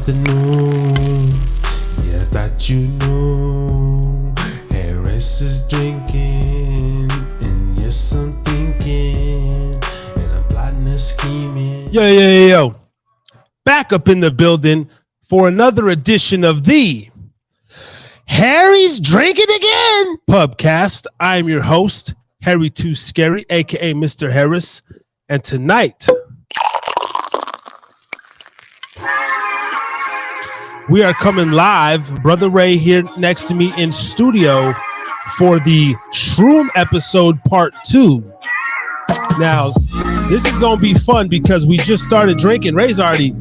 afternoon. Yeah, that you knew. Harris is drinking, and yes, I'm thinking, and I'm plotting and scheming. Yo. Back up in the building for another edition of the Harry's Drinking Again Pubcast. I'm your host, Harry2 Scary, aka Mr. Harris, and tonight we are coming live. Brother Ray here next to me in studio for the Shroom episode part 2. Now, this is going to be fun because we just started drinking. Ray's already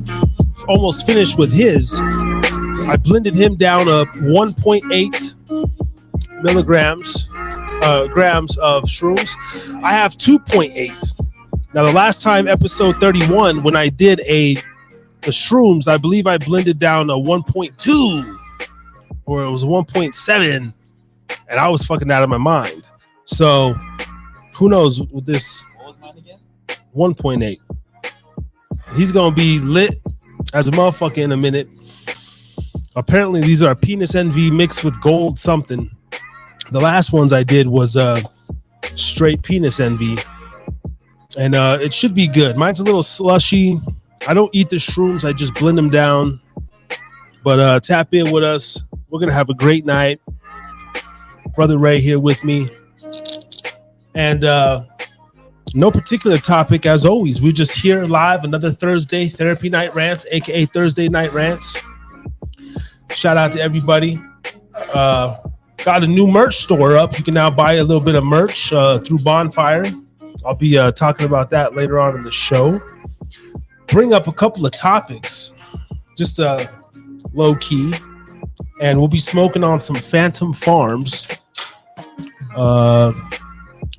almost finished with his. I blended him down a 1.8 milligrams grams of shrooms. I have 2.8. Now, the last time, episode 31, when I did the shrooms, I believe I blended down a 1.2 or it was 1.7, and I was fucking out of my mind. So who knows with this? What was mine again? 1.8. He's gonna be lit as a motherfucker in a minute. Apparently these are penis envy mixed with gold something. The last ones I did was straight penis envy, and it should be good. Mine's a little slushy. I don't eat the shrooms. I just blend them down. But tap in with us. We're going to have a great night. Brother Ray here with me. And no particular topic, as always. We're just here live. Another Thursday Therapy Night Rants, a.k.a. Thursday Night Rants. Shout out to everybody. Got a new merch store up. You can now buy a little bit of merch through Bonfire. I'll be talking about that later on in the show. Bring up a couple of topics, just low key, and we'll be smoking on some Phantom Farms,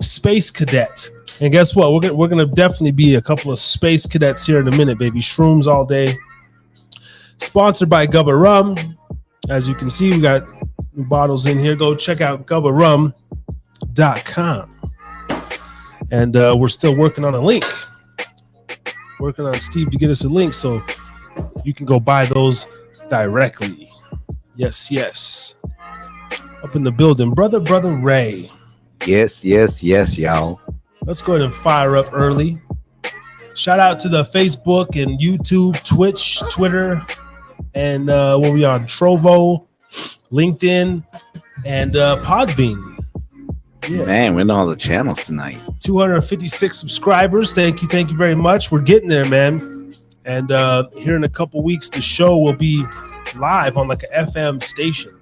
Space Cadet, and guess what? We're gonna definitely be a couple of Space Cadets here in a minute, baby. Shrooms all day. Sponsored by Gubba Rum. As you can see, we got new bottles in here. Go check out gubbarum.com, and we're still working on a link. Working on Steve to get us a link so you can go buy those directly. Yes. Up in the building. Brother Ray. Yes, y'all. Let's go ahead and fire up early. Shout out to the Facebook and YouTube, Twitch, Twitter, and what we on? Trovo, LinkedIn, and Podbean. Yeah. Man, we're in all the channels tonight. 256 subscribers. Thank you very much. We're getting there, man. And here in a couple weeks, the show will be live on like an FM station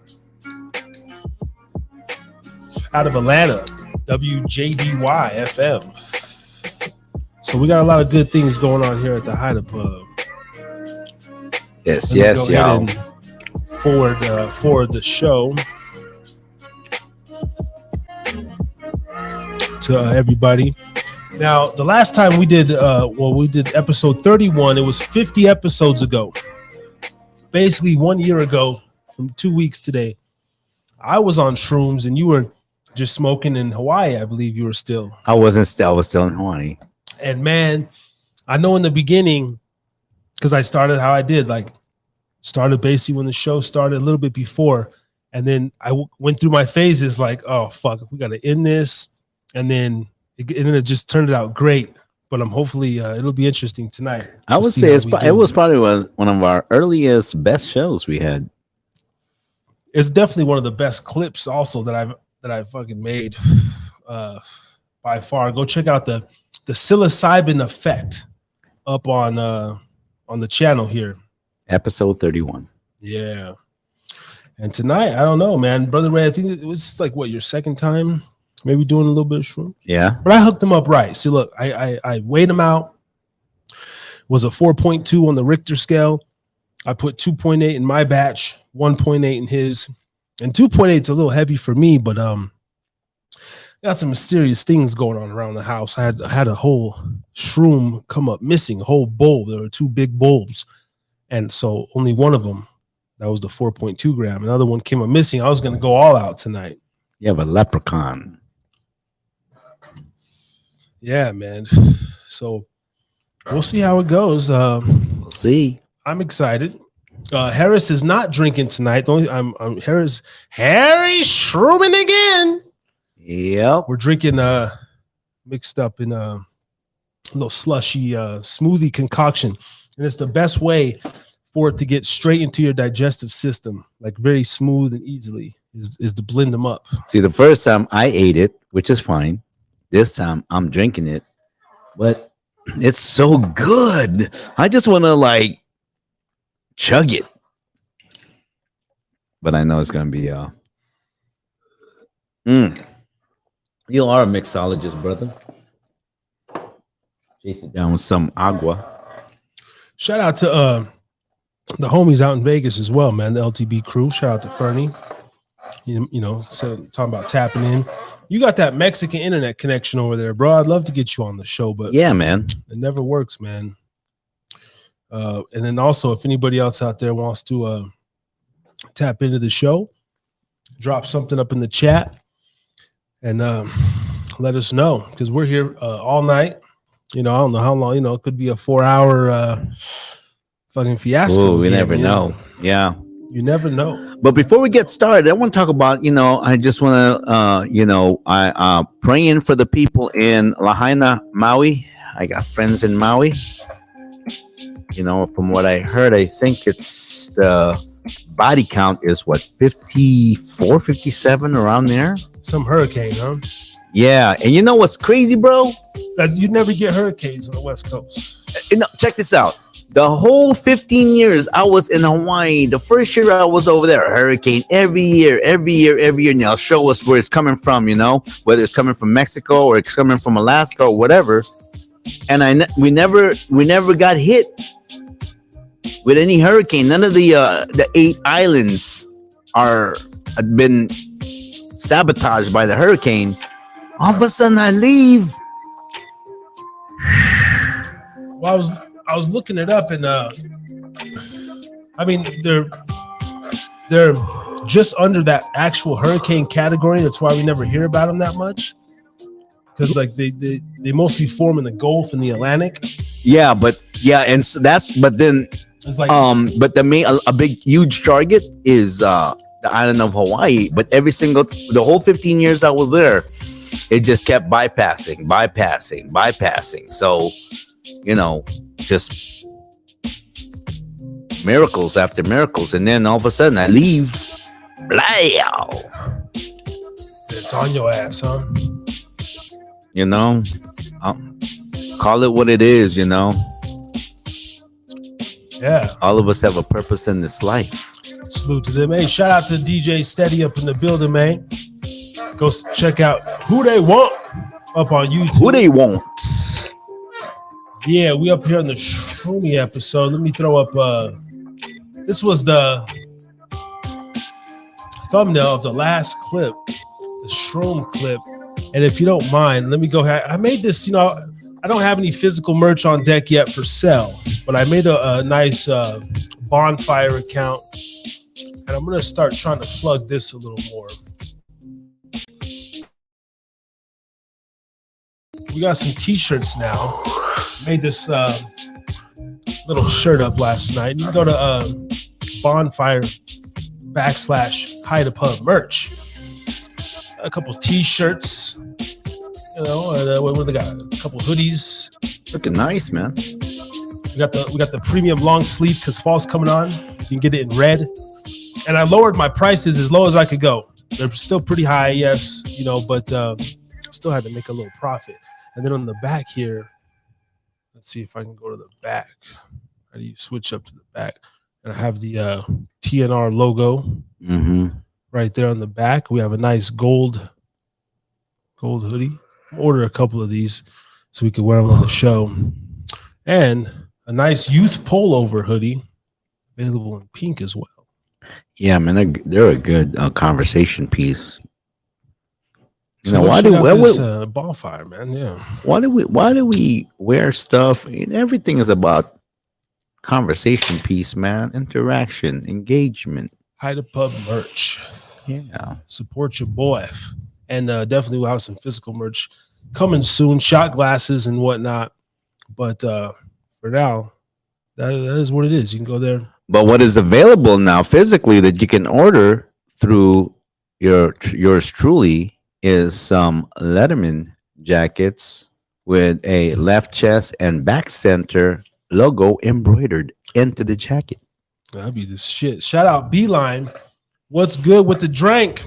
out of Atlanta, WJDY FM. So we got a lot of good things going on here at the Hyder Pub. Yes, y'all. Forward the show to everybody. Now, the last time we did episode 31, it was 50 episodes ago. Basically 1 year ago, from 2 weeks today, I was on shrooms and you were just smoking in Hawaii. I believe you were still. I was still in Hawaii. And man, I know in the beginning, because I started how I did, like started basically when the show started a little bit before, and then I went through my phases like, oh fuck, we got to end this. And then it just turned out great, but I'm hopefully it'll be interesting tonight. I would say it was probably one of our earliest, best shows we had. It's definitely one of the best clips also that I've fucking made by far. Go check out the Psilocybin effect up on the channel here. Episode 31. Yeah. And tonight, I don't know, man. Brother Ray, I think it was like what, your second time? Maybe doing a little bit of shroom. Yeah. But I hooked them up right. See, look, I weighed them out. It was a 4.2 on the Richter scale. I put 2.8 in my batch, 1.8 in his. And 2.8 is a little heavy for me, but got some mysterious things going on around the house. I had a whole shroom come up missing, a whole bulb. There were 2 big bulbs. And so only one of them, that was the 4.2 gram. Another one came up missing. I was going to go all out tonight. You have a leprechaun. Yeah, man. So we'll see how it goes. We'll see. I'm excited. Harris is not drinking tonight. The only I'm Harry Shrooming again. Yep. We're drinking mixed up in a little slushy smoothie concoction, and it's the best way for it to get straight into your digestive system, like very smooth and easily. Is to blend them up. See, the first time I ate it, which is fine. This time I'm drinking it, but it's so good. I just want to like chug it. But I know it's gonna be You are a mixologist, brother. Chase it down with some agua. Shout out to the homies out in Vegas as well, man. The LTB crew. Shout out to Fernie. You know, so talking about tapping in. You got that Mexican internet connection over there, bro. I'd love to get you on the show, but yeah, man, it never works, man. And then also, if anybody else out there wants to tap into the show, drop something up in the chat and let us know, because we're here all night. You know, I don't know how long. You know, it could be a 4-hour fucking fiasco. Ooh, we never know. Yeah. You never know. But before we get started, I want to talk about, I just want to, I praying for the people in Lahaina, Maui. I got friends in Maui. You know, from what I heard, I think it's the body count is what, 54, 57, around there. Some hurricane, huh? Yeah. And you know what's crazy, bro? That you never get hurricanes on the West Coast. No, check this out. The whole 15 years I was in Hawaii, the first year I was over there, a hurricane every year. And they'll show us where it's coming from, whether it's coming from Mexico or it's coming from Alaska or whatever. And we never got hit with any hurricane. None of the 8 islands had been sabotaged by the hurricane. All of a sudden I leave. Well, I was looking it up, and I mean they're just under that actual hurricane category. That's why we never hear about them that much, because like they mostly form in the Gulf and the Atlantic. Yeah, and so but then it's like but a big huge target is the island of Hawaii. But the whole 15 years I was there, it just kept bypassing. So just miracles after miracles, and then all of a sudden I leave. Blow. It's on your ass, huh? Call it what it is. Yeah. All of us have a purpose in this life. Salute to them. Hey, shout out to DJ Steady up in the building, man. Go check out Who They Want up on YouTube. Who They Want. Yeah, we up here on the Shroomy episode. Let me throw up this was the thumbnail of the last clip, the Shroom clip. And if you don't mind, let me go ahead. I made this, I don't have any physical merch on deck yet for sale, but I made a nice bonfire account, and I'm gonna start trying to plug this a little more. We got some t-shirts now. Made this little shirt up last night. You can go to bonfire /Hide-a-Pub merch. A couple t-shirts, what they got? A couple hoodies. Looking nice, man. We got the premium long sleeve because fall's coming on. You can get it in red. And I lowered my prices as low as I could go. They're still pretty high, yes, but still had to make a little profit. And then on the back here, let's see if I can go to the back. How do you switch up to the back? And I have the TNR logo right there on the back. We have a nice gold hoodie. Order a couple of these so we can wear them on the show. And a nice youth pullover hoodie, available in pink as well. Yeah, man, they're a good conversation piece. Why do we bonfire, man? Yeah. Why do we wear stuff? And everything is about conversation piece, man. Interaction, engagement. Hide-a-Pub merch. Yeah. Support your boy. And definitely we'll have some physical merch coming soon. Shot glasses and whatnot. But for now, that is what it is. You can go there. But what is available now physically that you can order through yours truly is some Letterman jackets with a left chest and back center logo embroidered into the jacket. That'd be the shit. Shout out Beeline. What's good with the drink?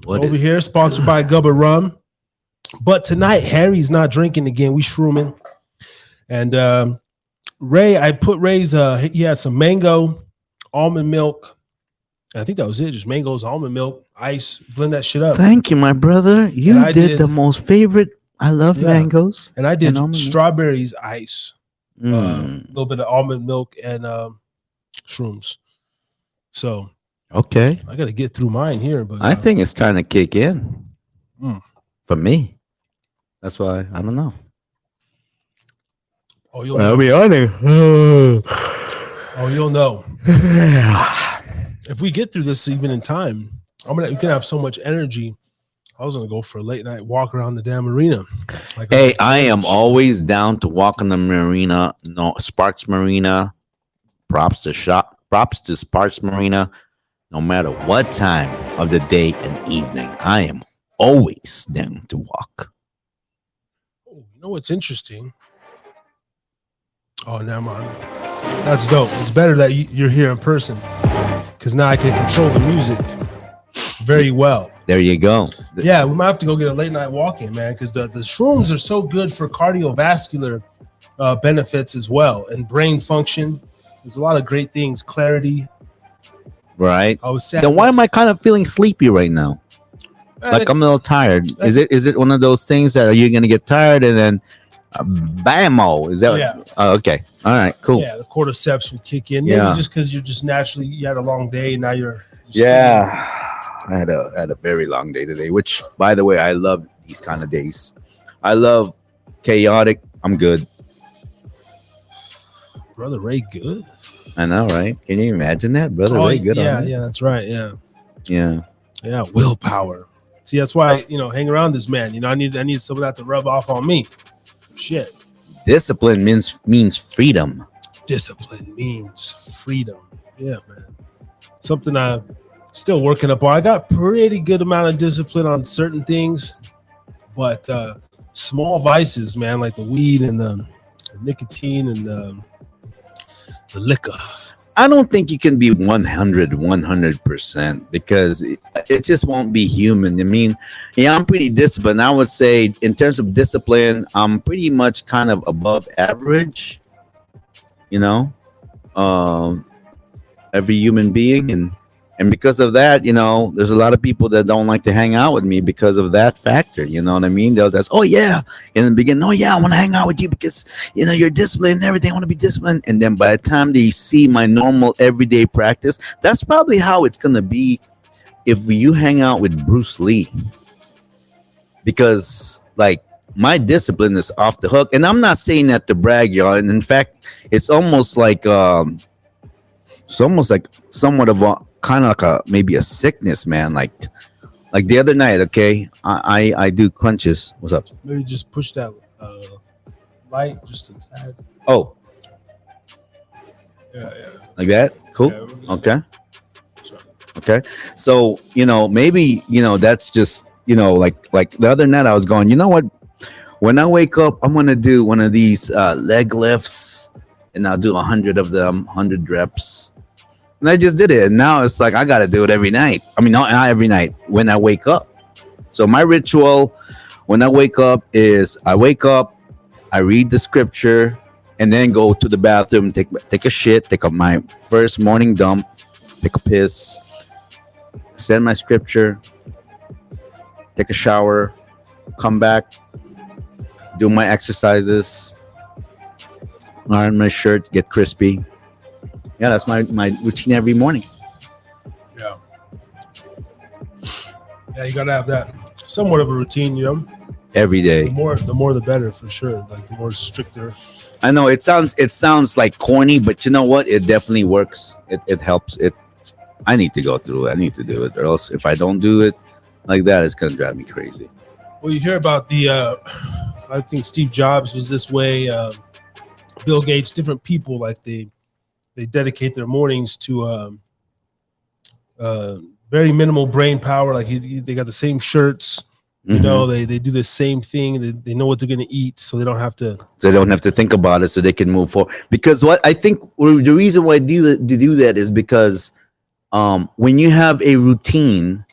What Over is here, sponsored by Gubba Rum. But tonight, Harry's not drinking again. We shrooming. And Ray, I put Ray's, he had some mango, almond milk. I think that was it. Just mangoes, almond milk, ice. Blend that shit up. Thank you, my brother. You did the most favorite. I love mangoes. And I did strawberries, ice, a Mm. little bit of almond milk, and shrooms. So Okay. I got to get through mine here. But I think it's trying to kick in for me. That's why I don't know. Oh, you'll I'll know. be honest. Oh, you'll know. If we get through this even in time, we can have so much energy. I was gonna go for a late night walk around the damn arena. Like, Hey, I am always down to walk on the marina. No, Sparks Marina. Props to Sparks Marina. No matter what time of the day and evening, I am always down to walk. oh, you know what's interesting? Oh, never mind. That's dope. It's better that you're here in person because now I can control the music very well. There you go. Yeah, we might have to go get a late night walk in, man, because the shrooms are so good for cardiovascular benefits as well and brain function. There's a lot of great things, clarity. Right. I was sad. Then why am I kind of feeling sleepy right now? Like I'm a little tired. Is it one of those things that are you gonna get tired and then bam-o? Is that? Yeah. Oh, okay. All right. Cool. Yeah, the cordyceps will kick in. Maybe just because you're just naturally you had a long day. Now you're Yeah. I had a very long day today, which, by the way, I love these kind of days. I love chaotic. I'm good. Brother Ray good. I know, right? Can you imagine that, Brother Ray? Good. Yeah, on yeah, that's right. Yeah, yeah. Willpower. See, that's why hang around this man. I need some of that to rub off on me. Shit. Discipline means freedom. Discipline means freedom. Yeah, man. Something I'm still working up on. I got pretty good amount of discipline on certain things, but small vices, man, like the weed and the nicotine and the liquor. I don't think you can be 100% because it just won't be human. I mean, yeah, I'm pretty disciplined. I would say in terms of discipline, I'm pretty much kind of above average, every human being. And because of that, there's a lot of people that don't like to hang out with me because of that factor. You know what I mean? They'll just, oh yeah, in the beginning, oh yeah, I want to hang out with you because you're disciplined and everything. I want to be disciplined. And then by the time they see my normal everyday practice, that's probably how it's gonna be if you hang out with Bruce Lee. Because like my discipline is off the hook, and I'm not saying that to brag, y'all. And in fact, it's almost like somewhat of a kind of like maybe a sickness, man. Like the other night, okay, I do crunches. What's up? Maybe just push that light just a tad. Oh, Yeah. like that. Cool. Yeah, Okay. sorry. Okay. So maybe that's just like the other night I was going. You know what? When I wake up, I'm gonna do one of these leg lifts, and I'll do 100 of them, 100 reps. And I just did it. And now it's like I got to do it every night. I mean, not every night, when I wake up. So my ritual when I wake up is I wake up, I read the scripture, and then go to the bathroom, take a shit, take my first morning dump, take a piss, send my scripture, take a shower, come back, do my exercises, iron my shirt, get crispy. Yeah, that's my routine every morning. Yeah. Yeah, you gotta have that somewhat of a routine, Every day. The more the better, for sure. Like the more stricter. I know it sounds like corny, but you know what? It definitely works. It helps. I need to go through it. I need to do it, or else if I don't do it like that, it's gonna drive me crazy. Well, you hear about I think Steve Jobs was this way. Bill Gates, different people, like they they dedicate their mornings to very minimal brain power. Like they got the same shirts. You know, they do the same thing. They know what they're gonna eat, so they don't have to. So they don't have to think about it, so they can move forward. Because what I think the reason why to do that is because when you have a routine,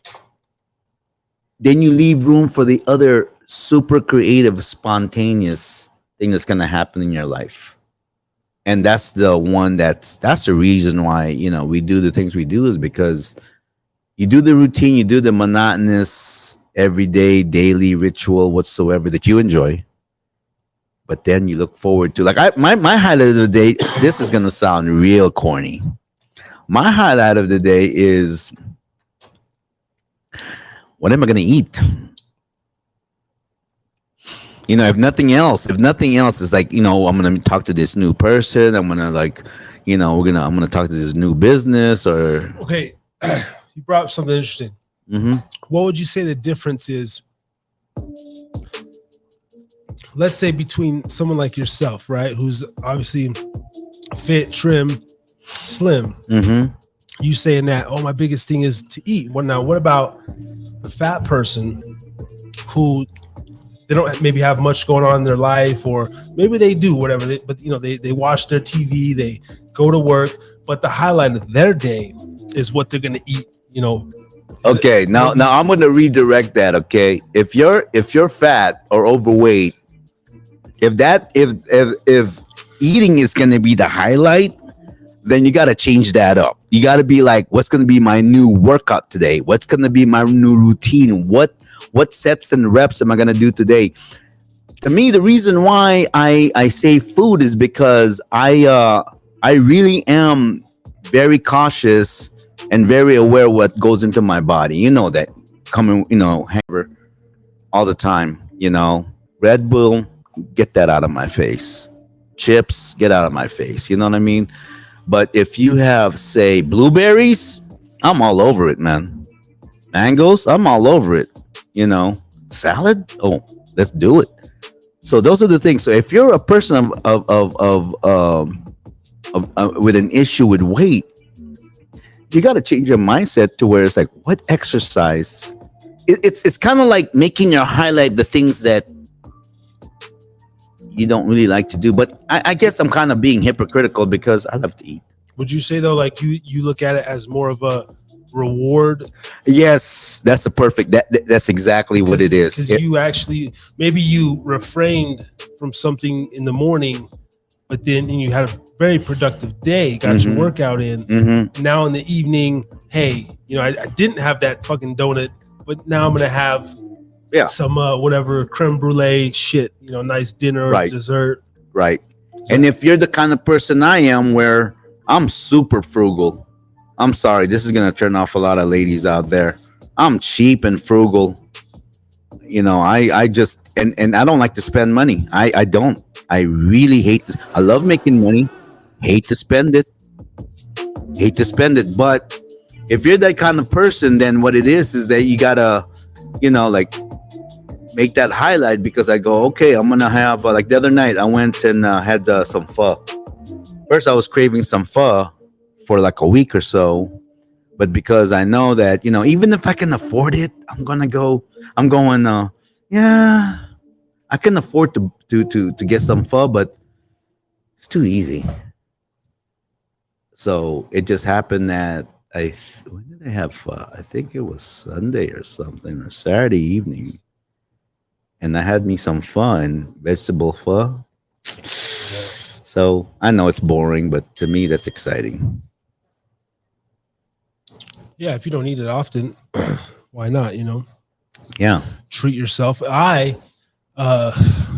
then you leave room for the other super creative, spontaneous thing that's gonna happen in your life. And that's the one that's the reason why, you know, we do the things we do, is because you do the routine, you do the monotonous everyday daily ritual whatsoever that you enjoy, but then you look forward to, like, my highlight of the day, this is gonna sound real corny. My highlight of the day is, what am I gonna eat? You know, if nothing else is like, you know, I'm gonna talk to this new person, I'm gonna, like, you know, I'm gonna talk to this new business. Or okay, you brought up something interesting. What would you say the difference is, let's say, between someone like yourself, right, who's obviously fit, trim, slim? You saying that, oh, my biggest thing is to eat. Well, now what about the fat person who they don't maybe have much going on in their life, or maybe they do, whatever, but you know, they watch their TV, they go to work, but the highlight of their day is what they're going to eat, you know? Okay, now I'm going to redirect that. Okay, if you're fat or overweight, if eating is going to be the highlight, then you got to change that up. You got to be like, what's going to be my new workout today? What's going to be my new routine? What sets and reps am I going to do today? To me, the reason why I say food is because I really am very cautious and very aware what goes into my body. You know that, coming, you know, all the time, you know, Red Bull, get that out of my face. Chips, get out of my face. You know what I mean? But if you have, say, blueberries, I'm all over it, man. Mangoes, I'm all over it. You know, salad, oh, let's do it. So those are the things. So if you're a person with an issue with weight, you got to change your mindset to where it's like, what exercise? It's kind of like making your highlight the things that you don't really like to do. But I guess I'm kind of being hypocritical because I love to eat. Would you say, though, like you look at it as more of a reward? Yes, that's the perfect. That's exactly what it is. Because you actually, maybe you refrained from something in the morning, but then you had a very productive day, got your workout in. Now in the evening, hey, you know, I didn't have that fucking donut, but now I'm gonna have some whatever creme brulee shit, you know, nice dinner or dessert. Right. So, and if you're the kind of person I am, where I'm super frugal, I'm sorry, this is gonna turn off a lot of ladies out there. I'm cheap and frugal. You know, I just and I don't like to spend money. I don't. I really hate this. I love making money. Hate to spend it. But if you're that kind of person, then what it is that you gotta, you know, like, make that highlight. Because I go, okay, I'm gonna have like the other night I went and had some pho. First, I was craving some pho for like a week or so, but because I know that, you know, even if I can afford it, I'm going. Yeah, I can afford to get some pho, but it's too easy. So it just happened that when did I have pho? I think it was Sunday or something, or Saturday evening, and I had me some pho and vegetable pho. So I know it's boring, but to me that's exciting. Yeah, if you don't eat it often, why not? You know. Yeah. Treat yourself. I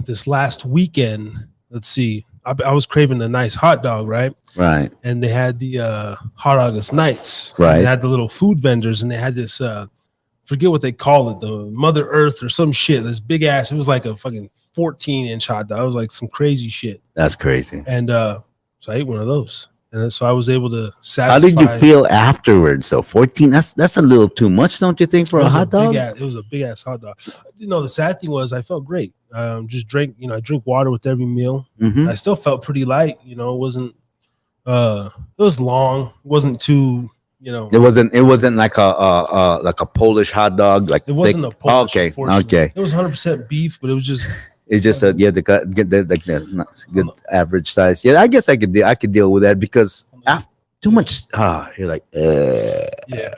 this last weekend, let's see, I was craving a nice hot dog, right? Right. And they had the Hot August Nights. Right. They had the little food vendors, and they had this forget what they call it, the Mother Earth or some shit. This big ass. It was like a fucking 14-inch hot dog. It was like some crazy shit. That's crazy. And so I ate one of those. And so I was able to satisfy. How did you feel afterwards? So 14, that's a little too much, don't you think, for a hot dog? It was a big ass hot dog. You know, the sad thing was I felt great. Just drank, you know, I drink water with every meal. I still felt pretty light. You know, it wasn't It was long. It wasn't too, It wasn't like a Polish hot dog, like it wasn't thick. a Polish. Okay, Unfortunately. okay. It was 100% beef, but it was just It's just a yeah, get the like the good average size. Yeah, I guess I could deal with that because after too much, you're like, yeah.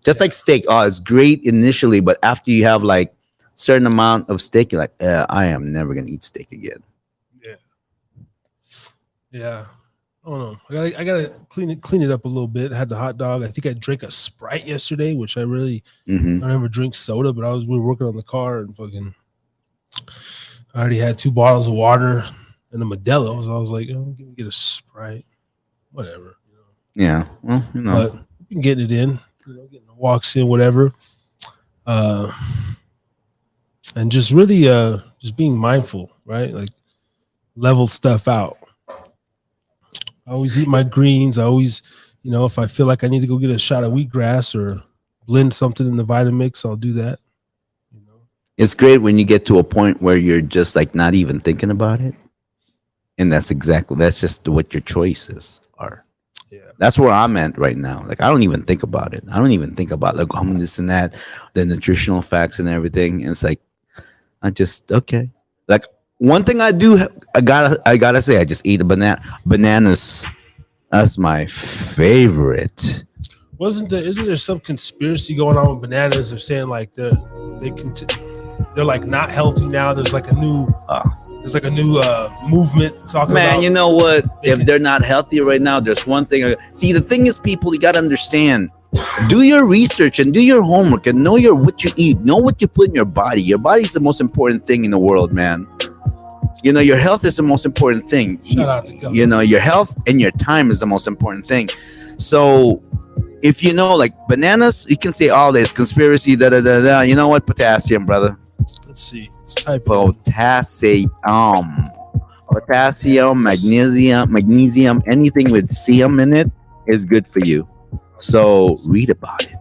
just like steak. Oh, it's great initially, but after you have like certain amount of steak, you're like, I am never gonna eat steak again. Yeah. Yeah. I don't know. I gotta clean it up a little bit. I had the hot dog. I think I drank a Sprite yesterday, which I really Mm-hmm. I never drink soda, but we were working on the car and fucking I already had 2 bottles of water and a Modelo. So I was like, oh, get a Sprite. Whatever. Yeah, well, But you can get it in, getting the walks in, whatever. And just really just being mindful, right? Like level stuff out. I always eat my greens. I always, if I feel like I need to go get a shot of wheatgrass or blend something in the Vitamix, I'll do that. it's great when you get to a point where you're just like not even thinking about it, and that's just what your choices are. Yeah. That's where I'm at right now. Like I don't even think about it. I don't even think about like this and that, the nutritional facts and everything. And it's like I just okay. Like one thing I do, I gotta say, I just eat a bananas. That's my favorite. Isn't there some conspiracy going on with bananas? They're saying like they're like not healthy now. There's like a new movement talking about. Man, you know what? If they're not healthy right now, there's one thing. See, the thing is, people, you gotta understand. Do your research and do your homework and know what you eat. Know what you put in your body. Your body's the most important thing in the world, man. Your health is the most important thing. Shout out to God. Your health and your time is the most important thing. So if like bananas, you can say all this conspiracy, da da da da. You know what? Potassium, brother. Let's see. Let's type potassium, magnesium, anything with sium in it is good for you. So read about it.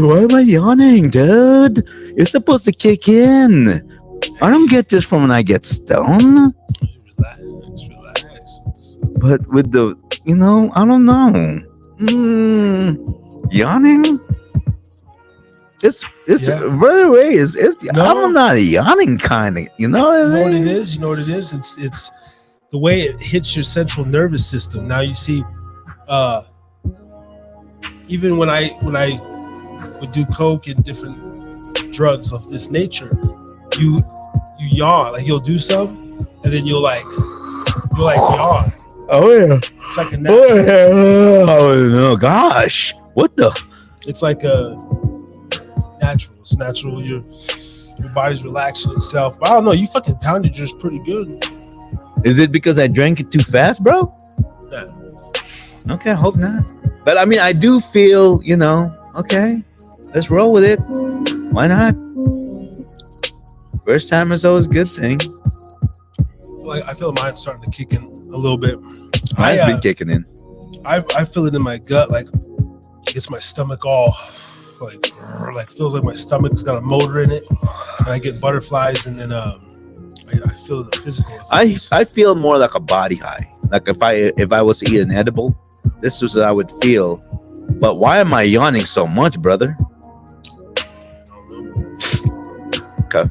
Why am I yawning, dude? It's supposed to kick in. I don't get this from when I get stoned. Relax. But with the, I don't know. Yawning? It's by the way, I'm not a yawning kind of, you know what I mean? You know what it is? It's the way it hits your central nervous system. Now you see, even when I would do coke and different drugs of this nature, you yawn. Like you'll do some, and then you'll yawn. Oh yeah. It's like a natural. Oh no, gosh! What the? It's like a natural. It's natural. Your body's relaxing itself. But I don't know. You fucking pounded yours pretty good. Is it because I drank it too fast, bro? Yeah. Okay, I hope not. But I mean, I do feel, okay, let's roll with it. Why not? First time is always a good thing. I feel mine's starting to kick in a little bit. Mine's been kicking in. I feel it in my gut, like it gets my stomach all like feels like my stomach's got a motor in it, and I get butterflies, and then I feel the physical effects. I feel more like a body high. Like if I was to eat an edible, this was what I would feel. But why am I yawning so much, brother? Okay.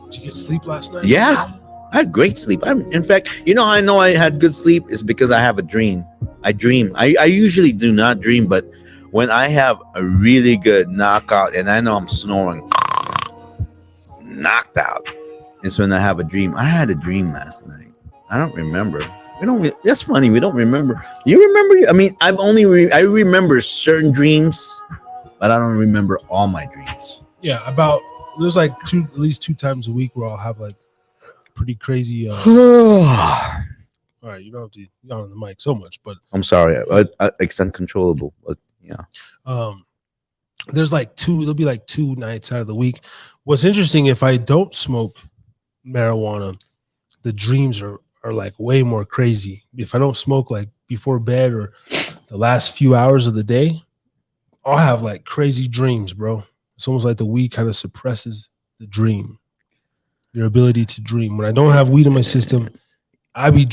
Did you get sleep last night? Yeah, I had great sleep. In fact, how I know I had good sleep is because I have a dream. I dream. I usually do not dream, but when I have a really good knockout and I know I'm snoring, knocked out, is when I have a dream. I had a dream last night. I don't remember. That's funny. We don't remember. You remember? I mean, I remember certain dreams, but I don't remember all my dreams. Yeah, there's like at least 2 times a week where I'll have like pretty crazy. All right, you don't have to yawn on the mic so much, but I'm sorry. It's uncontrollable. But yeah. There's there'll be like 2 nights out of the week. What's interesting, if I don't smoke marijuana, the dreams are like way more crazy. If I don't smoke like before bed or the last few hours of the day, I'll have like crazy dreams, bro. It's almost like the weed kind of suppresses the dream. your ability to dream. When I don't have weed in my system, I be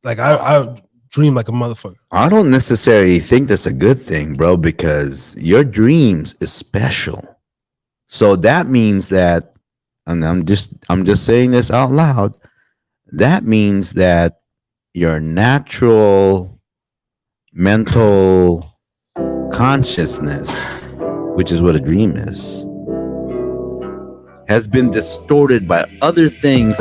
like I dream like a motherfucker. I don't necessarily think that's a good thing, bro, because your dreams is special. So that means that, and I'm just saying this out loud. That means that your natural mental consciousness, which is what a dream is, has been distorted by other things.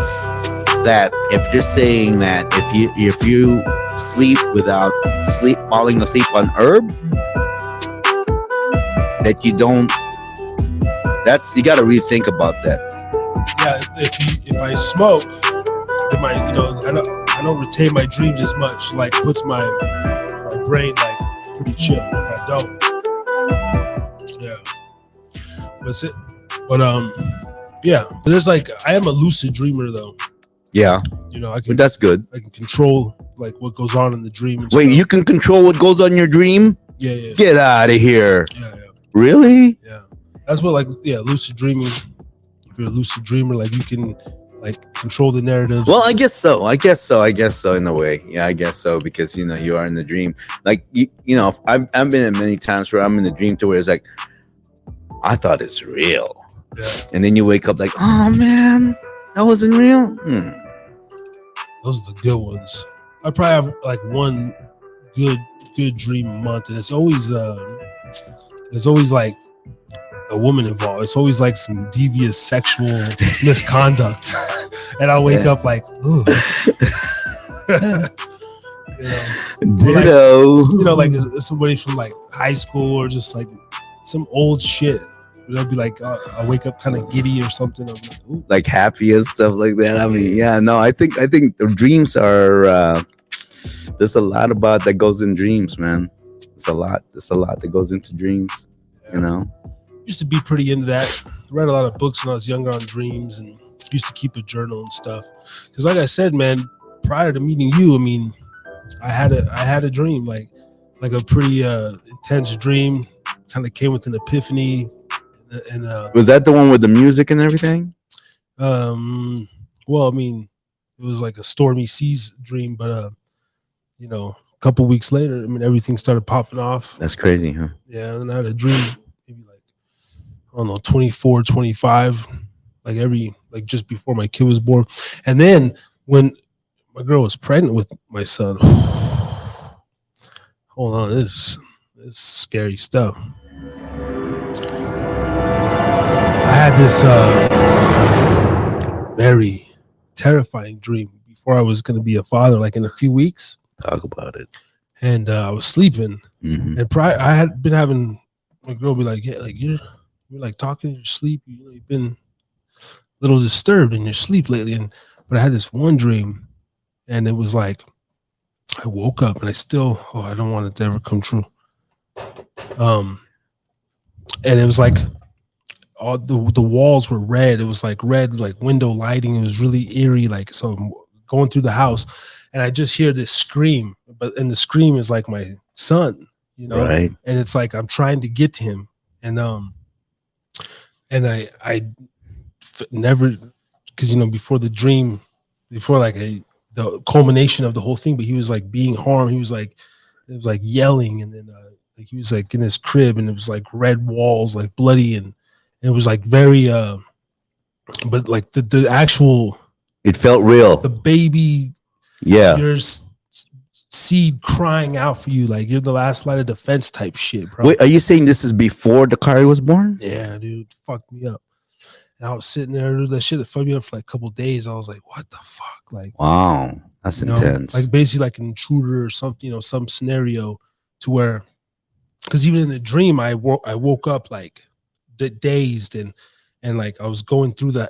That if you're saying that if you sleep without falling asleep on herb, that you don't, that's, you got to rethink about that. Yeah, if I smoke, then I don't retain my dreams as much. Like puts my brain like pretty chill. If I don't, yeah, that's it. But yeah, but there's like I am a lucid dreamer though. Yeah, I can. that's good. I can control like what goes on in the dream. And Wait, stuff. you can control what goes on in your dream? Yeah. Get out of here. Yeah. Really? Yeah. That's what lucid dreaming. If you're a lucid dreamer, like you can like control the narrative. Well, I guess so in a way. Yeah, I guess so, because you are in the dream. Like I've been in many times where I'm in the dream to where it's like, I thought it's real. Yeah. And then you wake up like, oh man, that wasn't real. Those are the good ones. I probably have like one good dream a month, and it's always like a woman involved. It's always like some devious sexual misconduct, and I wake up like, ooh. Ditto. Like somebody from like high school or just like some old shit. It'll be like I wake up kind of giddy or something. I'm like, ooh. Like happy and stuff like that. I mean, yeah, no, I think the dreams are. There's a lot about that goes in dreams, man. There's a lot that goes into dreams. Used to be pretty into that. Read a lot of books when I was younger on dreams, and used to keep a journal and stuff. Because, like I said, man, prior to meeting you, I mean, I had a dream, like a pretty intense dream. Kind of came with an epiphany. And was that the one with the music and everything? Well, I mean, it was like a stormy seas dream, but a couple weeks later, I mean, everything started popping off. That's crazy, huh? Yeah, and I had a dream maybe like, I don't know, 24, 25, like just before my kid was born. And then when my girl was pregnant with my son, hold on, this is scary stuff. I had this very terrifying dream before I was going to be a father, like in a few weeks. Talk about it. And I was sleeping, and I had been having my girl be like, "Yeah, like you're like talking in your sleep. You've been a little disturbed in your sleep lately." But I had this one dream, and it was like I woke up, and I don't want it to ever come true. And it was like all the walls were red. It was like red, like window lighting. It was really eerie. Like, so I'm going through the house, and I just hear this scream, and the scream is like my son, right? And it's like I'm trying to get to him, and I never, because before the dream, before like the culmination of the whole thing, but he was like being harmed. He was like, it was like yelling, and then like he was like in his crib, and it was like red walls, like bloody, and it was like very but like the actual, it felt real, the baby, your seed crying out for you, like you're the last line of defense type shit, bro. Wait, are you saying this is before the car was born? Yeah, dude, fucked me up. And I was sitting there, that shit that fucked me up for like a couple of days. I was like, what the fuck? Like, wow, that's intense. Like basically like an intruder or something, some scenario to where, because even in the dream, I woke up like dazed and like I was going through the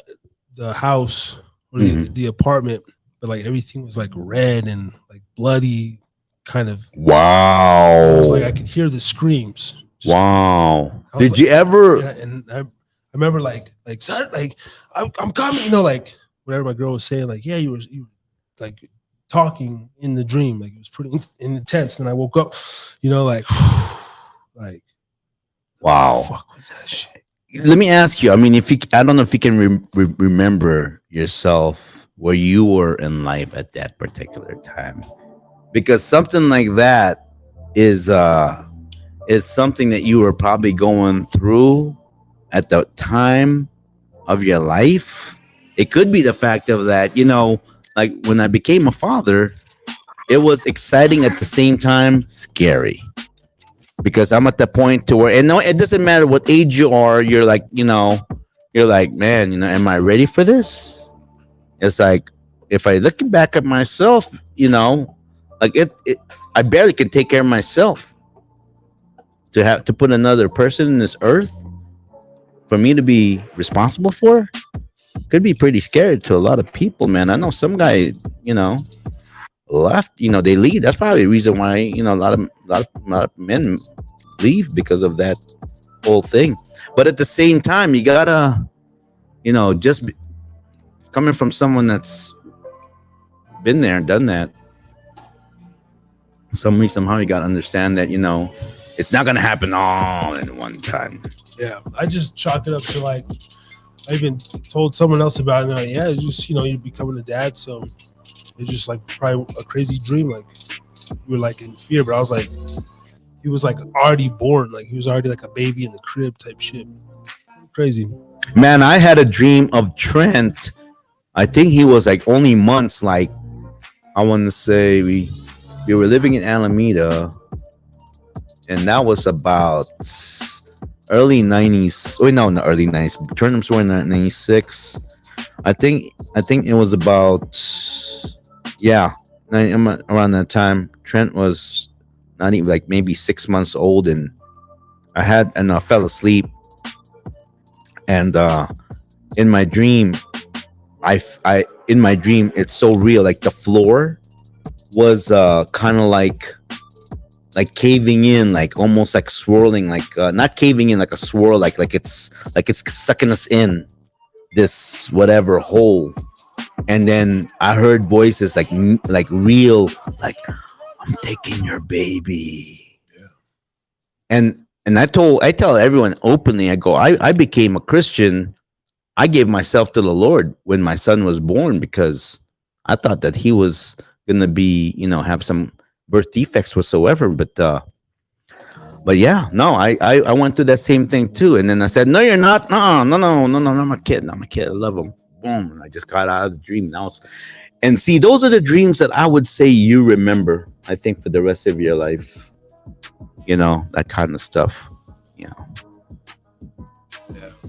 house or the apartment, but like everything was like red and like bloody, kind of. Wow. It was like I could hear the screams. Wow. Did like, you ever? Yeah, and I remember like son, like I'm coming, like whatever my girl was saying, like, yeah, you were like talking in the dream, like it was pretty intense. And I woke up, like wow. Fuck was that shit? Let me ask you. I mean, I don't know if you can remember yourself where you were in life at that particular time, because something like that is something that you were probably going through at the time of your life. It could be the fact of that, like when I became a father, it was exciting at the same time scary, because I'm at the point to where, and no, it doesn't matter what age you are, you're like, you're like, man, am I ready for this? It's like, if I look back at myself, like I barely can take care of myself. To have to put another person in this earth for me to be responsible for could be pretty scary to a lot of people, man. I know some guy, left, they leave. That's probably the reason why, a lot of men leave, because of that whole thing. But at the same time, you gotta, just coming from someone that's been there and done that, somehow you gotta understand that, it's not gonna happen all in one time. Yeah, I just chalk it up to like, I even told someone else about it. And they're like, yeah, it's just, you're becoming a dad. So it's just like probably a crazy dream. Like we were like in fear, but I was like, he was like already born. Like he was already like a baby in the crib type shit. Crazy. Man, I had a dream of Trent. I think he was like only months. Like I want to say we were living in Alameda, and that was about early 90s. Wait, no, not early 90s. Trent were in 96. I think it was about, yeah, around that time. Trent was not even like maybe 6 months old, and I fell asleep, and in my dream, in my dream, it's so real. Like the floor was kind of like caving in, like almost like swirling, like not caving in, like a swirl, like it's sucking us in this whatever hole. And then I heard voices like real, like, I'm taking your baby. Yeah. And I tell everyone openly, I go, I became a Christian. I gave myself to the Lord when my son was born, because I thought that he was gonna be, have some birth defects whatsoever. But yeah, no, I went through that same thing too. And then I said, no, you're not. No, I'm a kid. I'm a kid. I love him. Boom. And I just got out of the dream. And see, those are the dreams that I would say you remember, I think, for the rest of your life. That kind of stuff. Yeah.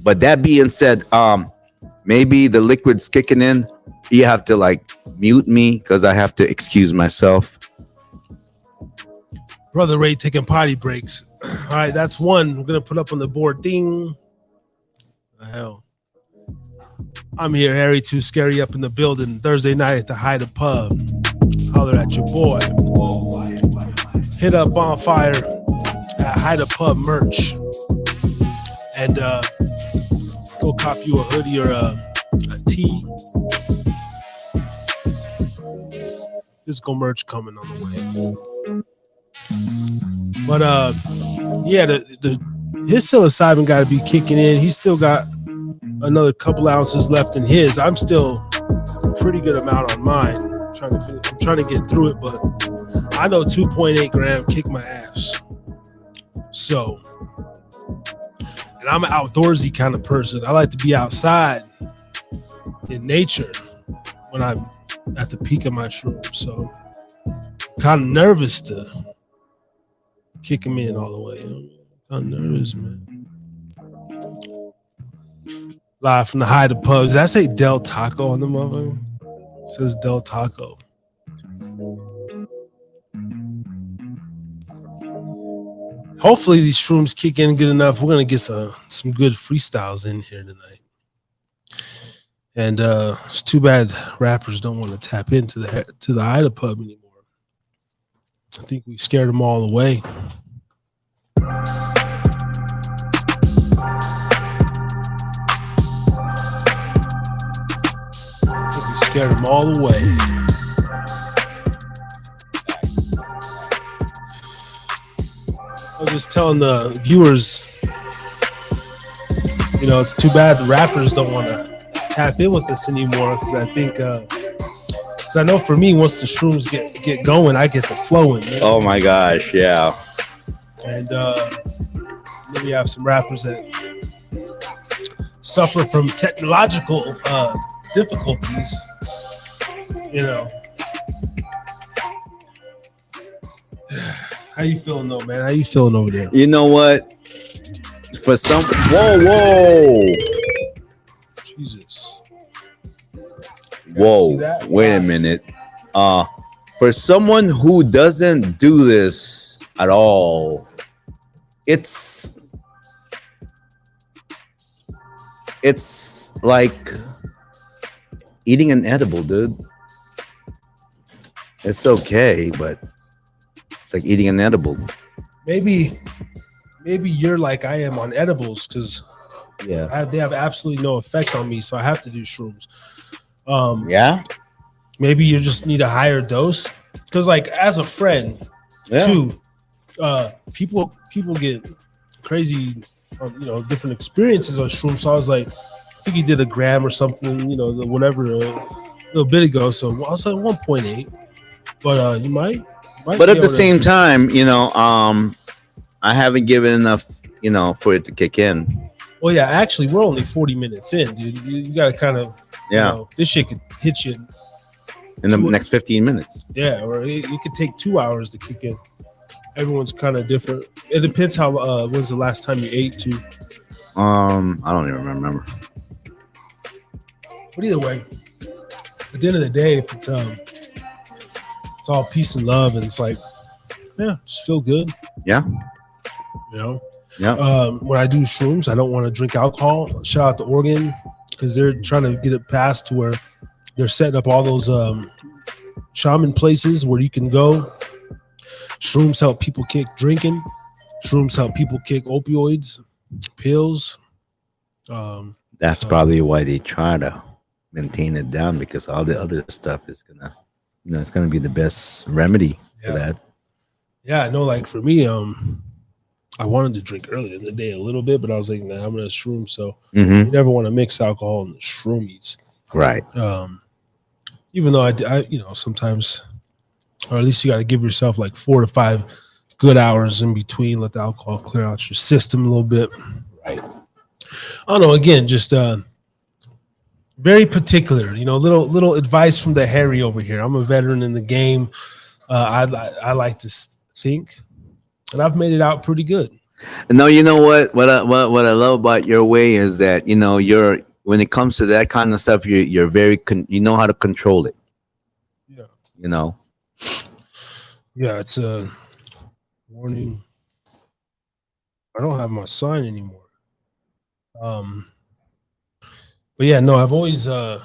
But that being said, maybe the liquid's kicking in. You have to like mute me because I have to excuse myself. Brother Ray taking potty breaks. All right, that's one. We're gonna put up on the board. Ding. The hell. I'm here, Harry Too Scary, up in the building Thursday night at the Hyde Pub. Holler at your boy. Hit up On Fire at Hyde Pub merch, and go cop you a hoodie or a tee. Physical merch coming on the way. But yeah, his psilocybin got to be kicking in. He's still got another couple ounces left in his. I'm still a pretty good amount on mine. I'm trying to get through it, but I know 2.8 gram kick my ass. So, and I'm an outdoorsy kind of person. I like to be outside in nature when I'm at the peak of my shroom. So, kind of nervous to kick him in all the way. I'm nervous, man. Live from the Hyde Pub. Does that say Del Taco on the motherfucker? It says Del Taco. Hopefully these shrooms kick in good enough. We're gonna get some good freestyles in here tonight. And it's too bad rappers don't want to tap into the Hyde Pub anymore. I think we scared them all away. Scared them all away. I was just telling the viewers, it's too bad the rappers don't want to tap in with us anymore because I think, because I know for me, once the shrooms get going, I get the flowing. Man. Oh my gosh, yeah. And then we have some rappers that suffer from technological difficulties. You know. How you feeling though, man? How you feeling over there? You know what? For some, whoa, Jesus. whoa. Wait a minute. For someone who doesn't do this at all, it's like eating an edible, dude. It's okay, but it's like eating an edible. Maybe you're like I am on edibles because they have absolutely no effect on me, so I have to do shrooms. Yeah. Maybe you just need a higher dose because, like, as a friend, too, people get crazy, different experiences on shrooms. So I was like, I think he did a gram or something, whatever, a little bit ago. So I was like 1.8, but you might. But at the same time, I haven't given enough, for it to kick in. Well, yeah, actually, we're only 40 minutes in, dude. You got to kind of, this shit could hit you in the next 15 minutes. Yeah, or it could take 2 hours to kick in. Everyone's kind of different. It depends how. When's the last time you ate too? I don't even remember. But either way, at the end of the day, if it's all peace and love, and it's like, just feel good. Yeah. Yeah. When I do shrooms, I don't want to drink alcohol. Shout out to Oregon because they're trying to get it passed to where they're setting up all those shaman places where you can go. Shrooms help people kick drinking. Shrooms help people kick opioids, pills. That's probably why they try to maintain it down, because all the other stuff is gonna, it's gonna be the best remedy for that. Yeah, I know. Like for me, I wanted to drink earlier in the day a little bit, but I was like, nah, I'm gonna shroom. So you never want to mix alcohol in the shroomies, right? Even though I sometimes, or at least you got to give yourself like 4 to 5 good hours in between. Let the alcohol clear out your system a little bit. Right. I don't know. Again, just very particular. Little advice from the Harry over here. I'm a veteran in the game. I like to think, and I've made it out pretty good. No, you know what? What I love about your way is that you're, when it comes to that kind of stuff, you're very you know how to control it. Yeah. Yeah, it's a warning. I don't have my sign anymore. But yeah, no, I've always had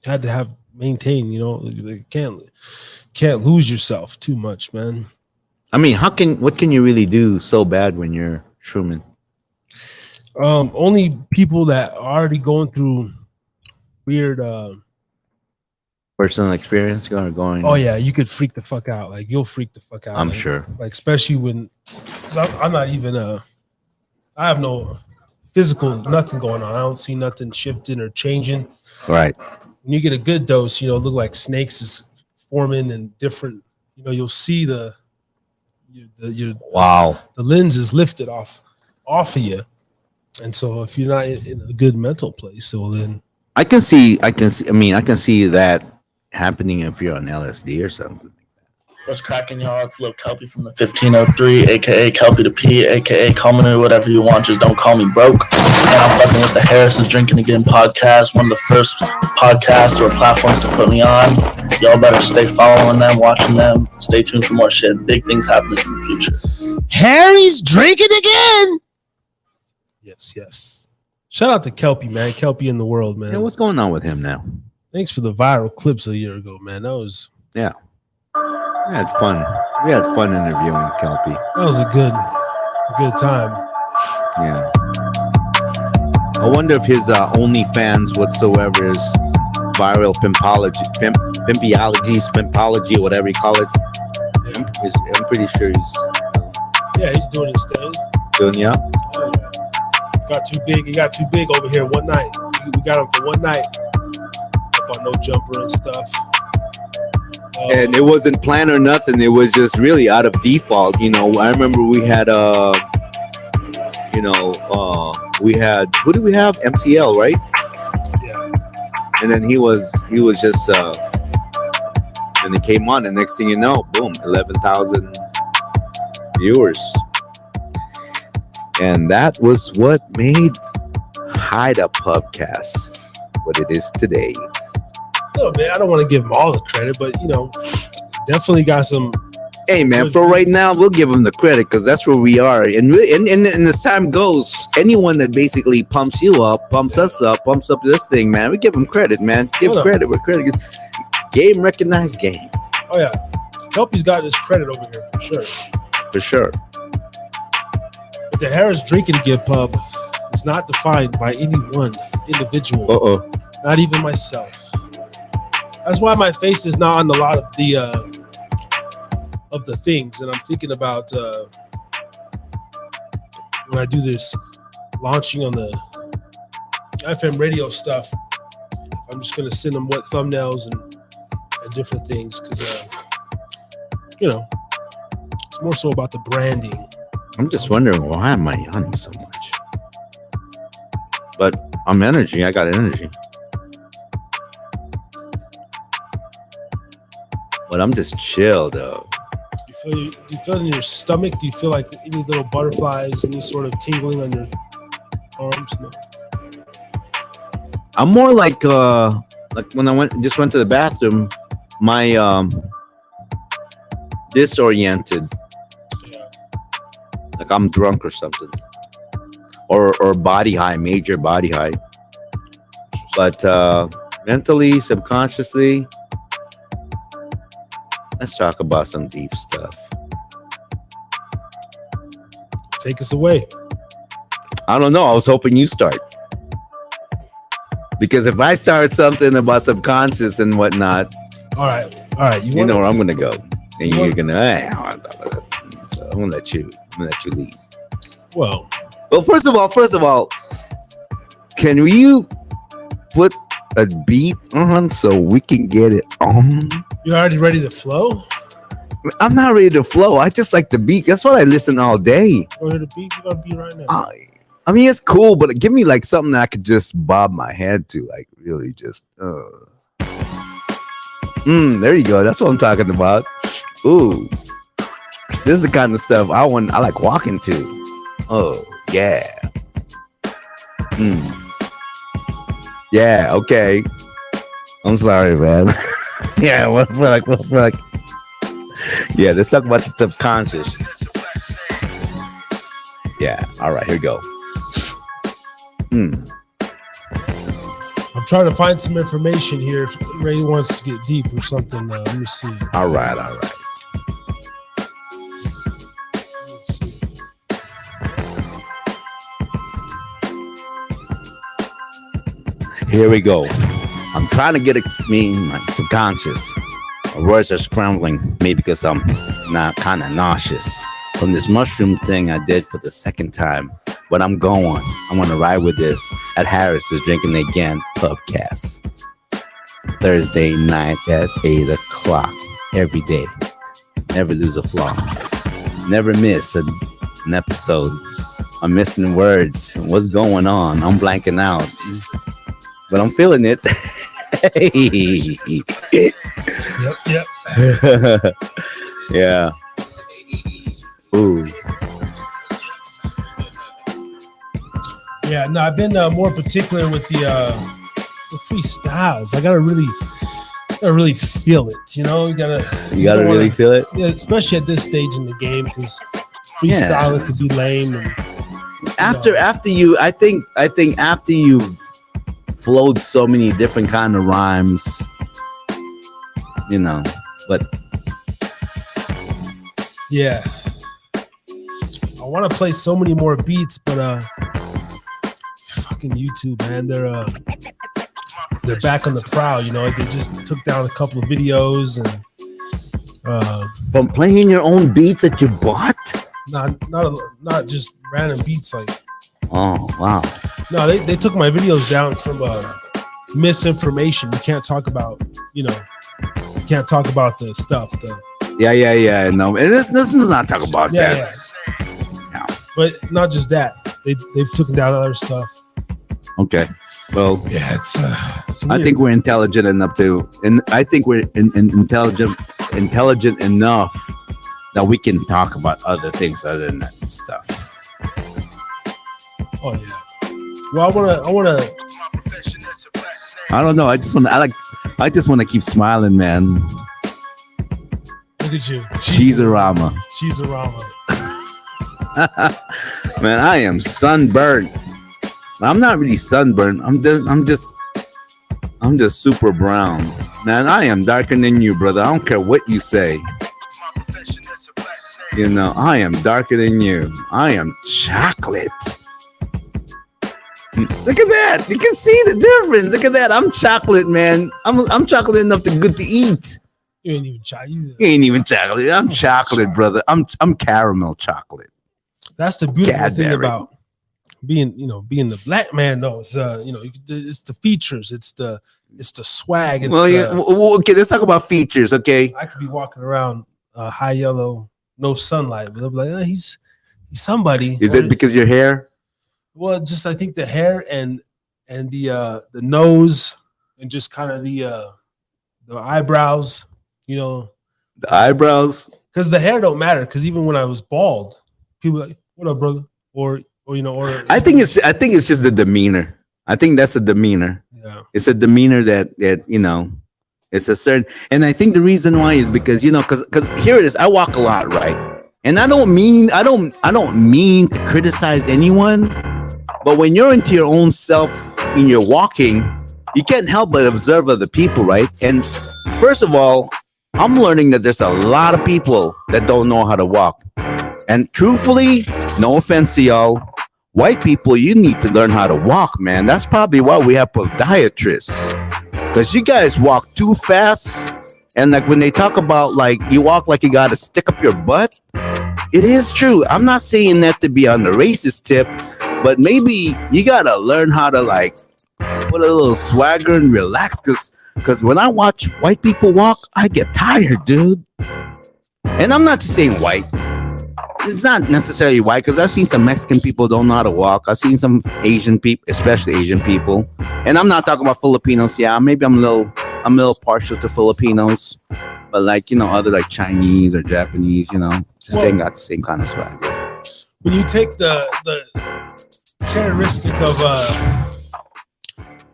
to maintain. You can't lose yourself too much, man. I mean, what can you really do so bad when you're shrooming? Only people that are already going through weird personal experience going. Oh yeah, you could freak the fuck out. Like you'll freak the fuck out. I'm sure. Like especially when, cause I'm not even I have no physical nothing going on. I don't see nothing shifting or changing. Right. When you get a good dose, look like snakes is forming and different. You'll see the lens is lifted off of you. And so if you're not in a good mental place, so then I can see that happening if you're on LSD or something. What's cracking, y'all? It's Lil Kelpie from the 1503, aka Pt.2, aka call me whatever you want, just don't call me broke. And I'm fucking with the Harris's Drinkin Again podcast, one of the first podcasts or platforms to put me on. Y'all better stay following them, watching them. Stay tuned for more shit. Big things happening in the future. Harry's Drinking Again. Yes. Shout out to Kelpie, man. Kelpie in the world, man. Yeah, what's going on with him now? Thanks for the viral clips a year ago, man. That was We had fun. We had fun interviewing Kelpie. That was a good time. Yeah. I wonder if his OnlyFans whatsoever is viral pimpology, whatever you call it. Yeah. I'm pretty sure he's doing his thing. Doing, yeah. Oh, yeah. Got too big. He got too big over here one night. we got him for one night. Up on No Jumper and stuff. And it wasn't planned or nothing. It was just really out of default. You know, I remember we had we had, who did we have? MCL, right? Yeah. And then he was just and it came on, and next thing you know, boom, 11,000 viewers. And that was what made Hide Up Pubcast what it is today. A little bit. I don't want to give him all the credit, but you know, definitely got some. Hey man, for right now, we'll give them the credit because that's where we are. And as time goes, anyone that basically pumps you up, pumps us up, pumps up this thing, man, we give them credit, man. Give credit where credit is. Game recognized game. Oh yeah, Kelpie's got his credit over here for sure. For sure. But the Harris Drinkin Give Pub is not defined by any one individual. Not even myself. That's why my face is not on a lot of the things, and I'm thinking about when I do this launching on the FM radio stuff. I'm just gonna send them what thumbnails and different things because you know, it's more so about the branding. I'm just wondering, why am I yawning so much? But I'm energy. I got energy. But I'm just chill, though. Do you feel it in your stomach? Do you feel like any little butterflies, any sort of tingling on your arms? No. I'm more like when I went to the bathroom, my disoriented. Yeah. Like I'm drunk or something. Or body high, major body high. But mentally, subconsciously, let's talk about some deep stuff. Take us away. I don't know. I was hoping you start. Because if I start something about subconscious and whatnot, all right. You know where I'm gonna go, and you're gonna. So I'm gonna let you lead. Well, first of all, can you put a beat on so we can get it on? You're already ready to flow? I'm not ready to flow. I just like the beat. That's what I listen all day. Go hear the beat. You got to beat right now. I mean, it's cool, but give me like something that I could just bob my head to, like really just. There you go. That's what I'm talking about. Ooh, this is the kind of stuff I like walking to. Oh yeah. Yeah. Okay. I'm sorry, man. Yeah. We're like. Yeah. Let's talk about the subconscious. Yeah. All right. Here we go. I'm trying to find some information here. If Ray wants to get deep or something, let me see. All right. Here we go. I'm trying to get my subconscious. My words are scrambling, maybe because I'm not kind of nauseous from this mushroom thing I did for the second time. But I'm going to ride with this at Harris's Drinking Again Pubcast. Thursday night at 8 o'clock every day. Never lose a flaw. Never miss an episode. I'm missing words. What's going on? I'm blanking out. But I'm feeling it. Yep. Yeah. Ooh. Yeah, no, I've been more particular with the freestyles. I gotta really feel it. You know, you gotta really feel it. Yeah, especially at this stage in the game, because freestyle it could be lame. And, after you've flowed so many different kind of rhymes, you know, but yeah, I want to play so many more beats, but fucking YouTube, man, they're back on the prowl. You know, they just took down a couple of videos and from playing your own beats that you bought. Not just random beats like. Oh wow! No, they took my videos down from misinformation. You can't talk about, you can't talk about the stuff. Yeah. No, and this is not talk about that. Yeah. No. But not just that. They've taken down other stuff. Okay. Well, yeah, it's weird. I think we're intelligent enough and I think we're intelligent enough that we can talk about other things other than that stuff. Oh yeah. Well, I wanna. I don't know. I just want to keep smiling, man. Look at you. She's a Rama. She's a Rama. Man, I am sunburned. I'm not really sunburned. I'm just super brown. Man, I am darker than you, brother. I don't care what you say. You know, I am darker than you. I am chocolate. Look at that. You can see the difference. Look at that. I'm chocolate, man. I'm chocolate enough to good to eat. You ain't even chocolate. You ain't even chocolate. I'm chocolate, brother. I'm caramel chocolate. That's the beautiful thing about being the black man, though. It's it's the features. It's the swag. It's okay. Let's talk about features. Okay. I could be walking around high yellow, no sunlight, but they'll be like, oh, he's somebody. Is it because your hair? Well, just I think the hair and the nose and just kind of the eyebrows, The eyebrows. Because the hair don't matter. Because even when I was bald, people were like, "What up, brother?" Or I think it's just the demeanor. I think that's the demeanor. Yeah. It's a demeanor that it's a certain, and I think the reason why is because because here it is. I walk a lot, right? And I don't mean to criticize anyone, but when you're into your own self and you're walking, you can't help but observe other people, right? And first of all, I'm learning that there's a lot of people that don't know how to walk. And truthfully, no offense to y'all, white people, you need to learn how to walk, man. That's probably why we have podiatrists, because you guys walk too fast. And like when they talk about like you walk like you got to stick up your butt, it is true. I'm not saying that to be on the racist tip, but maybe you got to learn how to like put a little swagger and relax, because when I watch white people walk, I get tired, dude. And I'm not just saying white. It's not necessarily white, because I've seen some Mexican people don't know how to walk. I've seen some Asian people, especially Asian people. And I'm not talking about Filipinos. Yeah, maybe I'm a little partial to Filipinos, but like, other like Chinese or Japanese, just ain't got the same kind of swag. When you take the characteristic of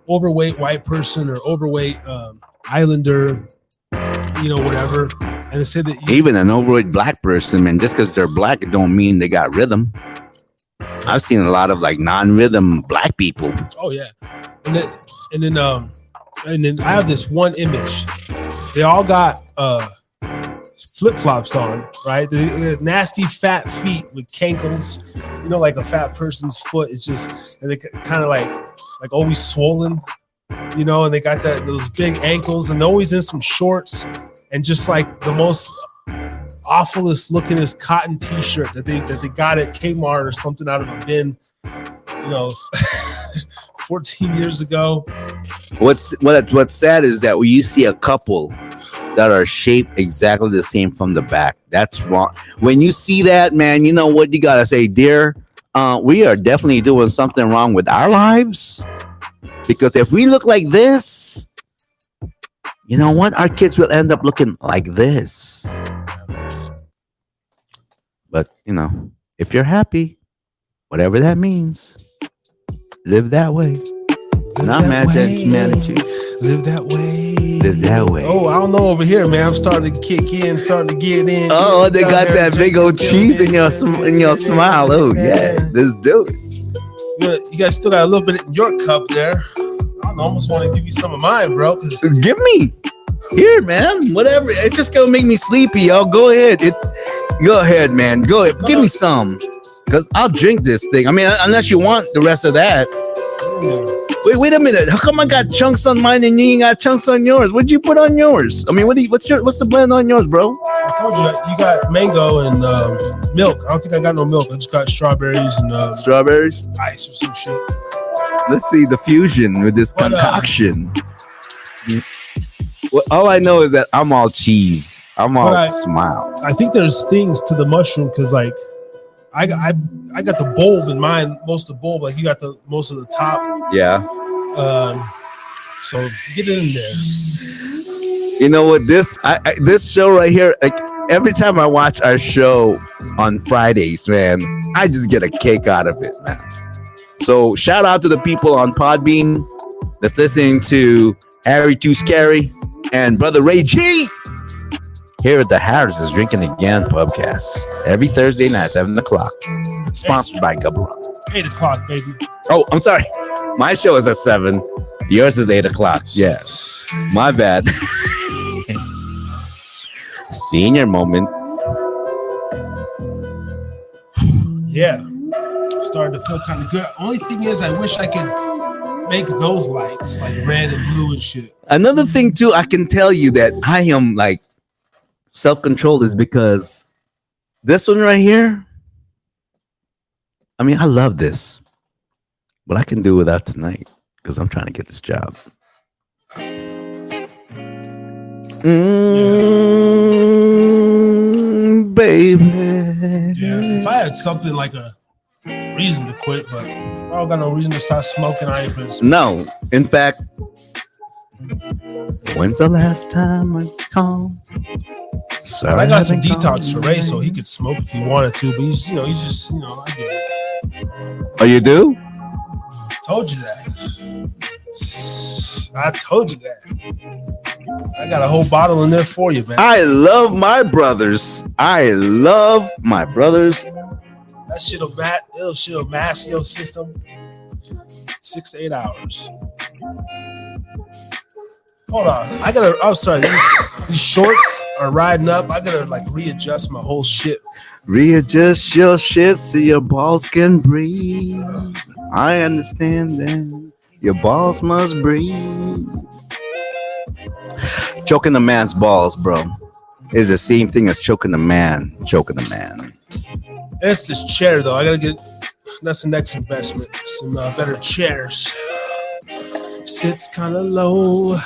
overweight white person or overweight islander, whatever, and they said that even an overweight black person, man, just because they're black, it don't mean they got rhythm. I've seen a lot of like non-rhythm black people. Oh yeah, and then I have this one image. They all got flip-flops on, right? The nasty fat feet with cankles, like a fat person's foot. It's just, and they kind of like always swollen, and they got those big ankles, and they're always in some shorts, and just like the most awfulest lookingest cotton t-shirt that they got at Kmart or something out of a bin, 14 years ago. What's sad is that when you see a couple that are shaped exactly the same from the back, that's wrong. When you see that, man, you know what you gotta say, dear, we are definitely doing something wrong with our lives, because if we look like this, you know what, our kids will end up looking like this. But if you're happy, whatever that means, live that way. Not mad at you. Live that way. Live that way. Oh, I don't know over here, man. I'm starting to kick in, starting to get in. Oh, they got that big old cheese in your smile. Oh, yeah. Let's do it. You guys still got a little bit in your cup there. I almost want to give you some of mine, bro. Give me. Here, man. Whatever. It's just going to make me sleepy, y'all. Go ahead. Go ahead, man. Go ahead. Give me some. Because I'll drink this thing. I mean, unless you want the rest of that. Wait a minute. How come I got chunks on mine and you ain't got chunks on yours? What'd you put on yours? I mean, what's the blend on yours, bro? I told you you got mango and milk. I don't think I got no milk. I just got strawberries and strawberries, ice or some shit. Let's see the fusion with this But, concoction. Well, all I know is that I'm all cheese. I'm all smiles. I think there's things to the mushroom because like I got the bulb in mine, most of the bulb. Like you got the most of the top. Yeah. So get it in there. You know what? This show right here, like every time I watch our show on Fridays, man, I just get a kick out of it, man. So shout out to the people on Podbean that's listening to Harry Too Scary and Brother Ray G here at the Harris is Drinking Again podcast every Thursday night, 7 o'clock. Sponsored by Gubberun. 8 o'clock, baby. Oh, I'm sorry. My show is at 7. Yours is 8 o'clock. Yes. My bad. Senior moment. Yeah. Starting to feel kind of good. Only thing is, I wish I could make those lights like red and blue and shit. Another thing, too, I can tell you that I am like self-controlled is because this one right here, I mean, I love this, but I can do without tonight because I'm trying to get this job. Baby. Yeah. If I had something like a reason to quit, but I don't got no reason to start smoking. I ain't been smoking. No, in fact, when's the last time I called? Sorry, I got some detox for Ray, so he could smoke if he wanted to, but he's I get it. Oh, you do? Told you that. I told you that. I got a whole bottle in there for you, man. I love my brothers. That shit'll mask your system 6 to 8 hours. Hold on. I'm sorry. These shorts are riding up. I gotta like readjust my whole shit. Readjust your shit so your balls can breathe. I understand that. Your balls must breathe. Choking a man's balls, bro, is the same thing as choking a man. It's this chair, though. I gotta get. That's the next investment. Some better chairs. Sits kind of low.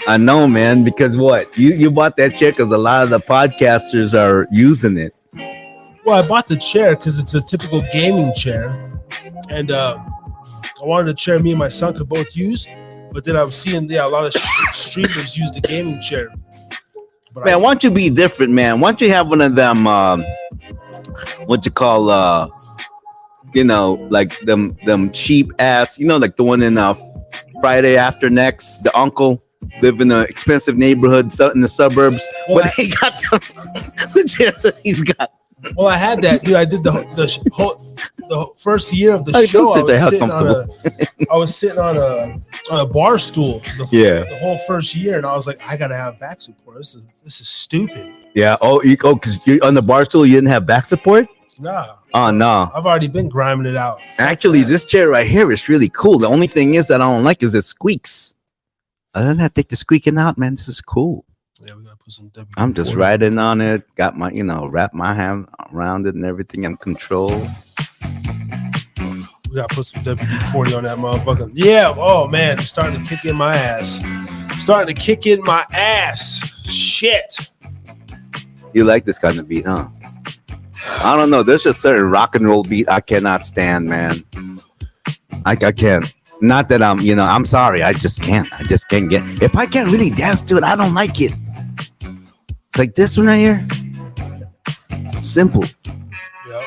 I know, man. Because what you bought that chair because a lot of the podcasters are using it. Well, I bought the chair because it's a typical gaming chair, and I wanted a chair me and my son could both use. But then I was seeing a lot of streamers use the gaming chair. But man, why don't you be different, man? Why don't you have one of them? What you call like them cheap ass, like the one in Friday After Next, the uncle live in an expensive neighborhood in the suburbs. Well, he got the chairs that he's got. Well, I had that, dude. I did the first year of the show. I was sitting on a bar stool. The whole first year, and I was like, I gotta have back support. This is stupid. Yeah. Because you're on the bar stool, you didn't have back support. Nah. Oh no. I've already been grinding it out. Actually, this chair right here is really cool. The only thing is that I don't like is it squeaks. I don't have to take the squeaking out, man. This is cool. Yeah, we gotta put some W. I'm just riding on it. Got my, wrap my hand around it and everything in control. We gotta put some WD-40 on that motherfucker. Yeah. Oh man, it's starting to kick in my ass. Shit. You like this kind of beat, huh? I don't know. There's a certain rock and roll beat I cannot stand, man. I can't. Not that I'm sorry. I just can't get. If I can't really dance to it, I don't like it. It's like this one right here. Simple. Yep.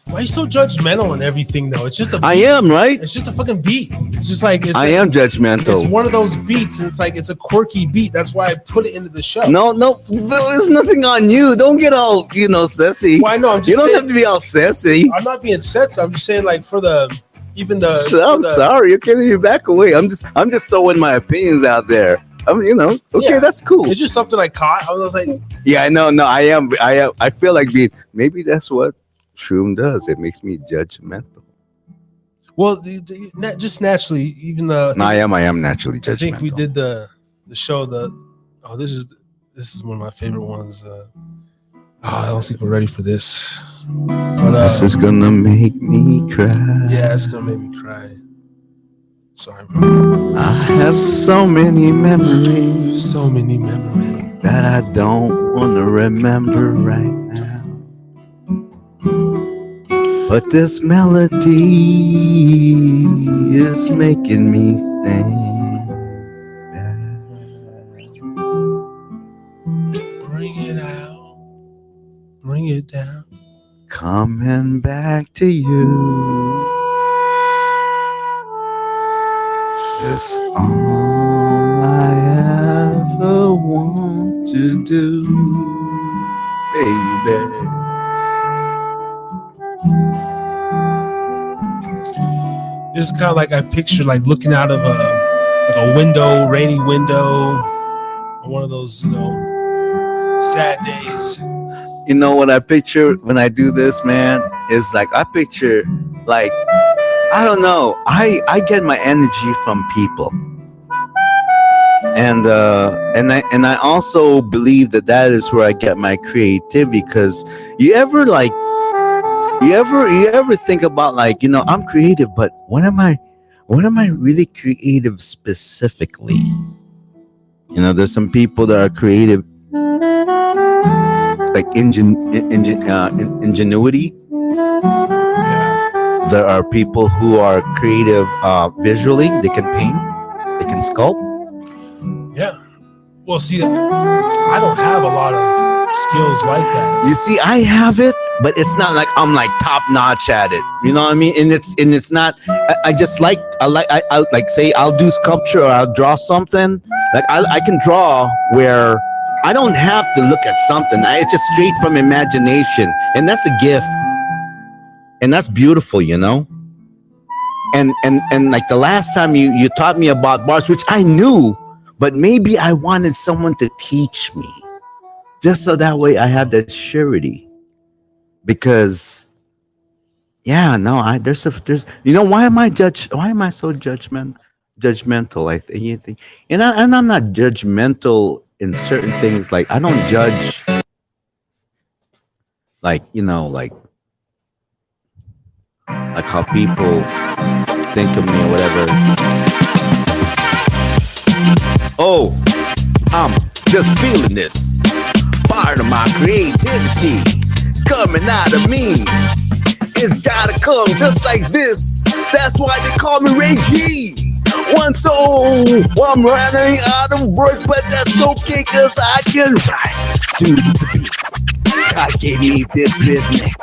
Why are you so judgmental and everything, though? It's just a beat. I am, right? It's just a fucking beat. It's just like I am judgmental. It's one of those beats. And it's like it's a quirky beat. That's why I put it into the show. No, there's nothing on you. Don't get all sassy. Well, I know. You don't have to be all sassy. I'm not being sassy. I'm just saying, like, I'm sorry. You can't even back away. I'm just throwing my opinions out there. Okay, yeah. That's cool. It's just something I caught. I was like, yeah, I know. No, I am. I feel like maybe that's what Shroom does. It makes me judgmental. Well, just naturally, even the. I am naturally judgmental. I think we did the show. This is one of my favorite ones. I don't think we're ready for this. But, this is gonna make me cry. Yeah, it's gonna make me cry. Sorry, bro. I have so many memories. So many memories that I don't want to remember right now. But this melody is making me think. Bring it out. Bring it down. Coming back to you. It's all I ever want to do, baby. This is kind of like I picture like looking out of a window, rainy window, or one of those, sad days. You know what I picture when I do this, man, is like I picture like I don't know. I get my energy from people, and I also believe that is where I get my creativity. Because you ever think about like I'm creative, but when am I really creative specifically? There's some people that are creative like ingenuity. There are people who are creative visually. They can paint, they can sculpt. Yeah. Well, see, I don't have a lot of skills like that. You see, I have it, but it's not like I'm like top notch at it. You know what I mean? And it's not. I like say I'll do sculpture or I'll draw something. Like I can draw where I don't have to look at something. It's just straight from imagination, and that's a gift. And that's beautiful, and like the last time you taught me about bars, which I knew, but maybe I wanted someone to teach me, just so that way I have that surety. Because, yeah, no, there's why am I so judgmental? I think, and I'm not judgmental in certain things. Like I don't judge, like how people think of me or whatever. Oh, I'm just feeling this. Part of my creativity is coming out of me. It's gotta come just like this. That's why they call me Ray G. I'm running out of words, but that's okay, cause I can ride to the beat. God gave me this rhythmic.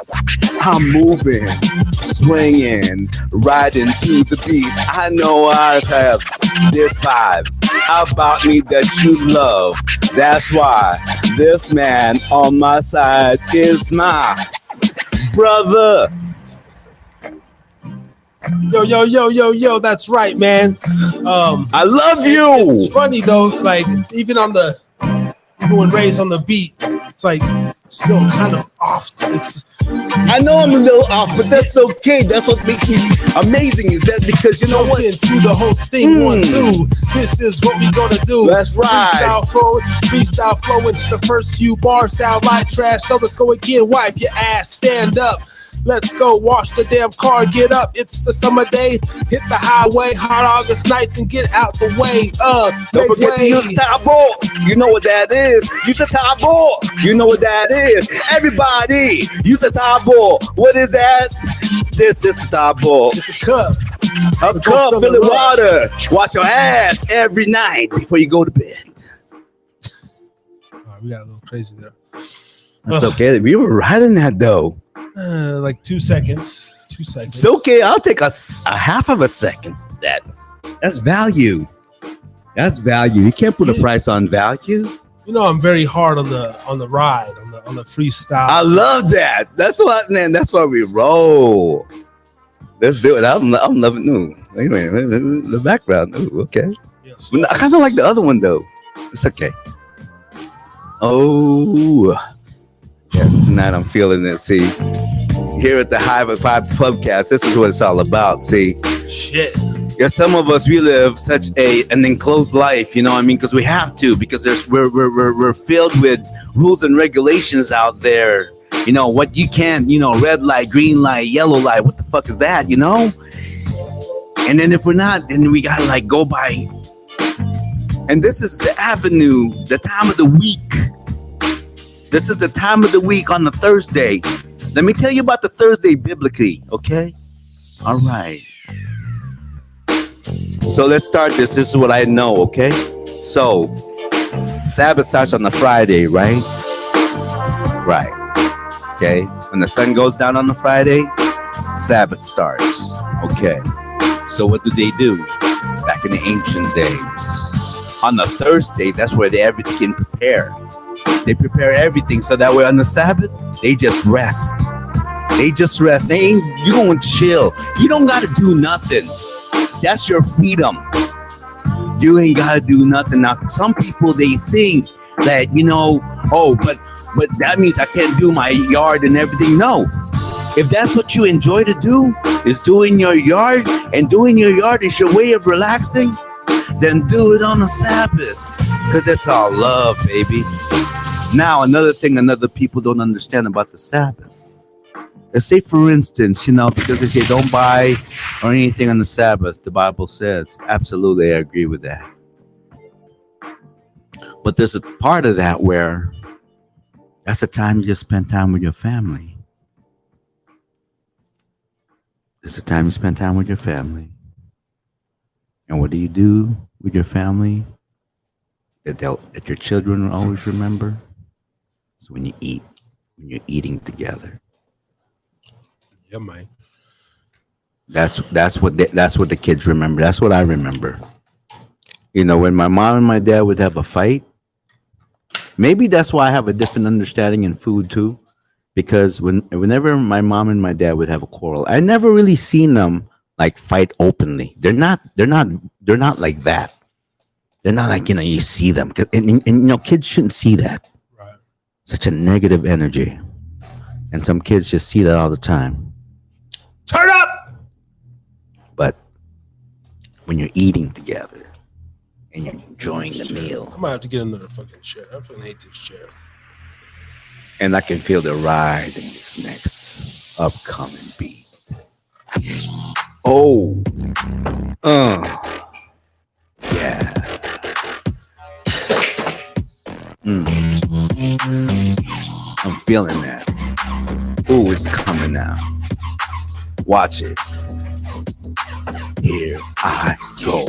I'm moving, swinging, riding to the beat. I know I have this vibe about me that you love. That's why this man on my side is my brother. Yo, that's right, man. I love you. It's funny though, like even when Ray's on the beat, it's like still kind of off. I know I'm a little off, but that's okay. That's what makes me amazing. Is that because you know what? Through the whole thing, 1, 2. This is what we gonna do. That's right. Freestyle flowing. The first few bars sound like trash, so let's go again. Wipe your ass, stand up. Let's go wash the damn car, get up. It's a summer day. Hit the highway, hot August nights, and get out the way. Don't forget to use the tabo. You know what that is. Use the tabo. You know what that is. Everybody, use the tabo. What is that? This is the tabo. It's a cup. A cup full of water. Wash your ass every night before you go to bed. All right, we got a little crazy there. That's okay. We were riding that though. Like 2 seconds. 2 seconds. It's okay. I'll take a half of a second. That's value. That's value. You can't put a price on value. I'm very hard on the ride, on the freestyle. I love that. That's what, man. That's why we roll. Let's do it. I'm loving. No, wait a minute. The background. Ooh, okay. Yes. I kind of like the other one though. It's okay. Oh, yes. Tonight I'm feeling it. See, here at the Hive of Five podcast, this is what it's all about. See, shit. Yeah, some of us, we live such an enclosed life, you know what I mean? Because we have to, because we're filled with rules and regulations out there. You know what you can't, red light, green light, yellow light. What the fuck is that, And then if we're not, then we gotta like go by. And this is the avenue, the time of the week. This is the time of the week on the Thursday. Let me tell you about the Thursday biblically, okay? All right. So let's start this. This is what I know, okay? So, Sabbath starts on the Friday, right? Right. Okay. When the sun goes down on the Friday, Sabbath starts. Okay. So what do they do? Back in the ancient days. On the Thursdays, that's where everything can prepare. They prepare everything so that way on the Sabbath, they just rest. They just rest. You gonna chill. You don't gotta do nothing. That's your freedom. You ain't gotta do nothing. Now, some people, they think that, but that means I can't do my yard and everything. No. If that's what you enjoy to do, is doing your yard, and doing your yard is your way of relaxing, then do it on a Sabbath. Because it's all love, baby. Now, another thing people don't understand about the Sabbath. Let's say, for instance, because they say don't buy or anything on the Sabbath, the Bible says, absolutely, I agree with that. But there's a part of that where that's a time you just spend time with your family. It's a time you spend time with your family. And what do you do with your family that your children will always remember? It's when you eat, when you're eating together. Yeah, man. That's what the kids remember. That's what I remember. When my mom and my dad would have a fight. Maybe that's why I have a different understanding in food too, because whenever my mom and my dad would have a quarrel, I never really seen them like fight openly. They're not like that. They're not like you see them, and kids shouldn't see that. Right. Such a negative energy, and some kids just see that all the time. Turn up! But when you're eating together and you're enjoying the meal, I might have to get another fucking chair. I fucking hate this chair. And I can feel the ride in this next upcoming beat. Oh, yeah. I'm feeling that. Oh, it's coming now. Watch it. Here I go.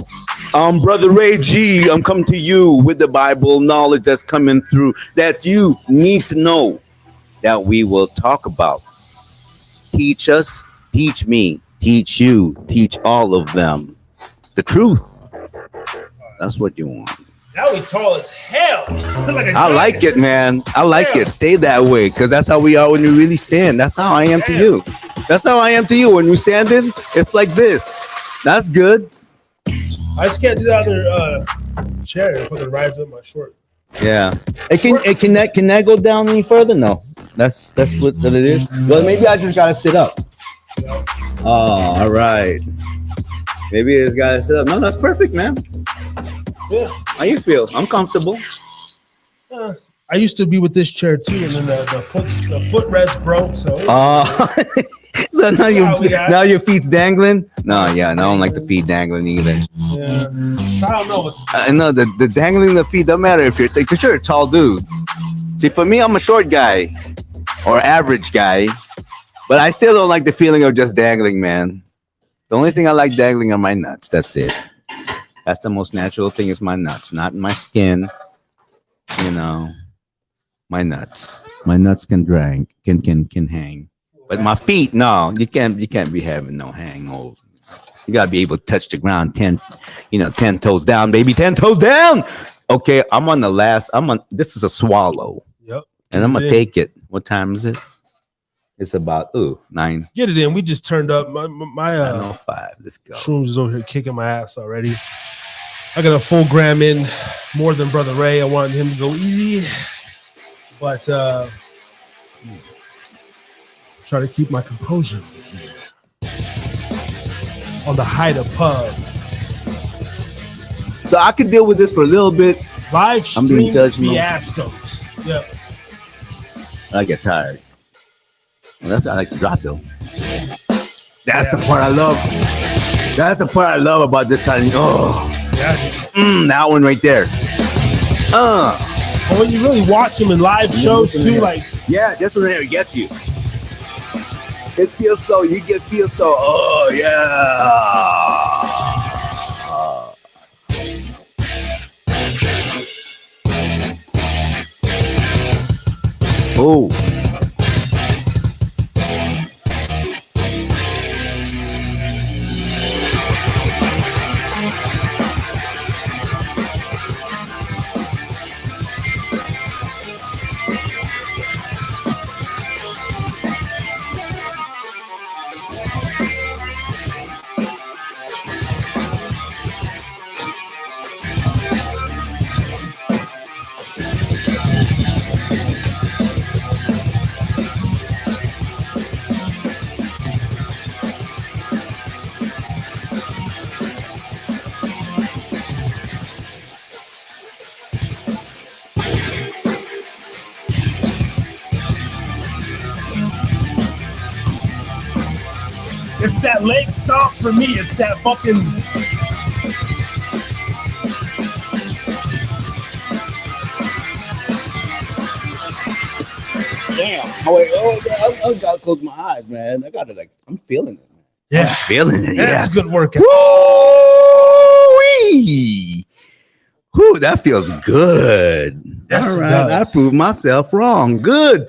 Brother Ray G, I'm coming to you with the Bible knowledge that's coming through that you need to know, that we will talk about. Teach us, teach me, teach you, teach all of them the truth. That's what you want. Now we tall as hell. I like it, man. I like it. Stay that way, because that's how we are when we really stand. That's how I am to you. That's how I am to you. When we standing, it's like this. That's good. I just can't do the other chair. It fucking rides up my short. Yeah. Can that go down any further? No. That's what it is. Well, maybe I just gotta sit up. Oh, all right. Maybe I just gotta sit up. No, that's perfect, man. Yeah. How you feel? I'm comfortable. I used to be with this chair too, and then the footrest broke. So. So now your feet's dangling. No, yeah, I don't like the feet dangling either. Yeah. So I don't know. I know the dangling the feet don't matter if you're a tall dude. See, for me, I'm a short guy or average guy, but I still don't like the feeling of just dangling, man. The only thing I like dangling are my nuts. That's it. That's the most natural thing, is my nuts, not my skin. My nuts. My nuts can hang. But my feet, no, you can't be having no hangover. You gotta be able to touch the ground 10 toes down, baby, 10 toes down. Okay, this is a swallow. Yep. And I'm gonna take it. What time is it? It's about 9. Get it in. We just turned up. My 9:05. Let's go. Shrooms is over here kicking my ass already. I got a full gram in, more than Brother Ray. I wanted him to go easy, but try to keep my composure on the Haida pub. So I could deal with this for a little bit. Live I'm being stream judgmental. fiascos. Yeah. I get tired. Well, that's I like to drop though. That's the part I love. That's the part I love about this kind of. Oh, that one right there. But when you really watch them in live shows too, like yeah, this one there gets you. It feels so. You get feel so. Oh yeah. Oh. it's that leg stomp for me. It's that fucking. Damn. I gotta close my eyes, man. I gotta I'm feeling it. Yeah, I'm feeling it. That's Yes. a good workout. Woo-wee. Whew, that feels good. Yes, all it right, I does. proved myself wrong. Good.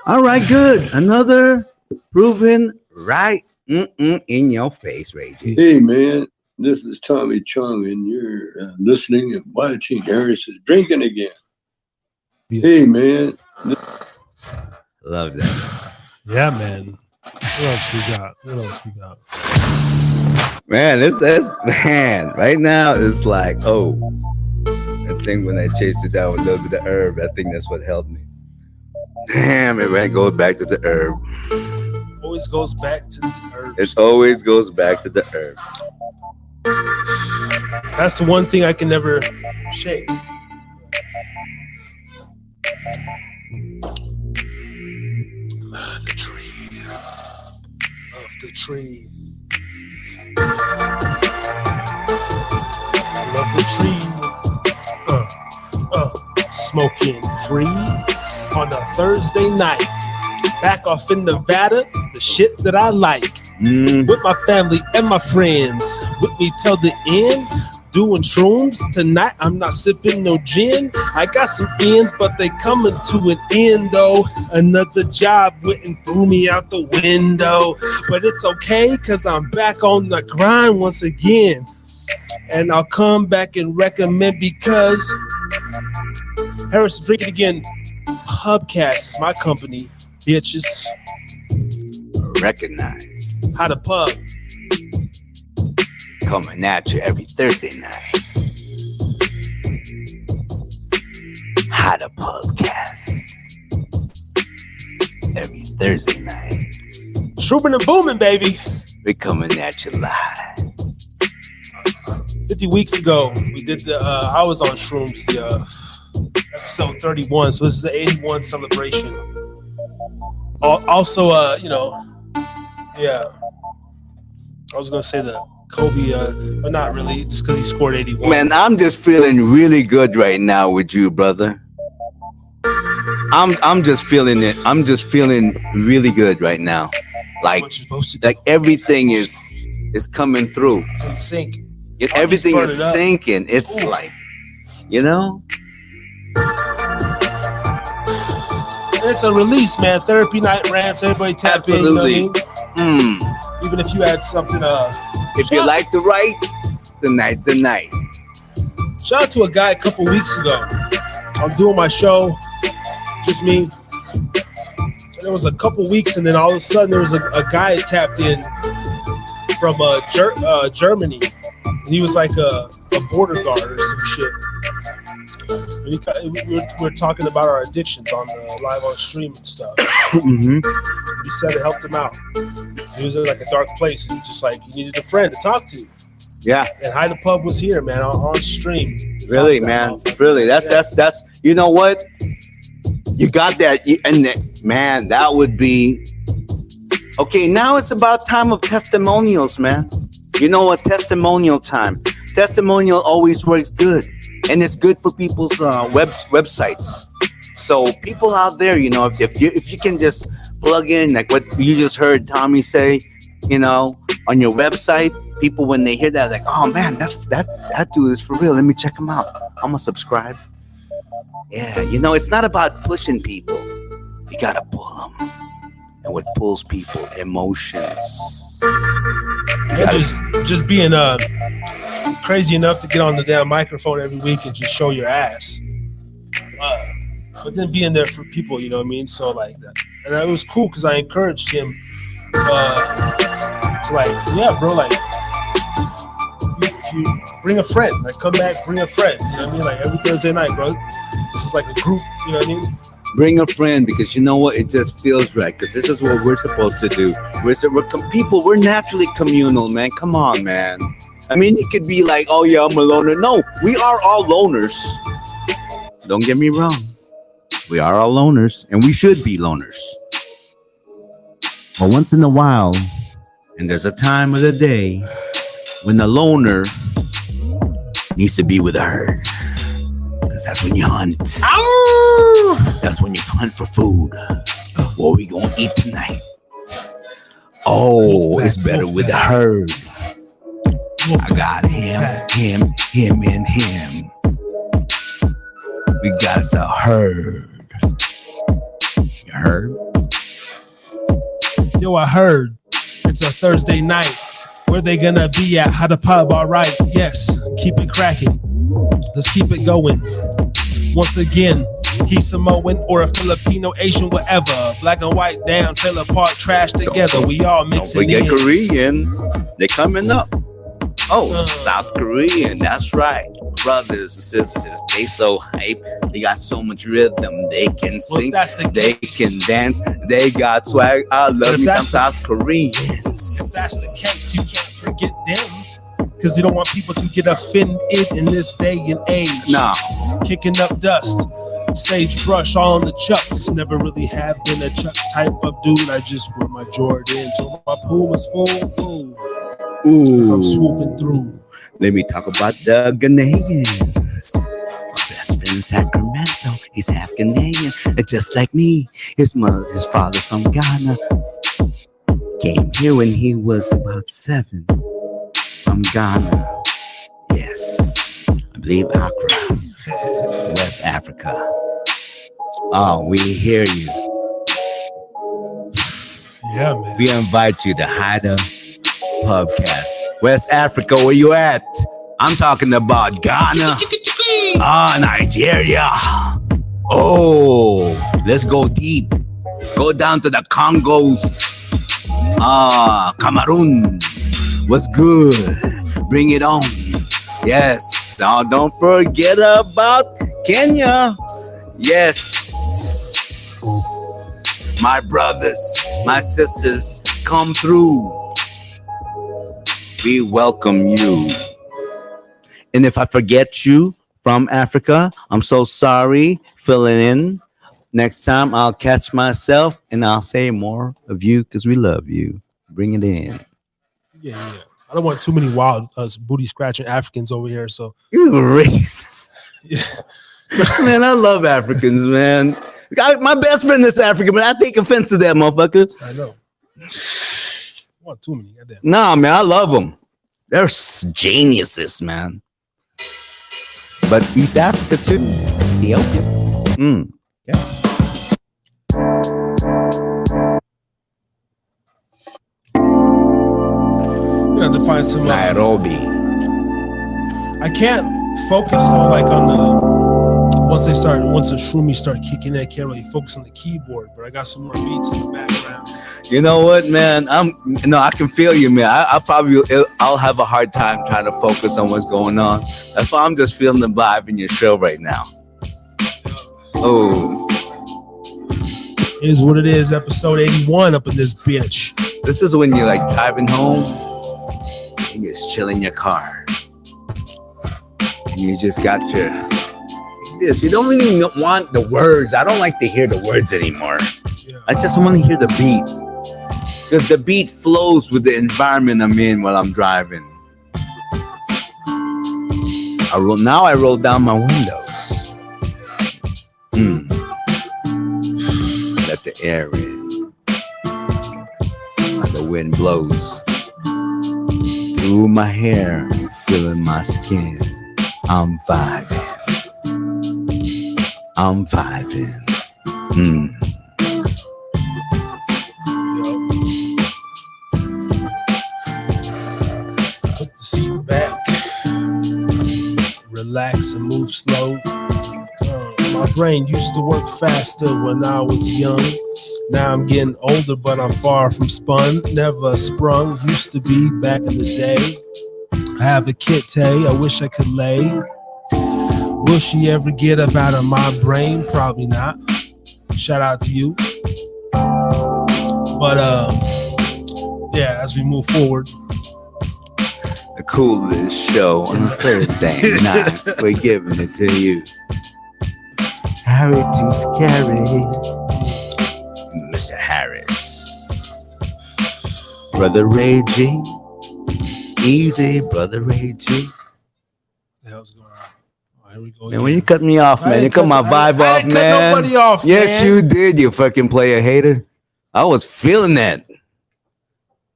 All right, good. Another proven right in your face, Reggie. Hey, man, this is Tommy Chung, and you're listening and watching Harris is Drinking Again. Hey, man. Love that. Yeah, man. What else we got? Man, this man, right now it's like, oh, I think when I chased it down with a little bit of herb, I think that's what held me. Damn, it right goes back to the herb. Always goes back to the herbs. It always goes back to the herb. That's the one thing I can never shake. The tree. Of the tree. I love the tree. Smoking free on a Thursday night. Back off in Nevada, the shit that I like. With my family and my friends. With me till the end. Doing shrooms tonight. I'm not sipping no gin. I got some ends, but they coming to an end though. Another job went and threw me out the window. But it's okay, cause I'm back on the grind once again. And I'll come back and recommend because Harris is Drinking Again Pubcast is my company. Bitches. Recognize. How to pub. Coming at you every Thursday night. How to Pubcast. Every Thursday night. Shroom and booming, baby. We're coming at you live. 50 weeks ago, we did the, I was on Shrooms, the episode 31. So this is the 81 celebration. Also, yeah, I was going to say the Kobe, but not really, just because he scored 81. Man, I'm just feeling really good right now with you, brother. I'm just feeling it. I'm just feeling really good right now. Like everything is coming through. It's in sync. Everything is sinking. It's like, you know? It's a release, man. Therapy night rants. Everybody tap in. You know what I mean? Even if you had something. If you like to write, the night's a night. Shout out to a guy a couple weeks ago. I'm doing my show, just me. And it was a couple weeks, and then all of a sudden there was a guy that tapped in from Germany. And he was like a border guard or some shit. And we're talking about our addictions on the live on stream and stuff. He said it helped him out. He was in like a dark place, and just like he needed a friend to talk to. Yeah. And Hide the Pub was here, man, on stream. Really, man. Really. That's you know what? You got that. Man, that would be okay. Now it's about time of testimonials, man. You know what? Testimonial time. Testimonial always works good, and it's good for people's websites. So people out there, you know, if you can just plug in like what you just heard Tommy say, you know, on your website, people when they hear that, like, oh man, that dude is for real. Let me check him out. I'm gonna subscribe. Yeah, you know, it's not about pushing people. You gotta pull them, and what pulls people, emotions. Just being crazy enough to get on the damn microphone every week and just show your ass. But then being there for people, you know what I mean? So like that. And it was cool because I encouraged him to like, yeah, bro, like you bring a friend, like come back, bring a friend. You know what I mean? Like every Thursday night, bro. This is like a group, you know what I mean? Bring a friend, because you know what? It just feels right, because this is what we're supposed to do. We're naturally communal, man. Come on, man. I mean, it could be like, oh yeah, I'm a loner. No, we are all loners. Don't get me wrong. We are all loners, and we should be loners. But once in a while, and there's a time of the day when the loner needs to be with a herd. Because that's when you hunt. Ow! That's when you hunt for food. What we gonna eat tonight? Oh, it's better with the herd. I got him, and him. We got us a herd. You heard? Yo, I heard it's a Thursday night. Where they gonna be at? How the pub? All right, yes. Keep it cracking. Let's keep it going. Once again, he's Samoan or a Filipino, Asian, whatever. Black and white, down, trailer park, trash together. We all mixing in. Don't forget Korean. They're coming up. Oh, South Korean. That's right. Brothers and sisters, they so hype. They got so much rhythm. They can sing. They can dance. They got swag. I love me some South Koreans. If that's the case, you can't forget them. Because you don't want people to get offended in this day and age. No. Kicking up dust. Sagebrush all on the chucks. Never really have been a chuck type of dude. I just wear my Jordans. So my pool was full. Ooh. As I'm swooping through. Let me talk about the Ghanaians. My best friend in Sacramento, he's half Ghanaian, just like me. His father's from Ghana. Came here when he was about 7. From Ghana. Yes, I believe Accra, West Africa. Oh, we hear you. Yeah, man. We invite you to Haida Pubcast. West Africa, where you at? I'm talking about Ghana. Nigeria. Oh, let's go deep. Go down to the Congos. Cameroon. What's good? Bring it on. Yes. Now don't forget about Kenya. Yes. My brothers, my sisters, come through. We welcome you. And if I forget you from Africa, I'm so sorry. Filling in. Next time I'll catch myself and I'll say more of you because we love you. Bring it in. Yeah. I don't want too many wild booty scratching Africans over here. So You're racist. yeah. Man, I love Africans, man. My best friend is African, but I take offense to that motherfucker. I know. I want too many. Goddamn. Nah, man, I love them. They're geniuses, man. But East Africa too. Ethiopia. Yeah. You have to find some Nairobi. I can't focus though, like on the once the shroomies start kicking in, I can't really focus on the keyboard, but I got some more beats in the background. You know what, man? I can feel you, man. I'll have a hard time trying to focus on what's going on. That's why I'm just feeling the vibe in your show right now. Oh, It is what it is. Episode 81 up in this bitch. this is when you're like driving home and you're just chill in your car. And you just got your this. You don't really want the words. I don't like to hear the words anymore. Yeah. I just want to hear the beat. Because the beat flows with the environment I'm in while I'm driving. Now I roll down my windows. Let the air in. The wind blows through my hair, feeling my skin. I'm vibing. Put the seat back, relax and move slow. My brain used to work faster when I was young. Now I'm getting older, but I'm far from spun. Never sprung, used to be back in the day. I have a kitty, I wish I could lay. Will she ever get up out of my brain? Probably not. Shout out to you. But yeah, as we move forward. The coolest show on a Thursday night. We're giving it to you. Harry too scary. Mr. Harris. Brother Ray G. Easy, Brother Ray G. The hell's going on? Oh, here we go. And when you cut me off, man, you cut my vibe I off, didn't man. cut nobody off, yes, man. you did, you fucking player hater. I was feeling that.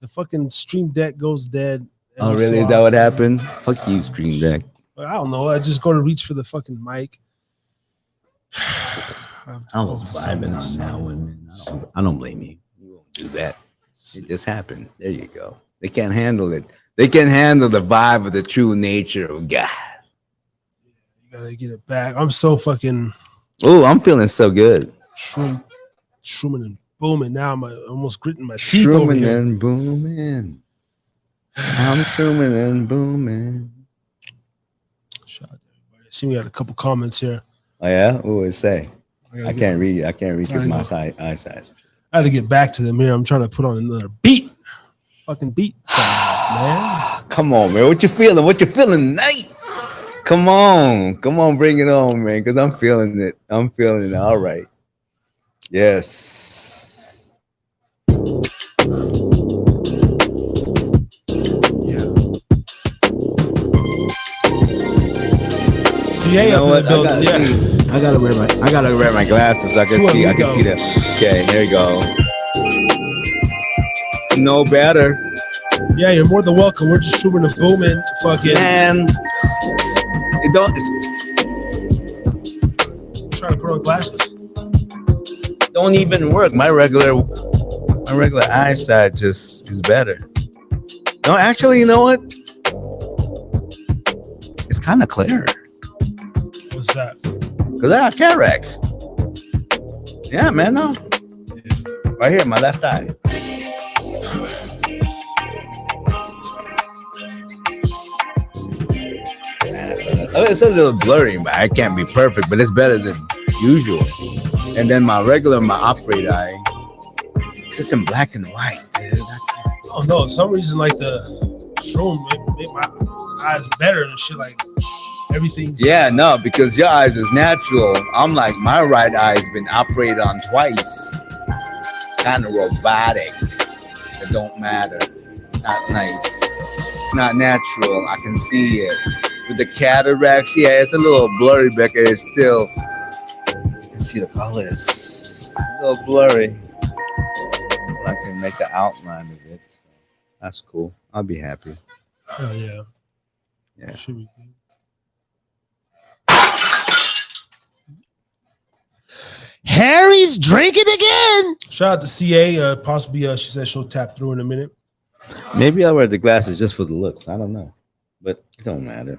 The fucking stream deck goes dead. Oh, really? Is that what happened? Fuck you, stream deck. I don't know. I just go to reach for the fucking mic. I was vibing on that one, man. I don't blame you. You won't do that. It just happened. There you go. They can't handle it. They can't handle the vibe of the true nature of God. You gotta get it back. I'm so fucking. Oh, I'm feeling so good. Shrooming and booming. Now I'm almost gritting my teeth over Shrooming here. and booming. I'm shrooming and booming. Shout out to everybody. I see we got a couple comments here. Oh yeah, what would it say? I can't read. I can't read because my eyesight. I had to get back to them here. I'm trying to put on another beat. Fucking beat, man. Come on, man. What you feeling? What you feeling tonight? Come on, bring it on, man. Because I'm feeling it. I'm feeling it. All right. Yes. CA up in the building. Yeah. I gotta wear my glasses so I can see. I can see that. Okay, here we go. No better. Yeah, you're more than welcome. We're just shooting a booming fucking. Man, it don't. Trying to put on glasses. Don't even work. My regular eyesight just is better. No, actually, you know what? It's kind of clear. What's that? Because I have cataracts. Yeah, man, no. Right here, my left eye. It's a little blurry, but I can't be perfect, but it's better than usual. And then my operator eye, it's just in black and white, dude. Oh no, for some reason like the Shroom made my eyes better and shit. Like everything's no, because your eyes is natural. I'm like, my right eye's been operated on twice. Kind of robotic. It don't matter. Not nice. It's not natural. I can see it. With the cataracts, yeah, it's a little blurry, Becca. It's still, you can see the colors. A little blurry. But I can make the outline of it. So that's cool. I'll be happy. Oh yeah. Yeah. Should be. Harry's drinking again. Shout out to CA. Possibly, she said she'll tap through in a minute. Maybe I'll wear the glasses just for the looks. I don't know. But it don't matter.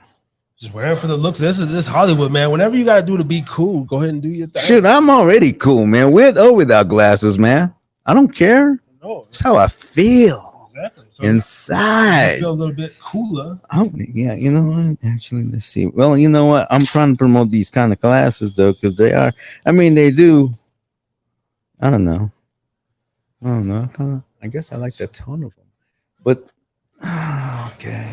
Just wearing for the looks. This is Hollywood, man. Whatever you gotta do to be cool, go ahead and do your thing. Shit, I'm already cool, man. With or without glasses, man. I don't care. No, That's how I feel exactly. So inside. you feel a little bit cooler. Oh, yeah, you know what? Actually, let's see. Well, you know what? I'm trying to promote these kind of classes, though, because they are. I mean, they do. I don't know. I guess I like the tone of them. But Okay.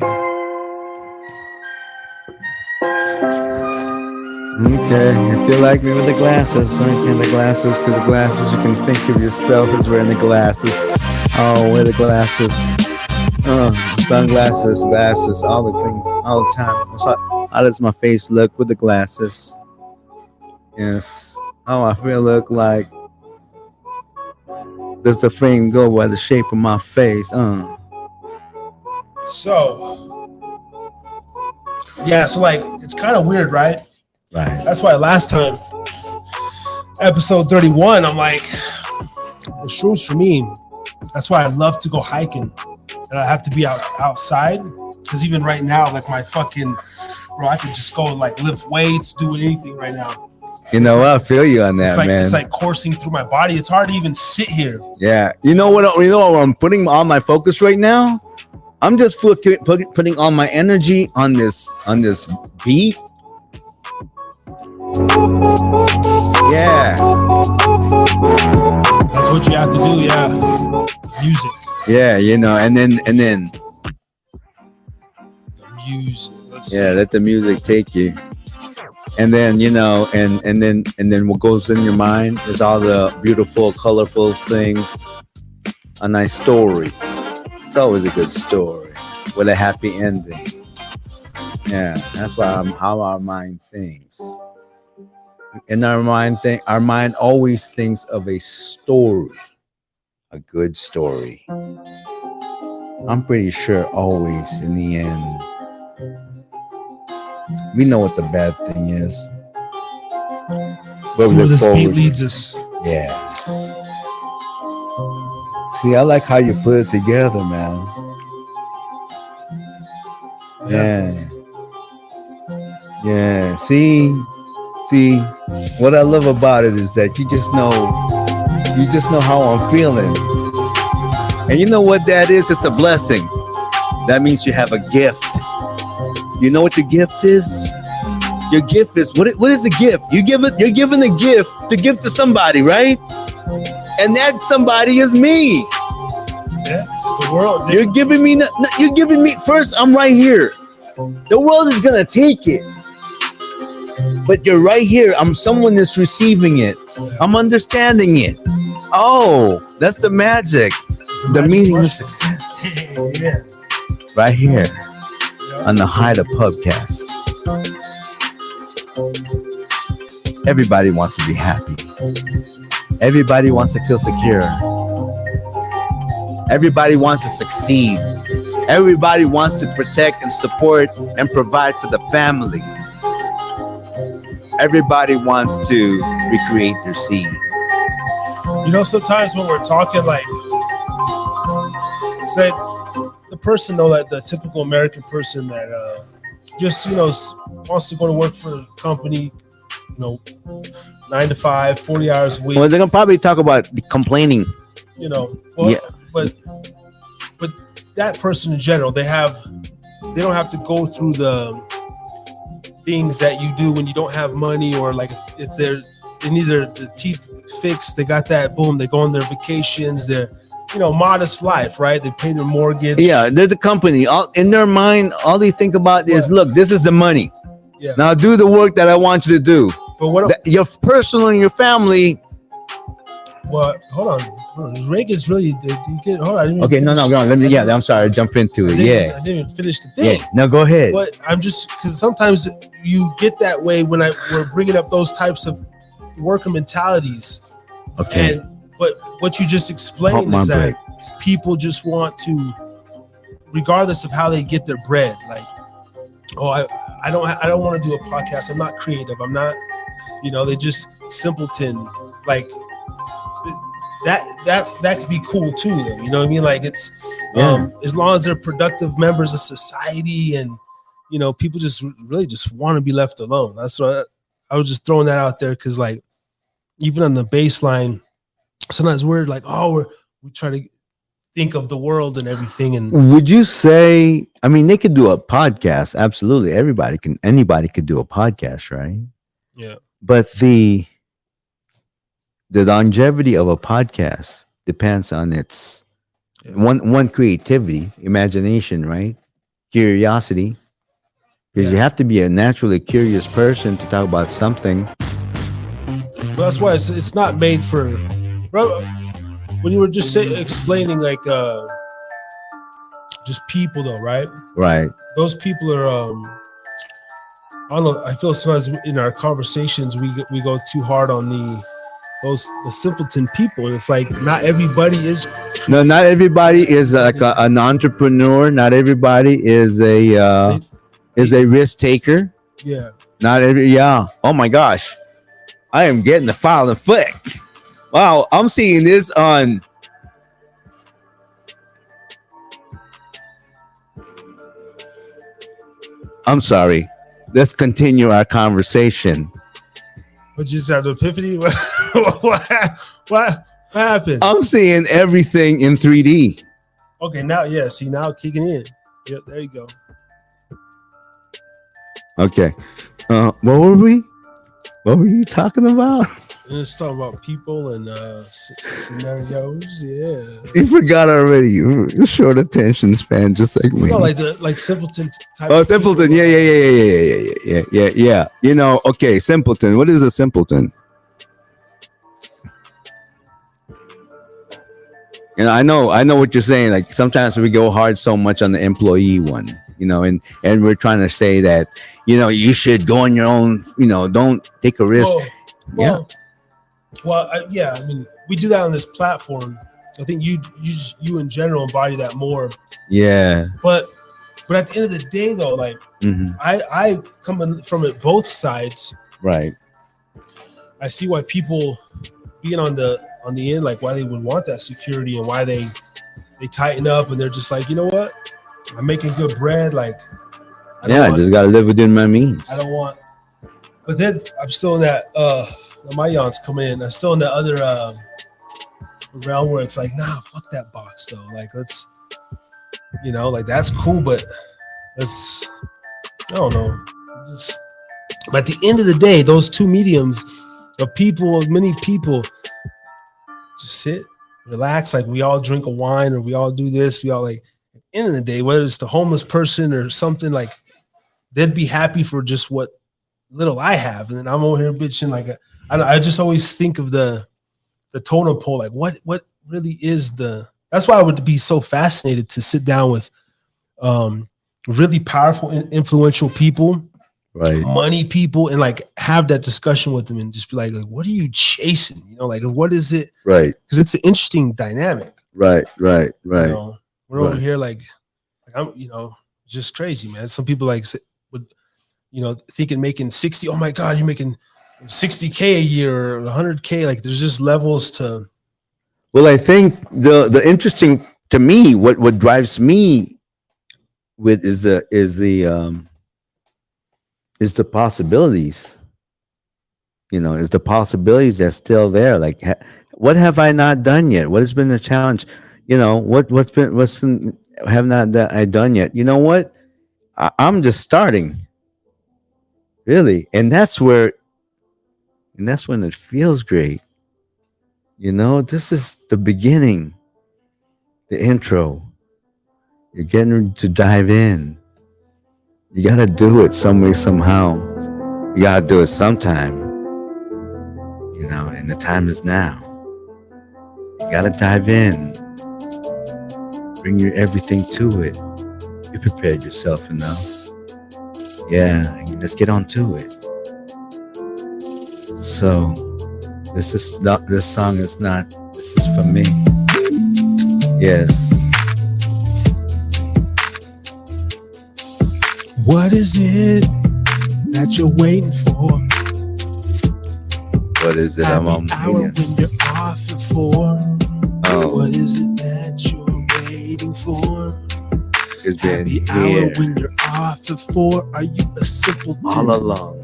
Okay, if you like me with the glasses, okay, the glasses, because the glasses, you can think of yourself as wearing the glasses. Oh, wear the glasses. Sunglasses, glasses, all the thing, all the time. How does my face look with the glasses? Yes. How I feel look like. Does the frame go by the shape of my face? So, yeah, so like, it's kind of weird, right? Right. That's why last time, episode 31, I'm like, the shrooms for me, that's why I love to go hiking. And I have to be outside. Because even right now, like my fucking, bro, I could just go and like lift weights, do anything right now. You know what? I feel you on that, man. It's like coursing through my body. It's hard to even sit here. Yeah. You know what? You know what I'm putting all my focus right now? I'm just putting all my energy on this beat. Yeah. That's what you have to do, yeah. Music. Yeah, you know, and then The music. Let the music take you. And then, you know, and then what goes in your mind is all the beautiful, colorful things. A nice story. It's always a good story with a happy ending. Yeah, that's how our mind thinks. In our mind always thinks of a story, a good story. I'm pretty sure always in the end, we know what the bad thing is. See where this beat leads us. Yeah. See, I like how you put it together, man. Yeah. See, what I love about it is that you just know how I'm feeling. And you know what that is? It's a blessing. That means you have a gift. You know what the gift is? Your gift is what is the gift? You're giving a gift to give to somebody, right? And that somebody is me. Yeah, it's the world. You're giving me first, I'm right here. The world is gonna take it. But you're right here. I'm someone that's receiving it. I'm understanding it. Oh, that's the magic. The meaning of success. Yeah. Right here on the Hideout Podcast. Everybody wants to be happy. Everybody wants to feel secure. Everybody wants to succeed. Everybody wants to protect and support and provide for the family. Everybody wants to recreate their seed. You know, sometimes when we're talking, like, say the person, though, like the typical American person that just, you know, wants to go to work for a company, you know, 9 to 5, 40 hours a week. Well, they're gonna probably talk about complaining. You know, well, yeah. But that person in general, they don't have to go through the things that you do when you don't have money, or like if they need their teeth fixed, they got that, boom, they go on their vacations, they're, you know, modest life, right? They pay their mortgage. Yeah, they're the company. In their mind, all they think about is, look, this is the money. Yeah. Now do the work that I want you to do. But what your personal and your family. Well, hold on. Reagan's really. Hold on. Okay, no. Yeah, I'm sorry. I jumped into it. I didn't even finish the thing. Yeah. No, go ahead. But I'm just, because sometimes you get that way when we're bringing up those types of worker mentalities. Okay. But what you just explained is that people just want to, regardless of how they get their bread, like, oh, I don't want to do a podcast. I'm not creative. I'm not, you know, they just simpleton, like. That could be cool too, though. You know what I mean? Like, it's as long as they're productive members of society, and you know, people just really just want to be left alone. That's what I was just throwing that out there, because like even on the baseline, sometimes we're like, we try to think of the world and everything. And would you say? I mean, they could do a podcast. Absolutely, anybody could do a podcast, right? Yeah, but the longevity of a podcast depends on its one creativity, imagination, right? curiosity, because you have to be a naturally curious person to talk about something. Well, that's why it's not made for. Bro, when you were just explaining like just people though, right? Right. Those people are I don't know. I feel sometimes in our conversations we go too hard on the simpleton people, and it's like not everybody is. No, not everybody is like an entrepreneur. Not everybody is a risk taker. Yeah. Not every. Yeah. Oh my gosh, I am getting the file and flick. Wow, I'm seeing this on. I'm sorry. Let's continue our conversation. What you just have the epiphany? What happened? I'm seeing everything in 3D. Okay, now yeah. See, now kicking in. Yep, there you go. Okay. What were we? What were you talking about? We're just talking about people and scenarios. Yeah. You forgot already. You're short attention span, just like me. No, like simpleton type. Oh, simpleton. Yeah. You know, okay, simpleton. What is a simpleton? You know, I know what you're saying. Like sometimes we go hard so much on the employee one, you know, and we're trying to say that, you know, you should go on your own, you know, don't take a risk. Well, yeah. I mean, we do that on this platform. I think you in general embody that more. Yeah. But at the end of the day, though, like I come from it both sides. Right. I see why people being on the end, like why they would want that security and why they tighten up and they're just like, you know what, I'm making good bread. Like, I just gotta live within my means. I don't want. But then I'm still in that. My yawn's coming in. I'm still in the other realm where it's like, nah, fuck that box though. Like, let's, you know, like that's cool, but let's, I don't know. But at the end of the day, those two mediums of people, many people, just sit, relax. Like we all drink a wine or we all do this. We all like, at the end of the day, whether it's the homeless person or something, like they'd be happy for just what little I have. And then I'm over here bitching like I just always think of the totem pole, like what really is that's why I would be so fascinated to sit down with really powerful and influential people, right, money people, and like have that discussion with them and just be like what are you chasing? You know, like what is it? Right. Because it's an interesting dynamic. Right. You know, we're over here like I'm, you know, just crazy, man. Some people like would, you know, thinking making 60. Oh my God, you're making 60K a year or 100K. Like there's just levels to. Well, I think the interesting to me, what drives me with is the possibilities. You know, is the possibilities that's still there. Like, what have I not done yet? What has been the challenge? You know, what's have not I done yet? You know what? I'm just starting. Really, and that's when it feels great. You know, this is the beginning, the intro. You're getting ready to dive in. You got to do it some way, somehow. You got to do it sometime. You know, and the time is now. You got to dive in. Bring your everything to it. You prepared yourself enough. Yeah, let's get on to it. So, this song is not, this is for me. Yes. What is it that you're waiting for? What is it I'm hour when you're off at 4. Oh. What is it that you're waiting for? It's been here. Hour when you're off at 4. Are you a simpleton? All along.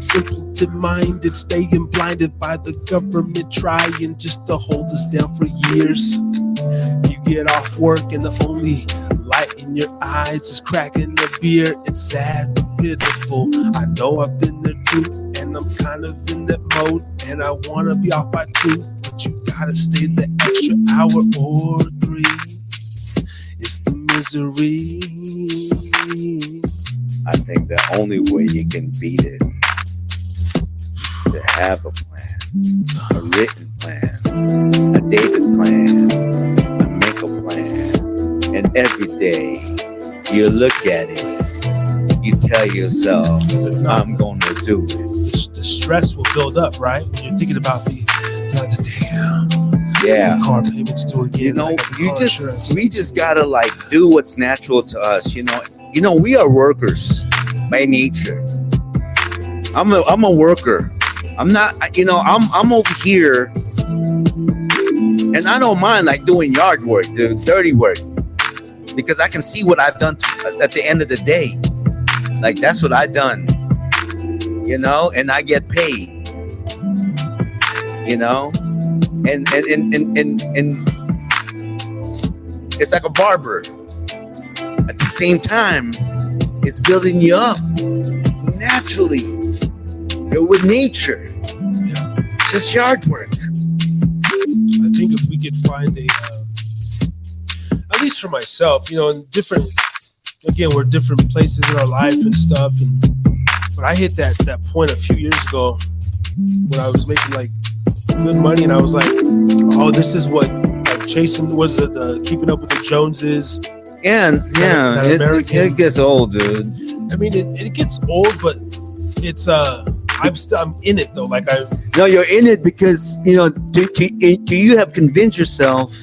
Simpleton-minded, staying blinded by the government, trying just to hold us down for years. You get off work and the only light in your eyes is cracking a beer. It's sad but pitiful. I know I've been there too, and I'm kind of in that mode, and I want to be off by 2, but you gotta stay the extra hour or 3. It's the misery. I think the only way you can beat it is to have a plan, a written plan, a dated plan, a makeup plan, and every day you look at it, you tell yourself, I'm going to do it. The stress will build up, right? When you're thinking about yeah, car payments to again. You know, we just gotta like do what's natural to us. You know, we are workers by nature. I'm a worker. I'm not. I'm over here, and I don't mind like doing yard work, dirty work, because I can see what I've done at the end of the day. Like that's what I've done. And I get paid. And it's like a barber. At the same time, it's building you up naturally. With nature. It's just yard work. I think if we could find at least for myself, in different, again, we're different places in our life and stuff. But I hit that point a few years ago when I was making like good money, and I was like, oh, this is what like chasing was it keeping up with the Joneses. It gets old, dude. I mean, it gets old, but it's I'm in it though. Like no, you're in it because do you have convinced yourself,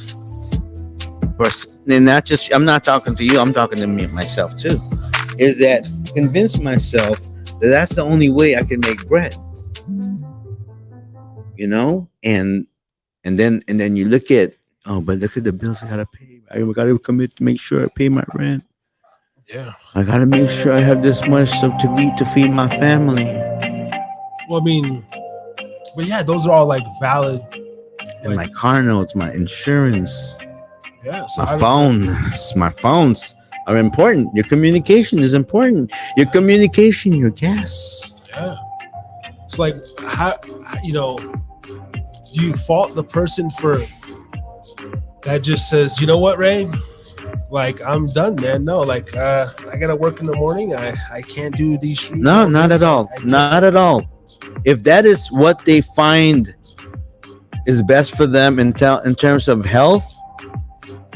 and not just I'm not talking to you, I'm talking to myself too. Is that convince myself that that's the only way I can make bread. And then you look at, but look at the bills I gotta pay. I gotta commit to make sure I pay my rent. Yeah, I gotta make sure I have this much stuff to eat to feed my family. Well, I mean, but yeah, those are all like valid. And my car notes, my insurance, so my phones are important. Your communication is important. Your communication, your gas. Yeah, it's like how do you fault the person for that just says, you know what, Ray? Like, I'm done, man. No, like, I gotta work in the morning. I can't do these shoots. No, not at all. Not at all. If that is what they find is best for them in terms of health,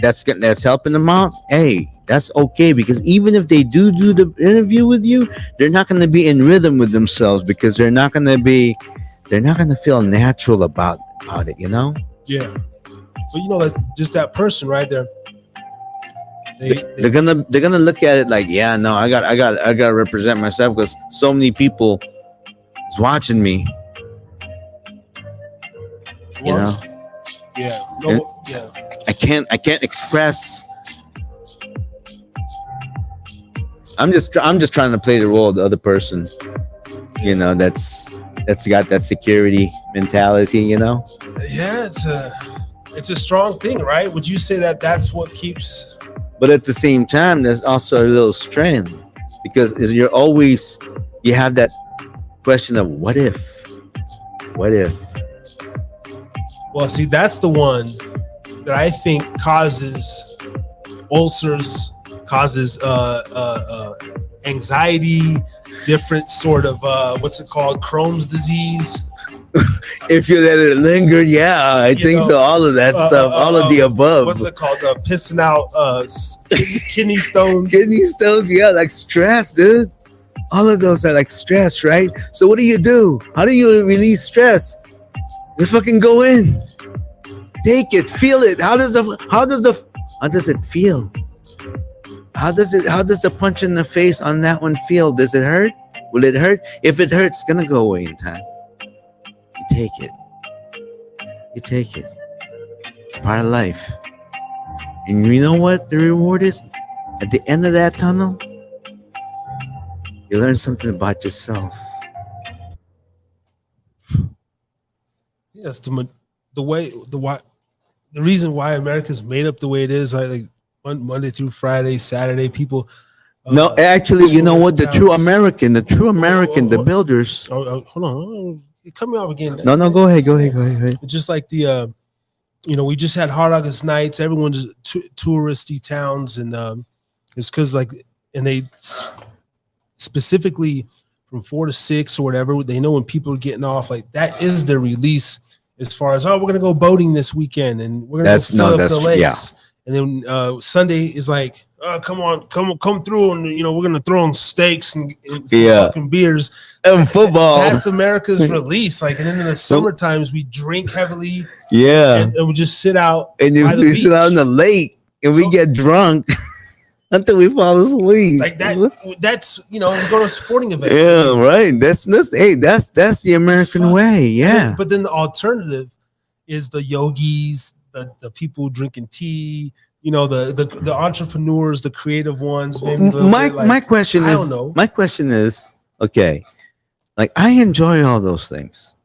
that's helping them out. Hey, that's okay, because even if they do the interview with you, they're not going to be in rhythm with themselves, because they're not going to feel natural about it, Yeah, but like just that person right there. They're gonna look at it like, yeah, no, I gotta represent myself because so many people is watching me. Yeah. I can't express. I'm just trying to play the role of the other person. That's got that security mentality. Yeah, it's a strong thing, right? Would you say that that's what keeps? But at the same time, there's also a little strength, because you have that question of what if? Well, see, that's the one that I think causes ulcers, causes anxiety, different sort of what's it called, Crohn's disease. If you let it linger, yeah, I think so. All of that stuff, all of the above. What's it called? Pissing out kidney stones. Kidney stones, yeah, like stress, dude. All of those are like stress, right? So what do? How do you release stress? Just fucking go in, take it, feel it. How does it feel? How does the punch in the face on that one feel? Does it hurt? Will it hurt? If it hurts, it's gonna go away in time. You take it. It's part of life. And you know what the reward is? At the end of that tunnel, you learn something about yourself. Yes, the reason why America's made up the way it is, like Monday through Friday, Saturday, people. No, actually, you know what? The true American, the builders. Hold on. You're coming off again. No, go ahead. It's just like the, we just had Hard August nights. Everyone's touristy towns, and it's because like and they specifically from 4 to 6 or whatever, they know when people are getting off, like that is their release as far as, oh, we're gonna go boating this weekend and we're gonna go fill up the lakes. And then Sunday is like, oh, come through, and we're gonna throw on steaks and some fucking beers and football. That's America's release. Like, and then in the summer times we drink heavily, and we just sit out and we sit out in the lake and we get drunk until we fall asleep. Like that's we go to sporting events. Yeah, right. That's the American way. Yeah. But then the alternative is the yogis, the people drinking tea, the entrepreneurs, the creative ones. My question is, okay, like I enjoy all those things.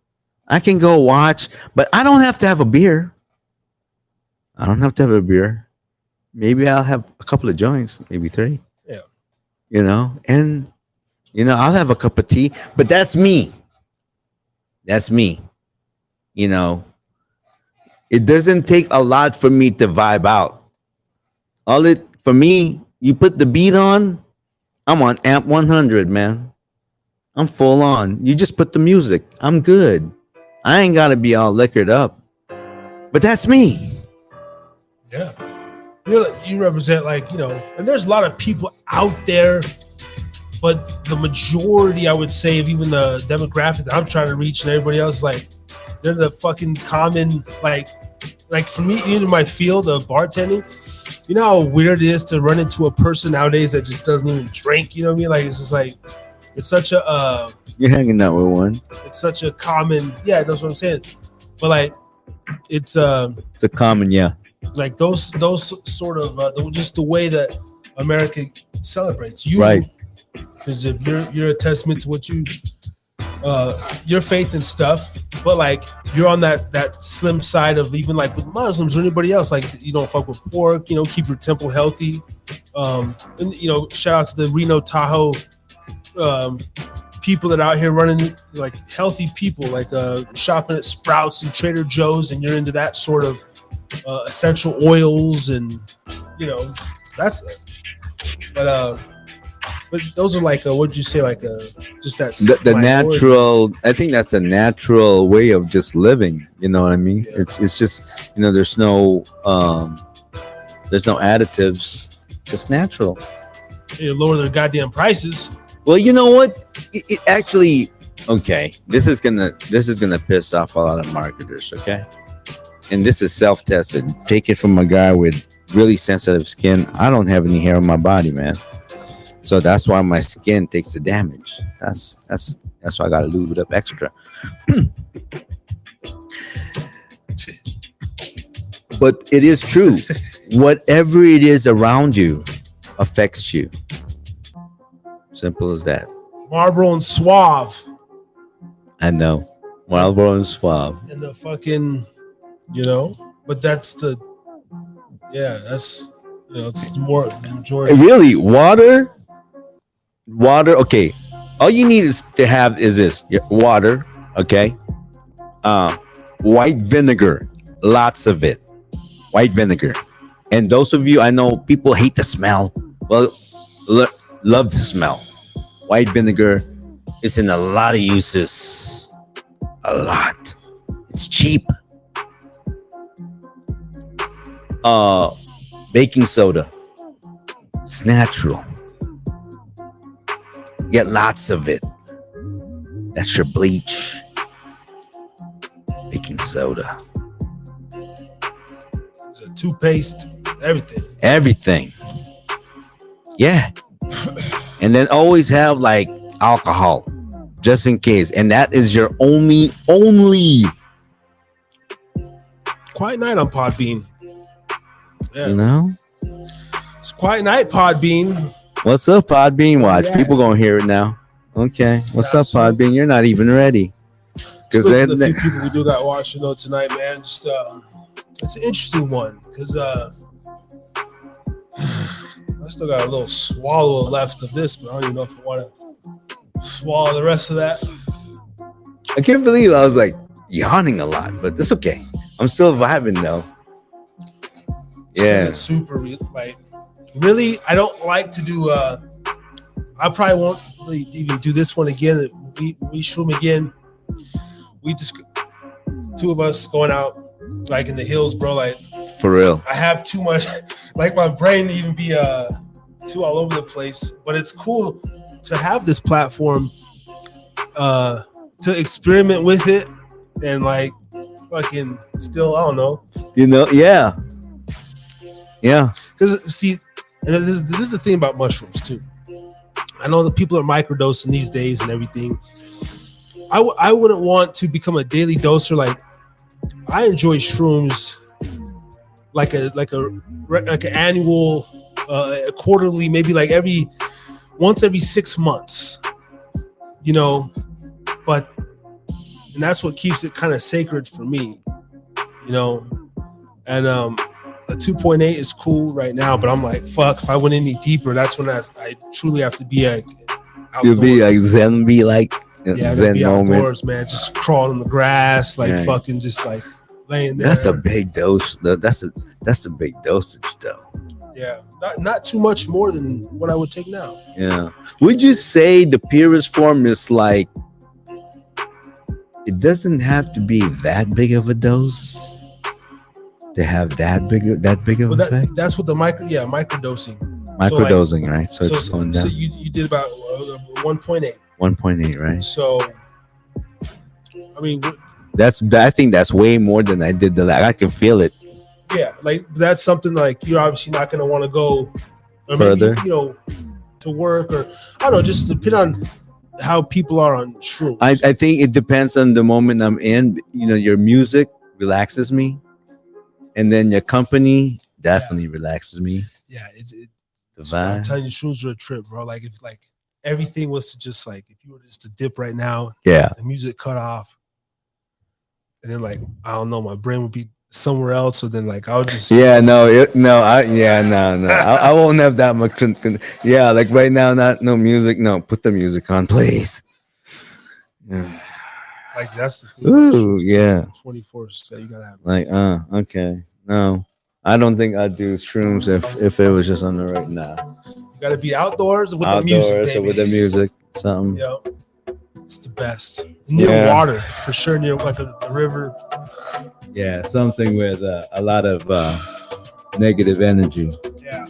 I can go watch, but I don't have to have a beer. Maybe I'll have a couple of joints, maybe 3. Yeah. And I'll have a cup of tea, but that's me. It doesn't take a lot for me to vibe out. For me, you put the beat on, I'm on amp 100, man. I'm full on. You just put the music. I'm good. I ain't got to be all liquored up. But that's me. Yeah. You represent, and there's a lot of people out there, but the majority, I would say, of even the demographic that I'm trying to reach and everybody else, like, they're the fucking common, like for me, in my field of bartending, you know how weird it is to run into a person nowadays that just doesn't even drink, you know what I mean? Like, it's just like, it's such a, you're hanging out with one. It's such a common, that's what I'm saying. But like, it's a common, like those sort of just the way that America celebrates you, right? Because if you're a testament to what you your faith and stuff, but like you're on that slim side of even like with Muslims or anybody else, like you don't fuck with pork, keep your temple healthy, and shout out to the Reno Tahoe people that are out here running, like healthy people, like shopping at Sprouts and Trader Joe's, and you're into that sort of essential oils, and that's but those are like what'd you say, like just that the natural, I think that's a natural way of just living, you know what I mean? It's just there's no additives, just natural. Lower their goddamn prices. Well, you know what, it actually, okay, this is gonna piss off a lot of marketers, okay? And this is self-tested. Take it from a guy with really sensitive skin. I don't have any hair on my body, man. So that's why my skin takes the damage. That's why I gotta lube it up extra. But it is true. Whatever it is around you affects you. Simple as that. Marlboro and Suave. I know. Marlboro and Suave. And the fucking, but that's the, that's, it's more the majority. Really, water, okay. All you need is to have is this water, okay? White vinegar, lots of it. White vinegar. And those of you, I know people hate the smell. Well, love the smell. White vinegar is in a lot of uses. A lot. It's cheap. Baking soda. It's natural. Get lots of it. That's your bleach. Baking soda. It's a toothpaste. Everything. Yeah. And then always have like alcohol, just in case. And that is your only quiet night on Podbean. It's quiet night, Podbean. What's up, Podbean? Watch, people gonna hear it now. Okay, what's up, Podbean? You're not even ready. Because the few people we do got watching tonight, man. Just it's an interesting one because I still got a little swallow left of this, but I don't even know if I want to swallow the rest of that. I can't believe I was like yawning a lot, but that's okay. I'm still vibing though. It's super like really. I don't like to do I probably won't really even do this one again. We shroom again. We just two of us going out like in the hills, bro. Like For real. I have too much, like my brain even be too all over the place. But it's cool to have this platform to experiment with it and like fucking still, I don't know. You know, yeah. Because see, and this is the thing about mushrooms too. I know that people are microdosing these days and everything. I wouldn't want to become a daily doser. Like I enjoy shrooms like an annual, a quarterly, maybe like once every 6 months, you know. But and that's what keeps it kind of sacred for me, you know. And a 2.8 is cool right now, but I'm like, fuck, if I went any deeper, that's when I truly have to be like outdoors. You'll be like Zen, be like Zen be moment. outdoors, man. Just crawling in the grass, like fucking just like laying there. That's a big dose. That's a big dosage though. Yeah. Not too much more than what I would take now. Yeah. Would you say the purest form is like it doesn't have to be that big of a dose? To have that big of effect? That's what the microdosing. Microdosing, right? So it's slowing down. So you did about 1.8. 1.8, right? So, I mean, I think that's way more than I did I can feel it. Yeah, like that's something like you're obviously not going to want to go further, maybe, you know, to work or I don't know, just depend on how people are on shrooms. I think it depends on the moment I'm in. You know, your music relaxes me. And then your company definitely relaxes me. Yeah, it's the I'm vibe. telling you, shrooms are a trip, bro. Like if like everything was to just like if you were just to dip right now, yeah, the music cut off, and then like I don't know, my brain would be somewhere else. So then like I would just I won't have that much. Yeah, like right now, no music. No, put the music on, please. Yeah. Like that's the thing. Ooh, yeah. 24, so you gotta have like okay. No, I don't think I'd do shrooms if it was just on the right now. You gotta be outdoors with the music. Baby. Or with the music, something. Yeah, it's the best. Near water, for sure, near like a river. Yeah, something with a lot of negative energy. Yeah.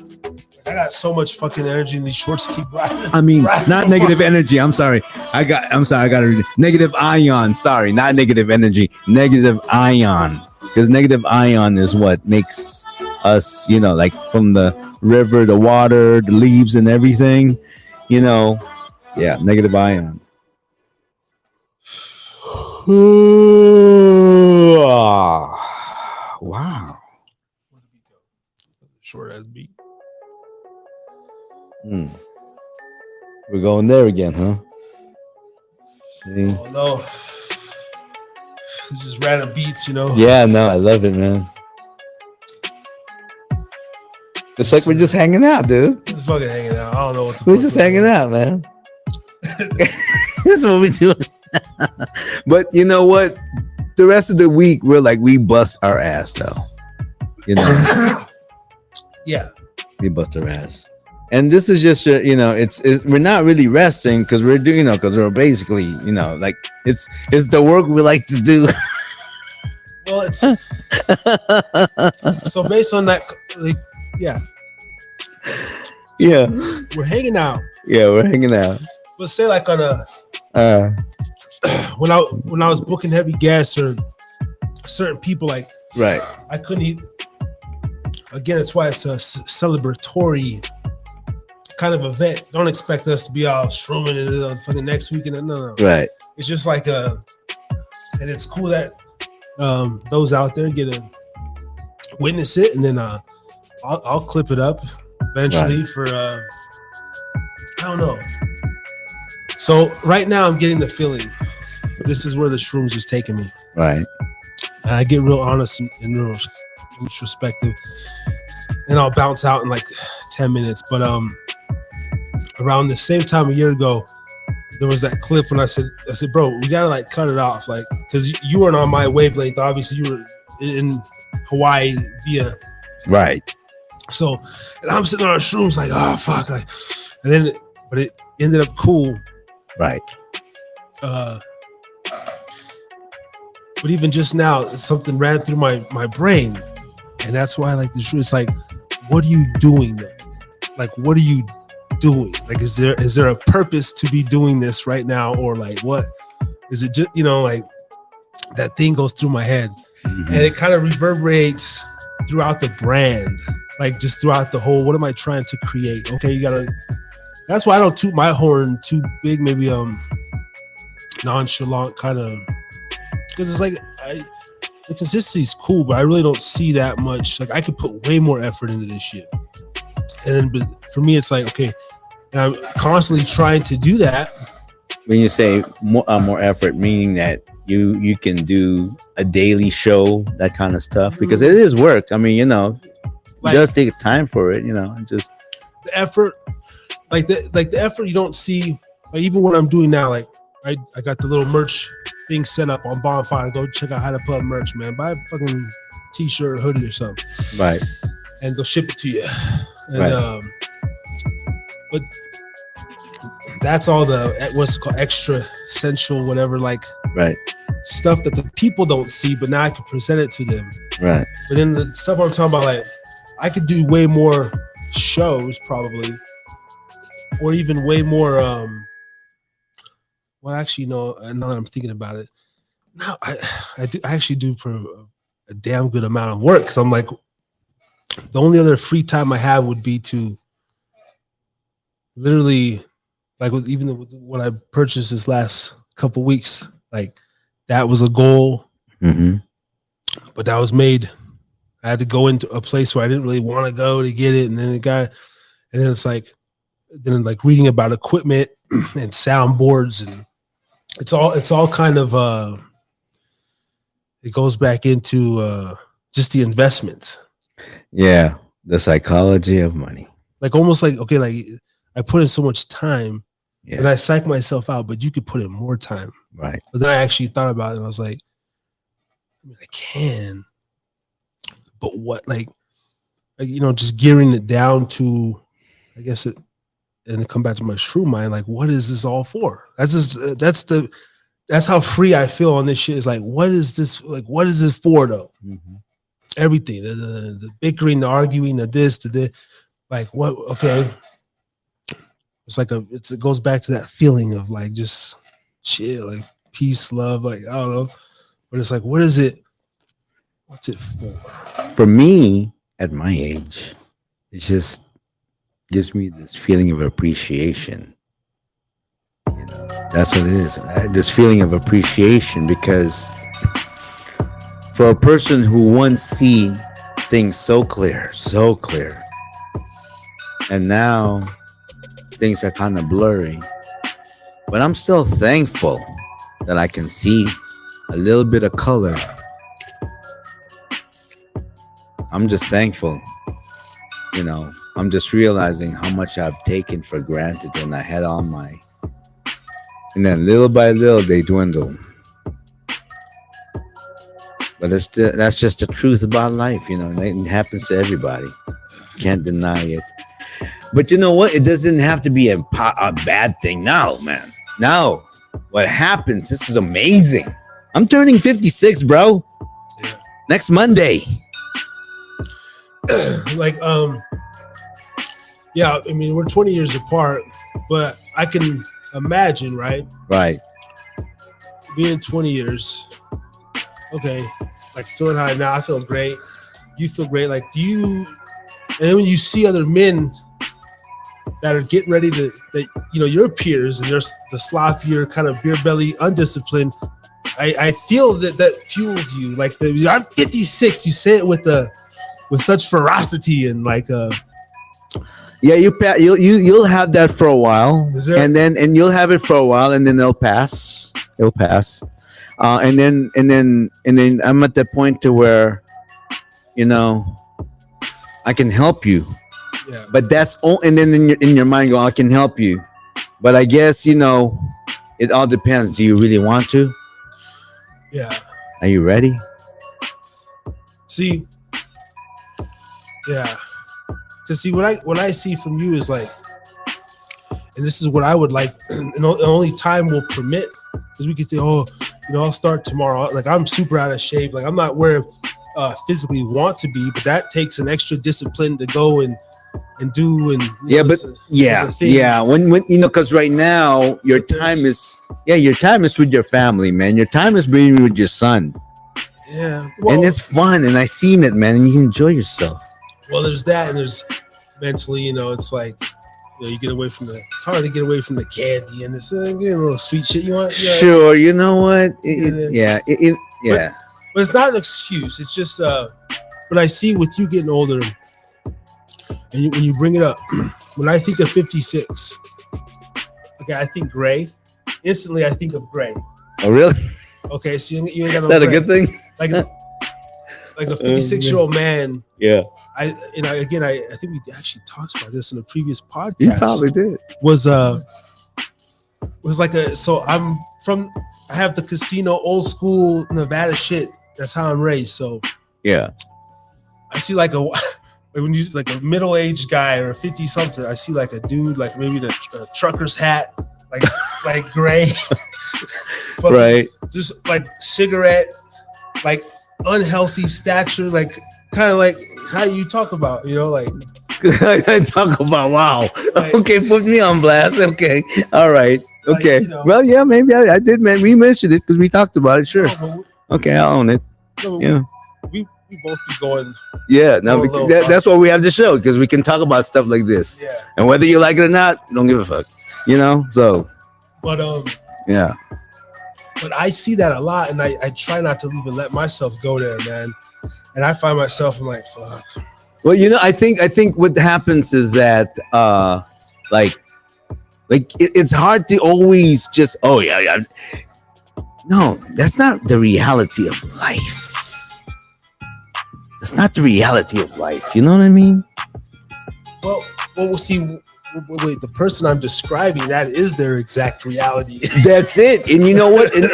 I got so much fucking energy and these shorts keep riding. I mean, not negative energy. I'm sorry. I got to read it. Negative ion. Sorry, not negative energy. Negative ion. Because negative ion is what makes us, you know, like from the river, the water, the leaves and everything, you know. Yeah, negative ion. Wow. Short ass beat. We're going there again, huh? See? Oh no. It's just random beats, you know. Yeah, no, I love it, man. It's like we're just hanging out, dude. We're fucking hanging out. I don't know what We're just hanging out, man. This is what we do. But you know what? The rest of the week, we bust our ass, though. You know? Yeah. We bust our ass. And this is just, you know, it's we're not really resting because we're doing, you know, because we're basically, you know, like it's the work we like to do. Well, it's so based on that, like, yeah, we're hanging out. Yeah, we're hanging out. Let's say like on a when I was booking heavy guests or certain people, like right, I couldn't eat. Again, that's why it's a celebratory kind of event. Don't expect us to be all shrooming it for the next weekend. No. Right. It's just like and it's cool that those out there get to witness it, and then I'll clip it up eventually for I don't know. So right now I'm getting the feeling this is where the shrooms is taking me. Right. And I get real honest and real introspective, and I'll bounce out in like 10 minutes. But around the same time a year ago, there was that clip when I said, bro, we gotta like cut it off, like, because you weren't on my wavelength. Obviously, you were in Hawaii via right. So, and I'm sitting on shrooms like, oh fuck, like, and then but it ended up cool. Right. But even just now, something ran through my brain, and that's why I like the truth. It's like, what are you doing though? Like, what are you doing? Like, is there a purpose to be doing this right now, or like, what is it? Just, like that thing goes through my head, and it kind of reverberates throughout the brand, like just throughout the whole. What am I trying to create? Okay, you gotta. That's why I don't toot my horn too big, maybe nonchalant kind of, because it's like the consistency is cool, but I really don't see that much. Like I could put way more effort into this shit, and then but for me, it's like okay, and I'm constantly trying to do that. When you say more effort, meaning that you can do a daily show, that kind of stuff, because it is work. I mean, it does take time for it. Just the effort. Like the effort you don't see, like even what I'm doing now, like I got the little merch thing set up on Bonfire. Go check out how to put merch, man. Buy a fucking t-shirt or hoodie or something. Right. And they'll ship it to you. And right. But that's all the what's it called, extra essential, whatever, like right. stuff that the people don't see, but now I can present it to them. Right. But then the stuff I'm talking about, like I could do way more shows probably. Or even way more. Well, actually, no. Now that I'm thinking about it, now I actually do a damn good amount of work. Because I'm like, the only other free time I have would be to literally, like, even what I purchased this last couple weeks. Like, that was a goal, but that was made. I had to go into a place where I didn't really want to go to get it, and then it's like. Then like reading about equipment and soundboards, and it's all kind of it goes back into just the investment. Yeah, the psychology of money. Like almost like okay, like I put in so much time, and I psych myself out, but you could put in more time, right? But then I actually thought about it, and I was like, I mean, I can, but what, like just gearing it down to, I guess it. And to come back to my shroom mind, like, what is this all for? That's how free I feel on this shit. Is like, what is this? Like, what is this for though? Everything, the bickering, the arguing, the this, the this, like what? Okay, it's like it goes back to that feeling of like just shit, like peace, love, like I don't know, but it's like, what is it? What's it for? For me, at my age, it's just. Gives me this feeling of appreciation. That's what it is. This feeling of appreciation, because for a person who once see things so clear, and now things are kind of blurry, but I'm still thankful that I can see a little bit of color. I'm just thankful. I'm just realizing how much I've taken for granted when I had on and then little by little they dwindle. But that's just the truth about life, it happens to everybody. Can't deny it. But you know what? It doesn't have to be a bad thing now, man. Now, what happens, this is amazing. I'm turning 56, bro. Yeah. Next Monday. Like, yeah, I mean, we're 20 years apart, but I can imagine, right? Right. Being 20 years, okay, like feeling high now, I feel great. You feel great. Like, and then when you see other men that are getting ready your peers and you're the sloppier, kind of beer belly, undisciplined, I feel that fuels you. Like, I'm 56, you say it with such ferocity and like yeah, you'll have that for a while, and you'll have it for a while, and then it'll pass, and then I'm at that point to where I can help you, but that's all. And then in your mind, I can help you, but I guess it all depends. Do you really want to? Yeah. Are you ready? See. Yeah, because see, what I see from you is like, and this is what I would like, and only time will permit, because we could think, I'll start tomorrow. Like, I'm super out of shape. Like, I'm not where physically want to be, but that takes an extra discipline to go and do. And when because right now your time is with your family, man. Your time is being with your son. Yeah, and it's fun, and I seen it, man, and you enjoy yourself. Well, there's that, and there's mentally, it's like, you get away from it's hard to get away from the candy, and it's a little sweet shit you want. Sure, you know what? But it's not an excuse. It's just what I see with you getting older, and when you bring it up, when I think of 56, okay, I think gray. Instantly, I think of gray. Oh, really? Okay, so you ain't got no. Is that a good thing? Like a 56-year-old man. Yeah. I think we actually talked about this in a previous podcast. You probably did. Was like I have the casino, old school Nevada shit. That's how I'm raised. So yeah, I see like when you like a middle-aged guy or a 50-something, I see like a dude like maybe the trucker's hat, like gray, but right? Just like cigarette, like unhealthy stature, like kind of like how you talk about, like I talk about wow. Like, okay, put me on blast. Okay, all right. Okay. Like, well, yeah, maybe I did, man. We mentioned it because we talked about it. Sure. Okay, I'll own it. We both be going. Yeah, no, that's why we have the show, because we can talk about stuff like this. Yeah. And whether you like it or not, don't give a fuck. So. But yeah. But I see that a lot, and I try not to even let myself go there, man. And I find myself, I'm like, fuck. Well, I think what happens is that, it's hard to always just, yeah. No, that's not the reality of life. That's not the reality of life. You know what I mean? Well, we'll see. Wait, the person I'm describing, that is their exact reality. That's it. And you know what? And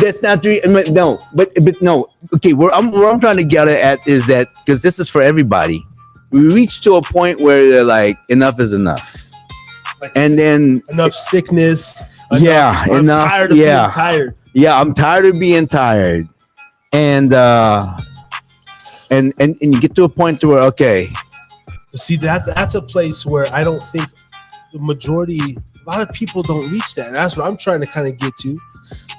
that's not no. But no. Okay, where I'm trying to get at is that, because this is for everybody, we reach to a point where they're like, enough is enough. Like, and then enough sickness. I'm tired of being tired. Yeah, I'm tired of being tired. And you get to a point to where, okay. See, that's a place where I don't think the majority, a lot of people don't reach that. And that's what I'm trying to kind of get to,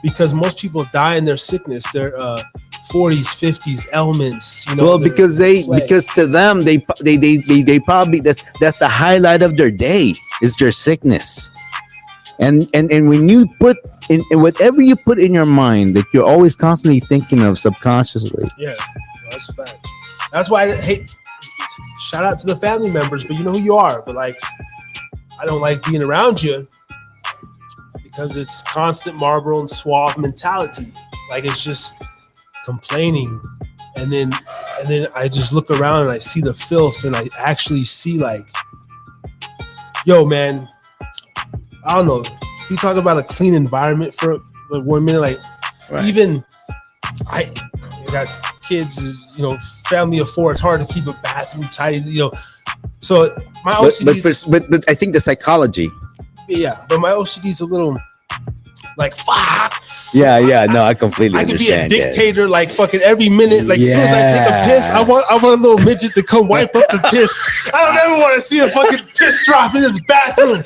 because most people die in their sickness, their 40s, 50s, ailments. Well, because to them they probably that's the highlight of their day is their sickness. And when you put in whatever you put in your mind that you're always constantly thinking of subconsciously. Yeah, that's a fact. That's why I hate. Shout out to the family members, but you know who you are. But like, I don't like being around you because it's constant Marlboro and Suave mentality. Like, it's just complaining, and then I just look around and I see the filth, and I actually see like, yo, man, I don't know. You talk about a clean environment for like 1 minute, like right. Even I got kids, family of 4. It's hard to keep a bathroom tidy, So my OCD, but I think the psychology. Yeah, but my OCD is a little like fuck. Yeah. No, I completely understand. I could be a dictator, like fucking every minute. Like, as soon as I take a piss, I want a little midget to come wipe up the piss. I don't ever want to see a fucking piss drop in this bathroom.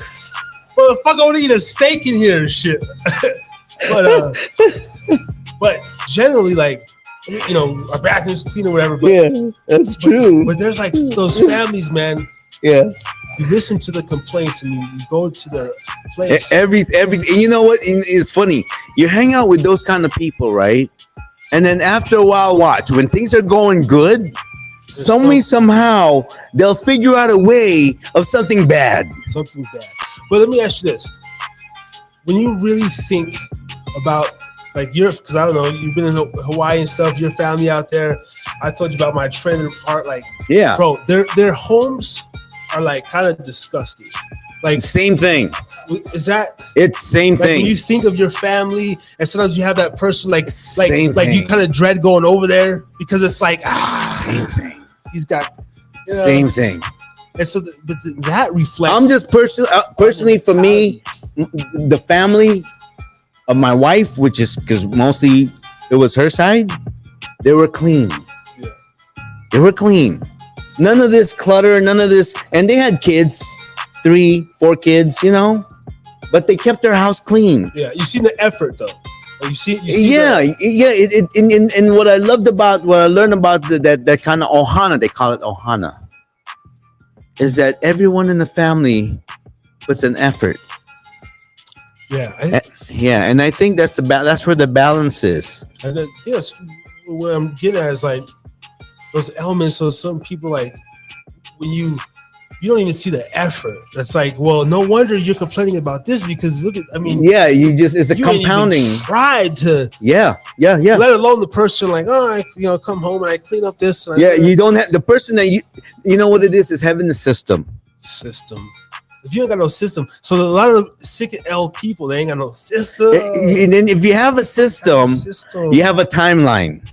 Motherfucker, I want to eat a steak in here and shit. But generally, like, our bathroom's clean or whatever. But, yeah, that's true. But there's like those families, man. Yeah. You listen to the complaints and you go to their place. And you know what? It's funny. You hang out with those kind of people, right? And then after a while, watch. When things are going good, somehow, they'll figure out a way of something bad. Something bad. But let me ask you this. When you really think about, like, because I don't know, you've been in Hawaii and stuff, your family out there. I told you about my trailer part. Like, yeah, bro, their homes are like kind of disgusting. Like, same thing. Is that? It's same thing. When you think of your family, and sometimes you have that person like thing. You kind of dread going over there because it's like same thing. He's got same thing. And so, that reflects. I'm just personally for me, the family of my wife, which is because mostly it was her side, they were clean. Yeah. They were clean. None of this clutter, none of this. And they had kids, 3, 4 kids, you know, but they kept their house clean. Yeah, you see the effort though. You see yeah. And what I learned about that kind of ohana, they call it ohana, is that everyone in the family puts an effort. Yeah. Yeah, and I think that's where the balance is. And then, yes, what I'm getting at is like those elements. So some people, like, when you don't even see the effort. That's like, well, no wonder you're complaining about this, because look at, I mean, yeah, it's a compounding. Ain't even tried to, yeah. Let alone the person like, oh, I come home and I clean up this. And you don't have the person that you know what it is having the system. If you ain't got no system, so a lot of sick and ill people, they ain't got no system. And then if you have a system, you have a timeline.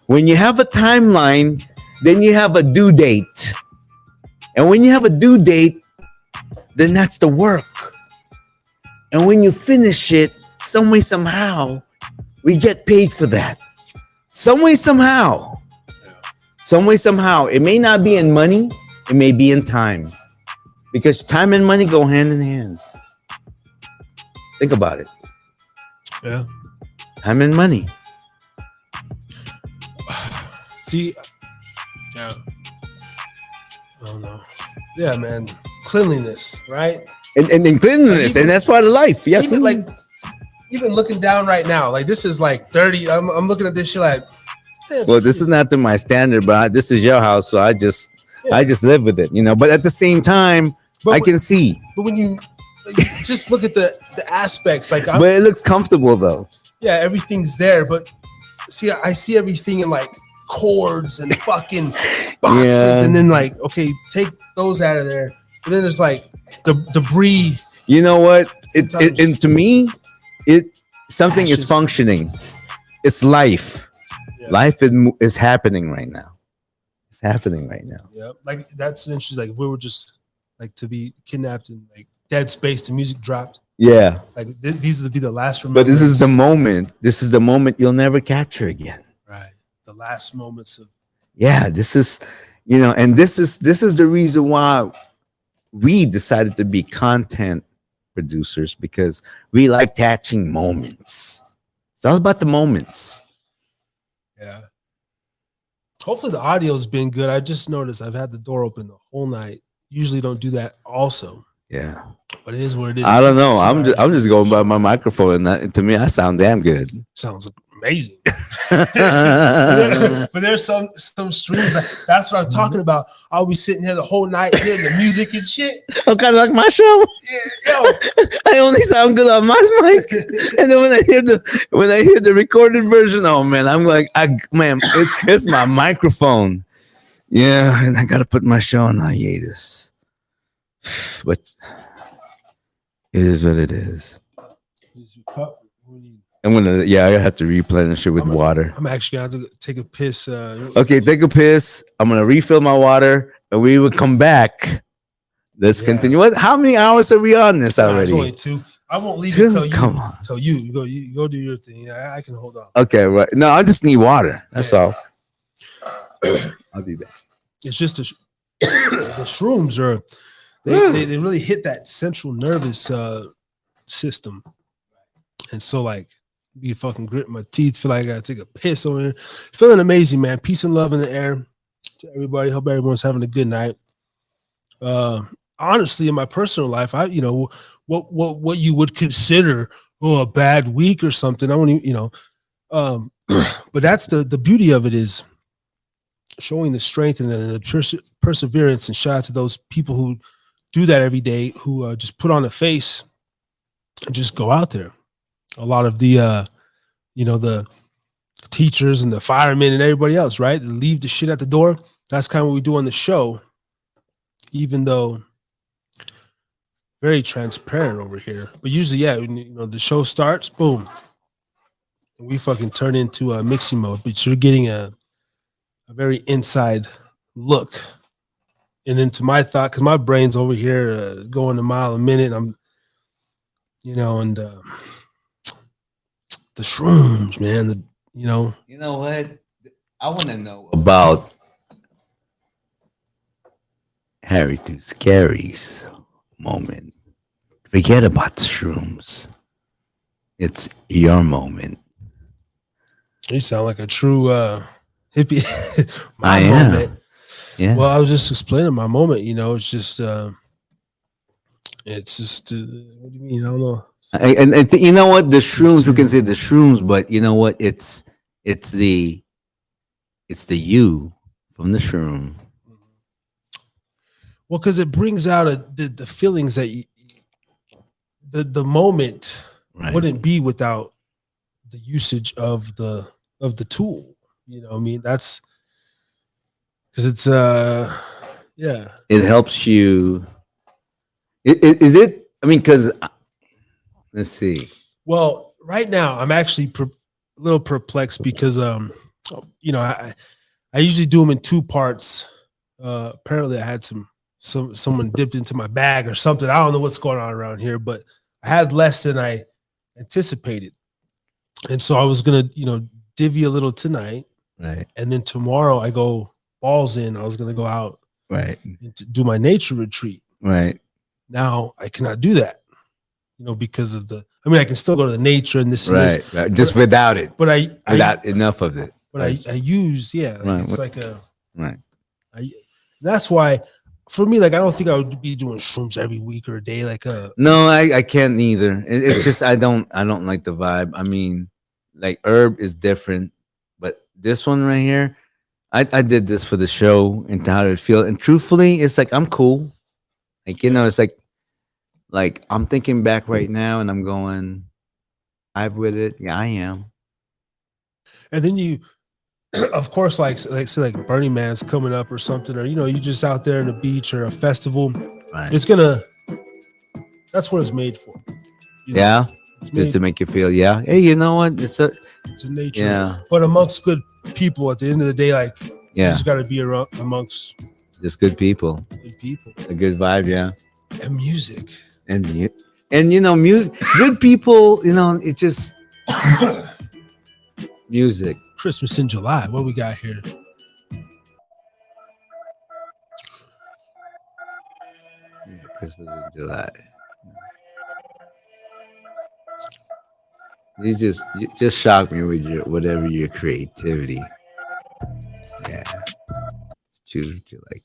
When you have a timeline, then you have a due date. And when you have a due date, then that's the work. And when you finish it, some way, somehow, we get paid for that. Some way, somehow. Some way, somehow. It may not be in money. It may be in time. Because time and money go hand in hand. Think about it. Yeah. Time and money. See, yeah. I don't know. Yeah, man. Cleanliness, right? And cleanliness, and that's part of life. Yeah. Even looking down right now, like this is like dirty. I'm looking at this shit like, well, this is not to my standard, but this is your house, so I just live with it, you know. But at the same time, I can see. But when you just look at the aspects, like, but it looks comfortable though. Yeah, everything's there, but see, I see everything in like cords and fucking boxes, and then like, okay, take those out of there, and then there's like the debris. You know what? And to me, something is functioning. It's life. Yeah. Life is happening right now. It's happening right now. Yeah, like that's interesting. Like if we were just like to be kidnapped in like dead space, the music dropped. Yeah, like these would be the last. But this is the moment. This is the moment you'll never capture again. Right, the last moments of. Yeah, this is, and this is the reason why we decided to be content producers, because we like catching moments. It's all about the moments. Yeah. Hopefully the audio's been good. I just noticed I've had the door open the whole night. Usually don't do that also. Yeah. But it is what it is. I don't know. I'm just going by my microphone, and to me, I sound damn good. Sounds amazing. but there's some streams. That's what I'm talking about. I'll be sitting here the whole night hearing the music and shit. I'm kind of like my show. Yeah, yo. I only sound good on my mic, and then when I hear the recorded version, oh man, I'm like, it's my microphone. Yeah, and I gotta put my show on hiatus. But it is what it is. I'm gonna, I have to replenish it with water. I'm actually gonna have to take a piss. Okay, take a piss. I'm gonna refill my water, and we will come back. Let's continue. How many hours are we on this already? Only 2. I won't leave it till you go do your thing. I can hold on. Okay, right. No, I just need water. That's all. I'll be back. It's just the shrooms are they really hit that central nervous system, and so like be fucking grit my teeth, feel like I gotta take a piss over here. Feeling amazing, man. Peace and love in the air to everybody. Hope everyone's having a good night. Honestly, in my personal life, what you would consider a bad week or something. I won't even, but that's the beauty of it, is showing the strength and the perseverance. And shout out to those people who do that every day, who just put on a face and just go out there. A lot of the the teachers and the firemen and everybody else, right? They leave the shit at the door. That's kind of what we do on the show, even though very transparent over here. But usually, the show starts, boom, and we fucking turn into a mixing mode. But you're getting a very inside look and into my thought, because my brain's over here going a mile a minute. I'm, and the shrooms, man. You know what? I want to know about Harry Too Scary's moment. Forget about the shrooms. It's your moment. You sound like a true hippie. I am. Moment. Yeah. Well, I was just explaining my moment. It's just, what do you mean? I don't know. And you know what? The shrooms, we can say the shrooms, but you know what? It's the you from the shroom. Well, because it brings out the feelings that the moment wouldn't be without the usage of the tool. I mean, that's because it's yeah. It helps you. Is it? I mean, because let's see. Well, right now I'm actually a little perplexed because I usually do them in two parts. Apparently, I had someone dipped into my bag or something. I don't know what's going on around here, but I had less than I anticipated, and so I was gonna divvy a little tonight, right? And then tomorrow I go balls in. I was gonna go out, right, and to do my nature retreat, right. Now I cannot do that, because of I can still go to the nature and this, right, and this, right. Just without it, but without enough of it. But I use, it's like a right. That's why, for me, I don't think I would be doing shrooms every week or a day, No, I can't either. It's just I don't like the vibe. I mean, like herb is different, but this one right here, I did this for the show and how to feel. And truthfully, it's like I'm cool. It's like I'm thinking back right now, and I'm going, I've with it. Yeah, I am. And then you, of course, say Burning Man's coming up or something, or you just out there in the beach or a festival. Right. That's what it's made for. Yeah, it's good to make you feel. Yeah, hey, you know what? It's a nature. Yeah, but amongst good people, at the end of the day, you just got to be around amongst just good people. Good people. A good vibe, yeah. And music. And good people. It just music. Christmas in July. What we got here? Christmas in July. You just shock me with your creativity. Yeah. Choose what you like.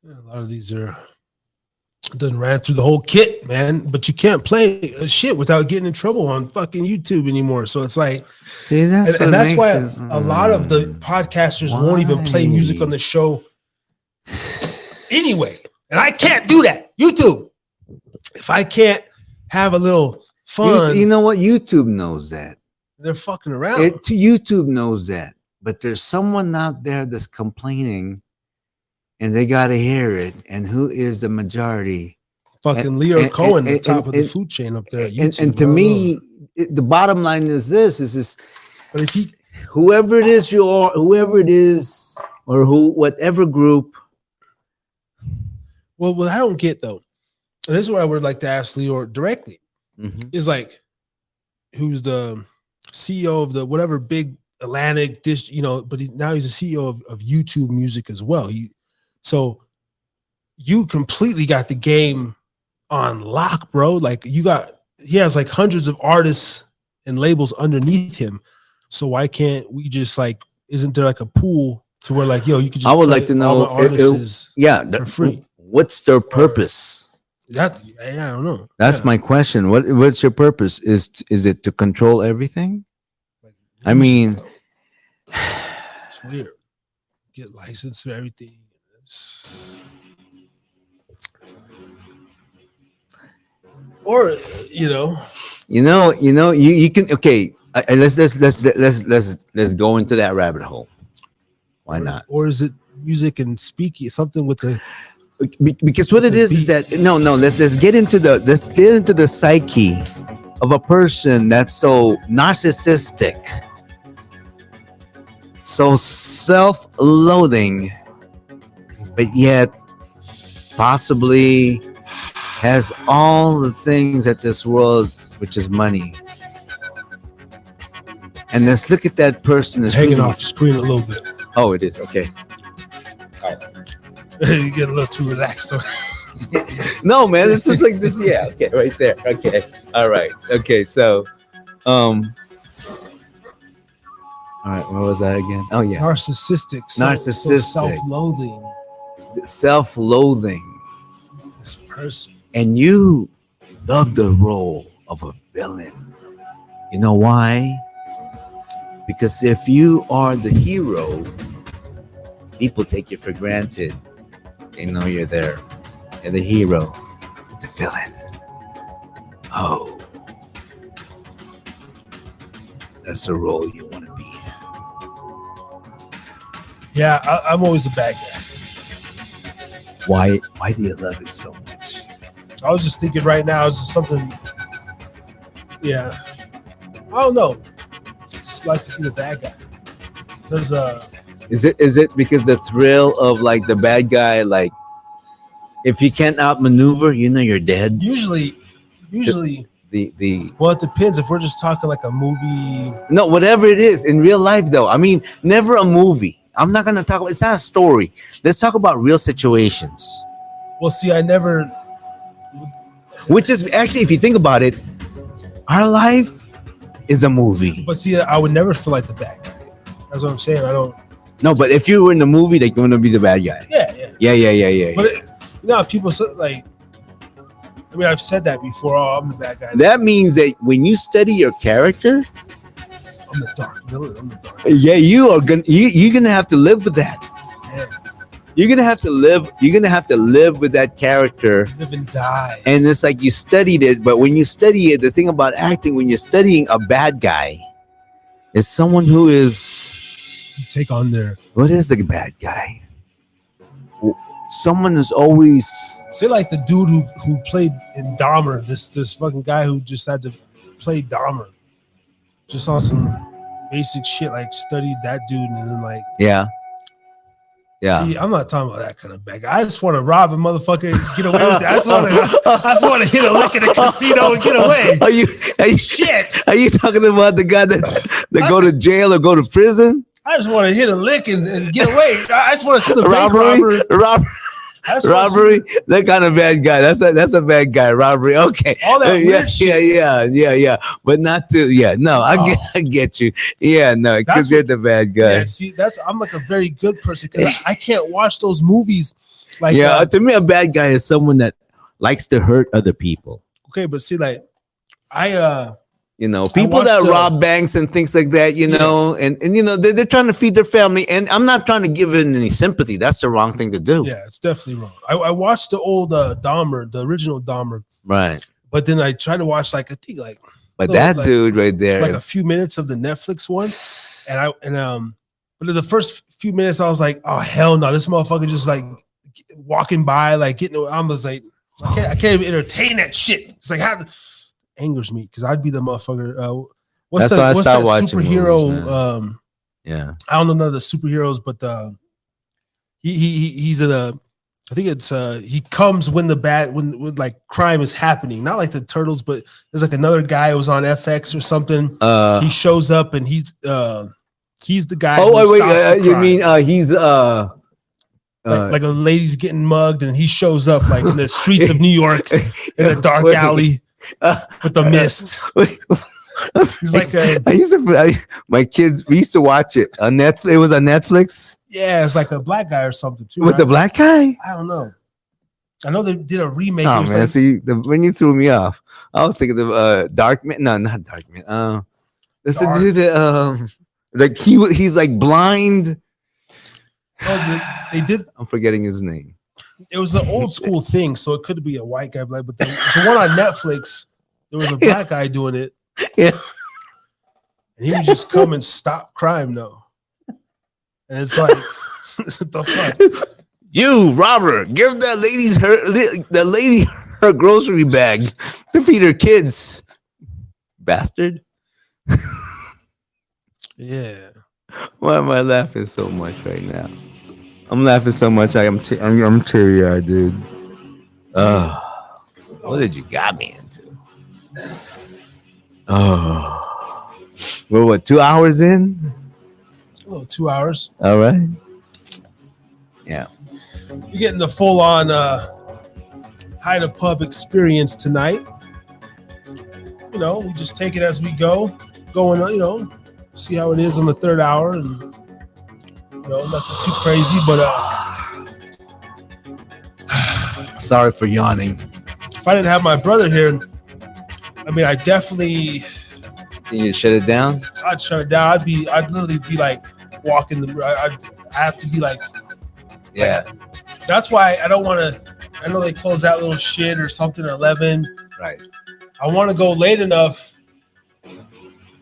Yeah, a lot of these done ran through the whole kit, man. But you can't play shit without getting in trouble on fucking YouTube anymore. So it's like, see, that's why a lot of the podcasters won't even play music on the show anyway. And I can't do that. YouTube, if I can't have a little fun, you know what? YouTube knows that. They're fucking around. YouTube knows that, but there's someone out there that's complaining. And they got to hear it. And who is the majority? Fucking Leo Cohen, the top of the food chain up there. And to me, the bottom line is this. But if whoever it is, or whatever group. Well, what I don't get though, and this is what I would like to ask Leo directly, is who's the CEO of the whatever big Atlantic dish, but now he's the CEO of YouTube Music as well. So you completely got the game on lock, bro. He has hundreds of artists and labels underneath him. So why can't we just isn't there a pool to where you could just I would like to know for free. What's their purpose? I don't know. That's my question. What's your purpose? Is it to control everything? I mean, it's weird. Get licensed for everything. Or you can okay. Let's go into that rabbit hole. Why not? Or is it music and speaking something with the? Because what it is that let's get into the psyche of a person that's so narcissistic, so self-loathing, but yet possibly has all the things that this world, which is money. And let's look at that person that's Hanging really off screen a little bit. Oh, it is okay. You get a little too relaxed. No, man, this is like this. Yeah, okay, right there. Okay, all right. Okay, so, all right. Where was I again? Oh yeah, Narcissistic. Narcissistic. Self-loathing. Self-loathing, This person. and you love the role of a villain. You know why? Because if you are the hero, people take you for granted. They know you're there. You're the hero, the villain. Oh, that's the role you want to be in. Yeah, I'm always the bad guy. Why do you love it so much? I was just thinking right now, it's just something. Yeah, I don't know. Just like to be the bad guy. Because Is it because the thrill of like the bad guy, like if you can't outmaneuver, you know you're dead. usually, The well, it depends. If we're just talking like a movie, no, whatever it is in real life though. I mean, never a movie. I'm not gonna talk about. It's not a story. Let's talk about real situations. well, see, I never. Which is actually, if you think about it, our life is a movie. But see, I would never feel like the bad guy. That's what I'm saying. I don't. No, but if you were in the movie, like you're gonna be the bad guy. Yeah. Yeah. But you know, people say, like, I mean, I've said that before. Oh, I'm the bad guy. That means that when you study your character, I'm the dark villain. I'm the dark. yeah, you're gonna have to live with that. Yeah. You're gonna have to live. You're gonna have to live with that character. Live and die. And it's like you studied it, but when you study it, the thing about acting, when you're studying a bad guy, is someone who is. You take on their. What is a bad guy? Someone is always. Say like the dude who played in Dahmer. This fucking guy who just had to play Dahmer. Just on some basic shit, like studied that dude and then like. Yeah. See, I'm not talking about that kind of bad guy. I just want to rob a motherfucker and get away with it. I just want to hit a lick in a casino and get away. Are you Shit. Are you talking about the guy that go to jail or go to prison? I just want to hit a lick and get away. I just want to see the bank robbery. Robbery, that kind of bad guy. That's a bad guy. Robbery, okay. All that weird shit. Yeah. But not to. Yeah, no, I get you. Yeah, no, because you're the bad guy. Yeah, see, I'm like a very good person because I can't watch those movies. Like, to me, a bad guy is someone that likes to hurt other people. Okay, but see, like, people that rob banks and things like that, and you know, they're trying to feed their family. And I'm not trying to give in any sympathy. That's the wrong thing to do. Yeah, it's definitely wrong. I watched the old Dahmer, the original Dahmer. Right. But then I tried to watch like, I think like. But that dude right there. Like a few minutes of the Netflix one. But in the first few minutes, I was like, oh, hell no. This motherfucker just like walking by, like I was like, I can't even entertain that shit. It's like, how angers me because I'd be the motherfucker. What's that superhero? Yeah, I don't know none of the superheroes, but he's in a. I think it's he comes when when like crime is happening, not like the Turtles, but there's like another guy who was on FX or something. He shows up and he's the guy. Oh wait, you mean he's like a lady's getting mugged and he shows up like in the streets of New York in a dark alley. With the mist. He's like my kids. We used to watch it on Netflix. It was on Netflix. Yeah, it's like a black guy or something too. Was it a black guy? I don't know. I know they did a remake. Oh man, see, when you threw me off, I was thinking of Dark Man. No, not Dark Man. This dude like he's like blind. They did. I'm forgetting his name. It was an old school thing, so it could be a white guy, but the one on Netflix, there was a black guy doing it. Yeah. And he would just come and stop crime, though. And it's like, what the fuck? You, robber, give that lady her grocery bag to feed her kids. Bastard. Yeah. Why am I laughing so much right now? I'm laughing so much. I'm teary-eyed, dude. What did you got me into? Oh, we're what? 2 hours in? A little 2 hours. All right. Yeah. You're getting the full-on Hide a Pub experience tonight. You know, we just take it as we go. Going, you know, see how it is on the third hour, and you know, nothing too crazy. But Sorry for yawning. if I didn't have my brother here, I mean, I definitely, Can you shut it down? I'd shut it down. I'd literally be like walking the. I'd have to be like, Yeah. that's why I don't want to. I know they close that little shit or something at 11. Right. I want to go late enough.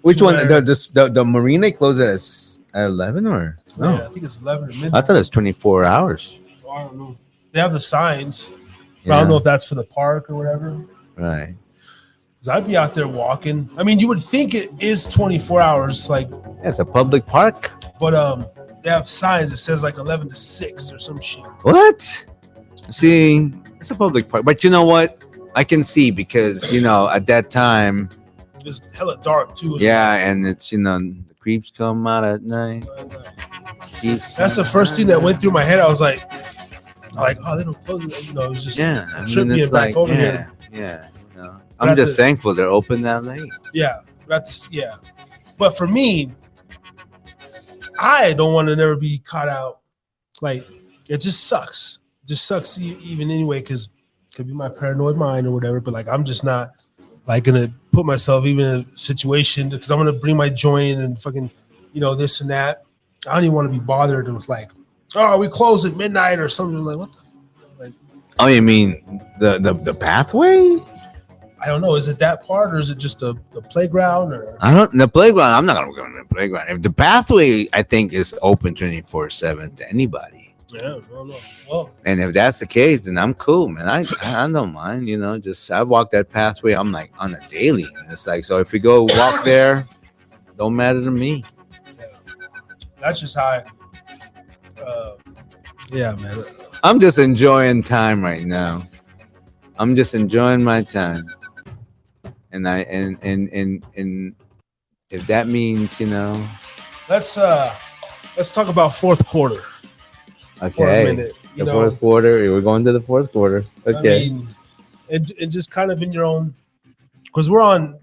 Which to one? where- The marina closes at 11 or no? Yeah, I think it's 11 or midnight. I thought it was 24 hours. Oh, I don't know. They have the signs. But Yeah. I don't know if that's for the park or whatever. Right. Because I'd be out there walking. I mean, you would think it is 24 hours, like, Yeah, it's a public park. but they have signs that says like 11 to 6 or some shit. What? See, it's a public park, but you know what? I can see because at that time, It's hella dark too. yeah, and it's the creeps come out at night. Creeps That's the come first thing that out. went through my head. I was like, oh, they don't close it. It was just Yeah, I tripped mean, me it's back like over here. yeah. But I'm at just the- thankful they're open that late. Yeah, yeah. But for me, I don't want to never be caught out. Like, it just sucks. It just sucks even anyway, because it could be my paranoid mind or whatever. But like, I'm just not like gonna put myself even in a situation because I'm gonna bring my joint and fucking, this and that. I don't even want to be bothered with like, oh, we close at midnight or something. Like, what the? Like, Oh, you mean the pathway? I don't know. Is it that part or is it just the playground or? The playground. I'm not gonna go to the playground. If the pathway, I think, is open 24/7 to anybody. Yeah, I don't know. Well, And if that's the case, then I'm cool, man. I don't mind, just I walk that pathway. I'm like on a daily. And it's like, so if we go walk there, don't matter to me. that's just how yeah, man. I'm just enjoying time right now. I'm just enjoying my time. And if that means, Let's talk about fourth quarter for a okay. minute. The fourth quarter. We're going to the fourth quarter. Okay. I mean, and just kind of in your own, because we're on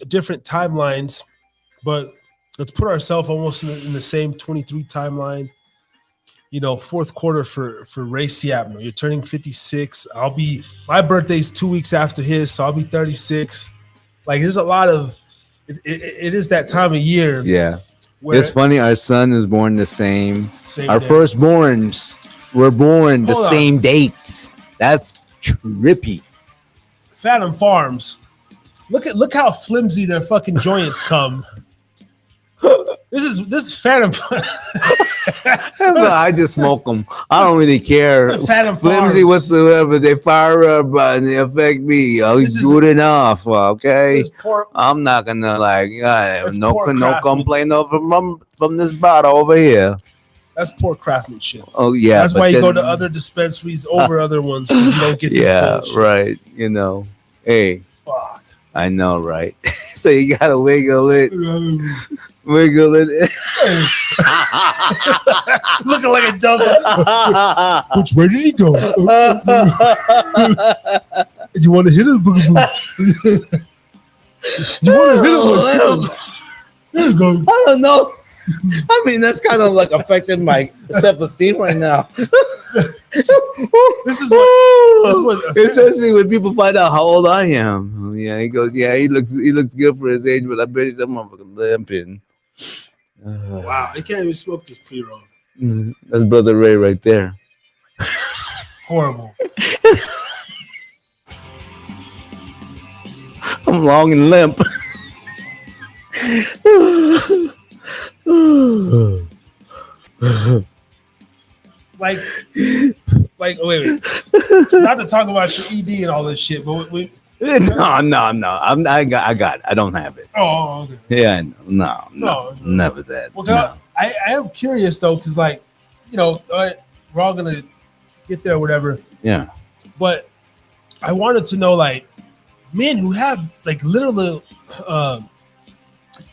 different timelines, but let's put ourselves almost in the same 23 timeline. Fourth quarter for Ray Siapno. You're turning 56. My birthday's 2 weeks after his, so I'll be 36. Like, there's a lot of, it is that time of year. Yeah. Where It's funny. Our son is born the same. Our day. firstborns were born the Hold on. same dates. That's trippy. Phantom Farms. Look how flimsy their fucking joints come. This is Phantom. I just smoke them. I don't really care. Phantom Flimsy Farms. whatsoever. They fire up and they affect me. Oh, This he's is- good enough. Okay. This poor- I'm not gonna That's no poor no craftsman. complaint over from this bottle over here. That's poor craftsmanship. Oh yeah. That's but why you go then- to other dispensaries over other ones because you don't get this Yeah, bullshit. right. Hey, Fuck. I know, right? So you gotta wiggle it, wiggle it. Looking like a dumb. Where did he go? Do you want to hit his boogie? Do you want to hit him? There you go. I don't know. I mean, that's kind of like affecting my self-esteem right now. This is what Especially when people find out how old I am. Oh, yeah, he goes, yeah, he looks good for his age, but I bet that motherfucker limping. wow. I can't even smoke this pre-roll. That's Brother Ray right there. Horrible. I'm long and limp. Like wait. Not to talk about your ED and all this shit, but we. No. I don't have it. Oh, okay. Yeah, no, No. never that. Well, No. I am curious though, because like, you know, we're all gonna get there or whatever. Yeah. But I wanted to know, like, men who have like literal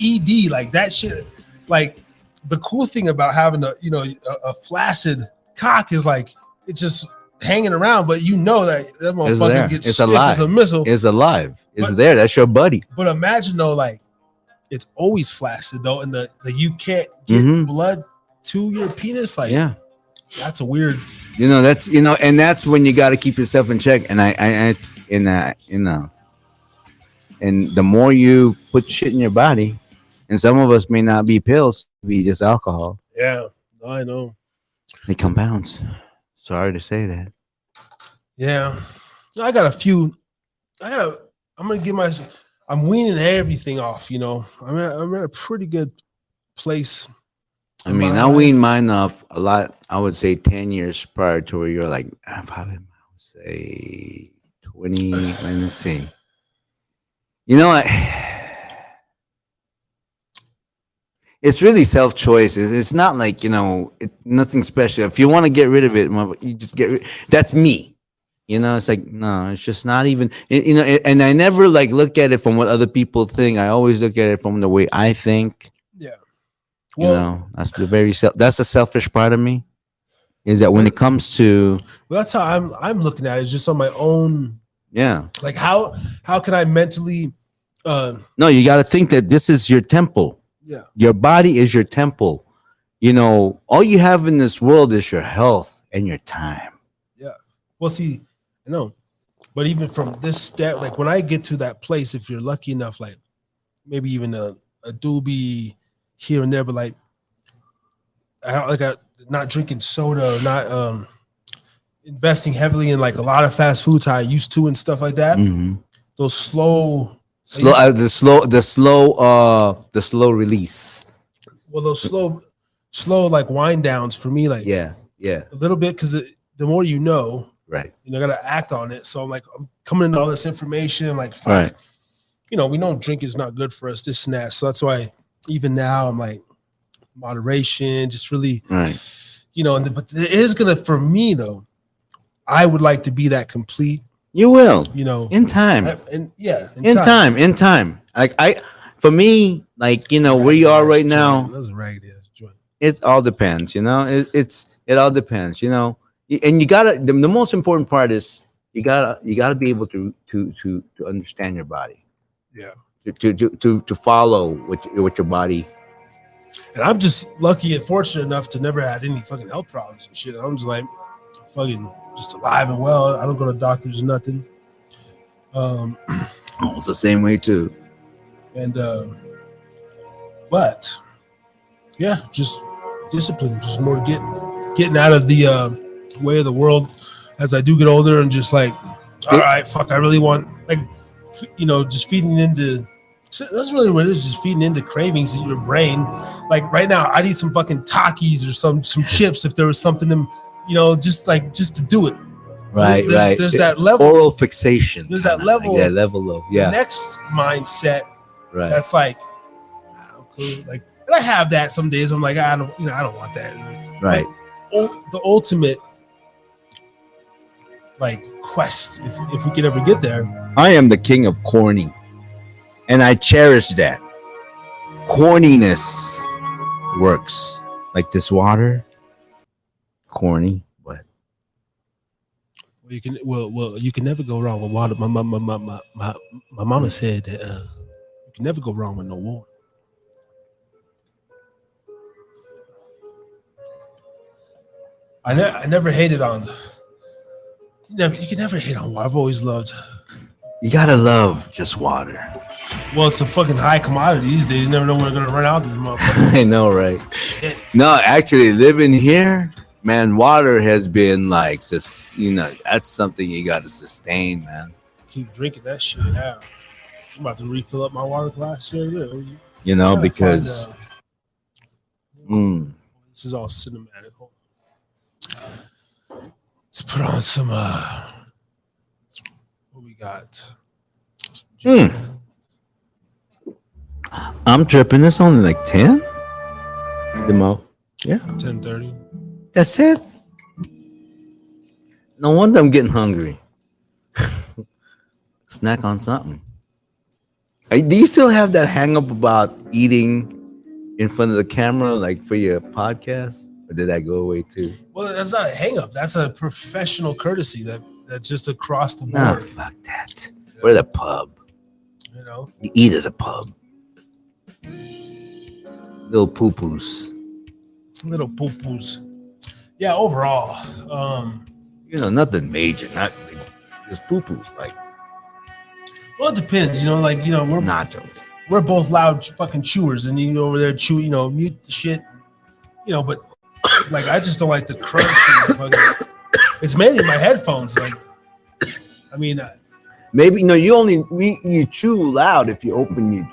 ED, like that shit. Like the cool thing about having a flaccid cock is like it's just hanging around, but you know that motherfucker gets It's stiff alive. as a missile. It's alive. It's But- there. That's your buddy. But imagine though, like it's always flaccid though, and the you can't get blood to your penis. Like, Yeah. that's a weird. You know, that's and that's when you got to keep yourself in check. And and the more you put shit in your body, and some of us may not be pills, be just alcohol. Yeah, I know. It compounds. Sorry to say that. Yeah, I got a few. I'm gonna give myself. I'm weaning everything off. You know, I'm at a pretty good place. I mean, I weaned mine off a lot. I would say 10 years prior to where you're like, probably, I would say 20. Let me see. You know what? It's really self-choice. It's not like, nothing special. If you want to get rid of it, you just get rid. That's me. It's like, no, it's just not even, and I never like look at it from what other people think. I always look at it from the way I think. Yeah. Well, that's that's the selfish part of me, is that when it comes to, well, that's how I'm looking at it. It's just on my own. Yeah. Like how can I mentally? No, you got to think that this is your temple. Yeah. Your body is your temple. All you have in this world is your health and your time. Yeah. Well, see, I know, but even from this step, like when I get to that place, if you're lucky enough, like maybe even a doobie here and there, but like I not drinking soda, not investing heavily in like a lot of fast foods how I used to and stuff like that. Mm-hmm. Those the slow release. Well, those slow like wind downs for me, like yeah a little bit, because the more you know, right, gotta act on it. So I'm coming into all this information, like fuck, right. We know drink is not good for us, this and that. So that's why even now I'm like moderation, just really right. But it is gonna, for me though, I would like to be that complete. You will, in time. In time. Like for me, like where you are right now, it all depends. It all depends. And you gotta. The most important part is you gotta be able to understand your body. Yeah. To follow what your body. And I'm just lucky and fortunate enough to never had any fucking health problems and shit. I'm just like fucking just alive and well. I don't go to doctors or nothing. It's the same way too. And but yeah, just discipline, just more getting out of the way of the world as I do get older, and just like, all right, fuck, I really want, like, just feeding into. So that's really what it is, just feeding into cravings in your brain. Like right now, I need some fucking Takis or some chips if there was something just to do it. Right, there's that level. Oral fixation. There's that level. Like that level of the next mindset. Right. That's like, like, and I have that some days. I'm like, I don't want that. Right. But the ultimate like quest, if we could ever get there. I am the king of corny. And I cherish that. Corniness works. Like this water, corny, but you can never go wrong with water. My mama said that you can never go wrong with no water. I never hated on. You can never hate on water. I've always loved. You gotta love just water. Well, it's a fucking high commodity these days. You never know when they're gonna run out of this motherfucker. I know, right? No, actually, living here, man, water has been like, that's something you gotta sustain, man. Keep drinking that shit now. I'm about to refill up my water glass here. Because this is all cinematic. Let's put on some. What we got? I'm tripping. This only like 10. The mo. Yeah. 10:30. That's it. No wonder I'm getting hungry. Snack on something. Do you still have that hang up about eating in front of the camera, like for your podcast? Or did that go away too? Well, that's not a hang up. That's a professional courtesy that's just across the Nah, board. fuck that. We're at a pub. You know, You eat at a pub. Little poo-poos. little poo-poos. Yeah, overall, Nothing major, not big. Just poo-poos, like well, it depends. We're nachos. we're both loud fucking chewers, and you over there chew, mute the shit, but like I just don't like the crunch. It's mainly my headphones. Like, I mean, Maybe no. You chew loud if you open your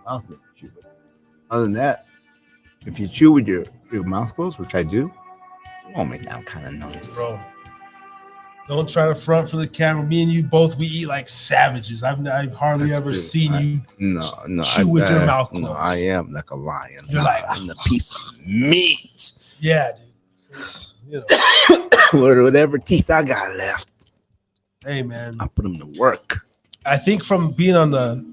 mouth when you chew. But other than that, if you chew with your mouth closed, which I do, it won't make that kind of noise. bro, don't try to front for the camera. Me and you both, we eat like savages. I've hardly That's ever true. seen you No. chew with your mouth closed. No, I am like a lion. You're like I'm a piece of meat. Yeah, dude. Whatever teeth I got left, Hey, man. I put them to work. I think from being on the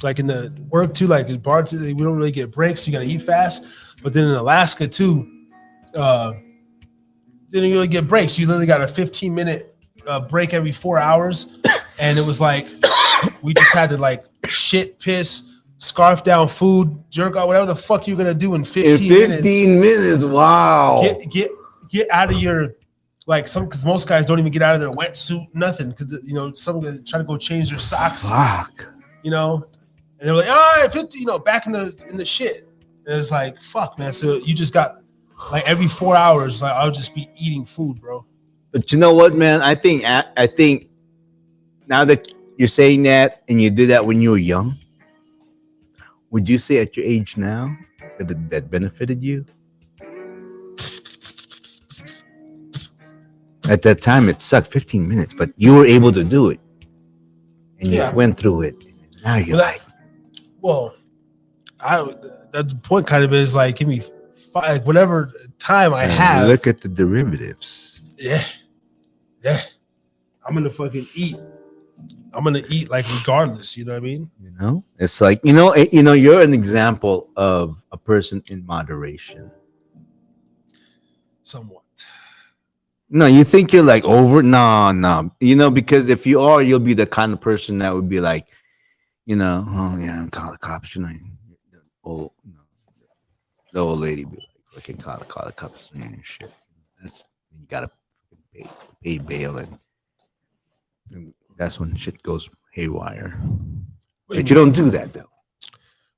like in the work too, like in bar too, we don't really get breaks. You gotta eat fast. But then in Alaska too, then you really get breaks. You literally got a 15-minute break every 4 hours, and it was like we just had to like shit, piss, scarf down food, jerk out, whatever the fuck you're gonna do in 15 minutes. 15 minutes, wow. Get out of your because most guys don't even get out of their wetsuit, nothing, because some guys try to go change their socks. Fuck. And they're like, all right, 50, back in the shit. And it's like, fuck, man. So you just got like every 4 hours, like I'll just be eating food, bro. But you know what, man? I think now that you're saying that and you did that when you were young, would you say at your age now that benefited you? At that time, it sucked 15 minutes, but you were able to do it. And you went through it. And now you're the point kind of is like, give me whatever time I have. Look at the derivatives. Yeah. I'm gonna fucking eat. I'm gonna eat like regardless. You know what I mean? It's like you're an example of a person in moderation. Somewhat. No, you think you're like over? No. Because if you are, you'll be the kind of person that would be like, oh yeah, call the cops. The old lady be like, okay, call the cops and shit. That's you gotta pay bail, and that's when shit goes haywire. But you don't do that though.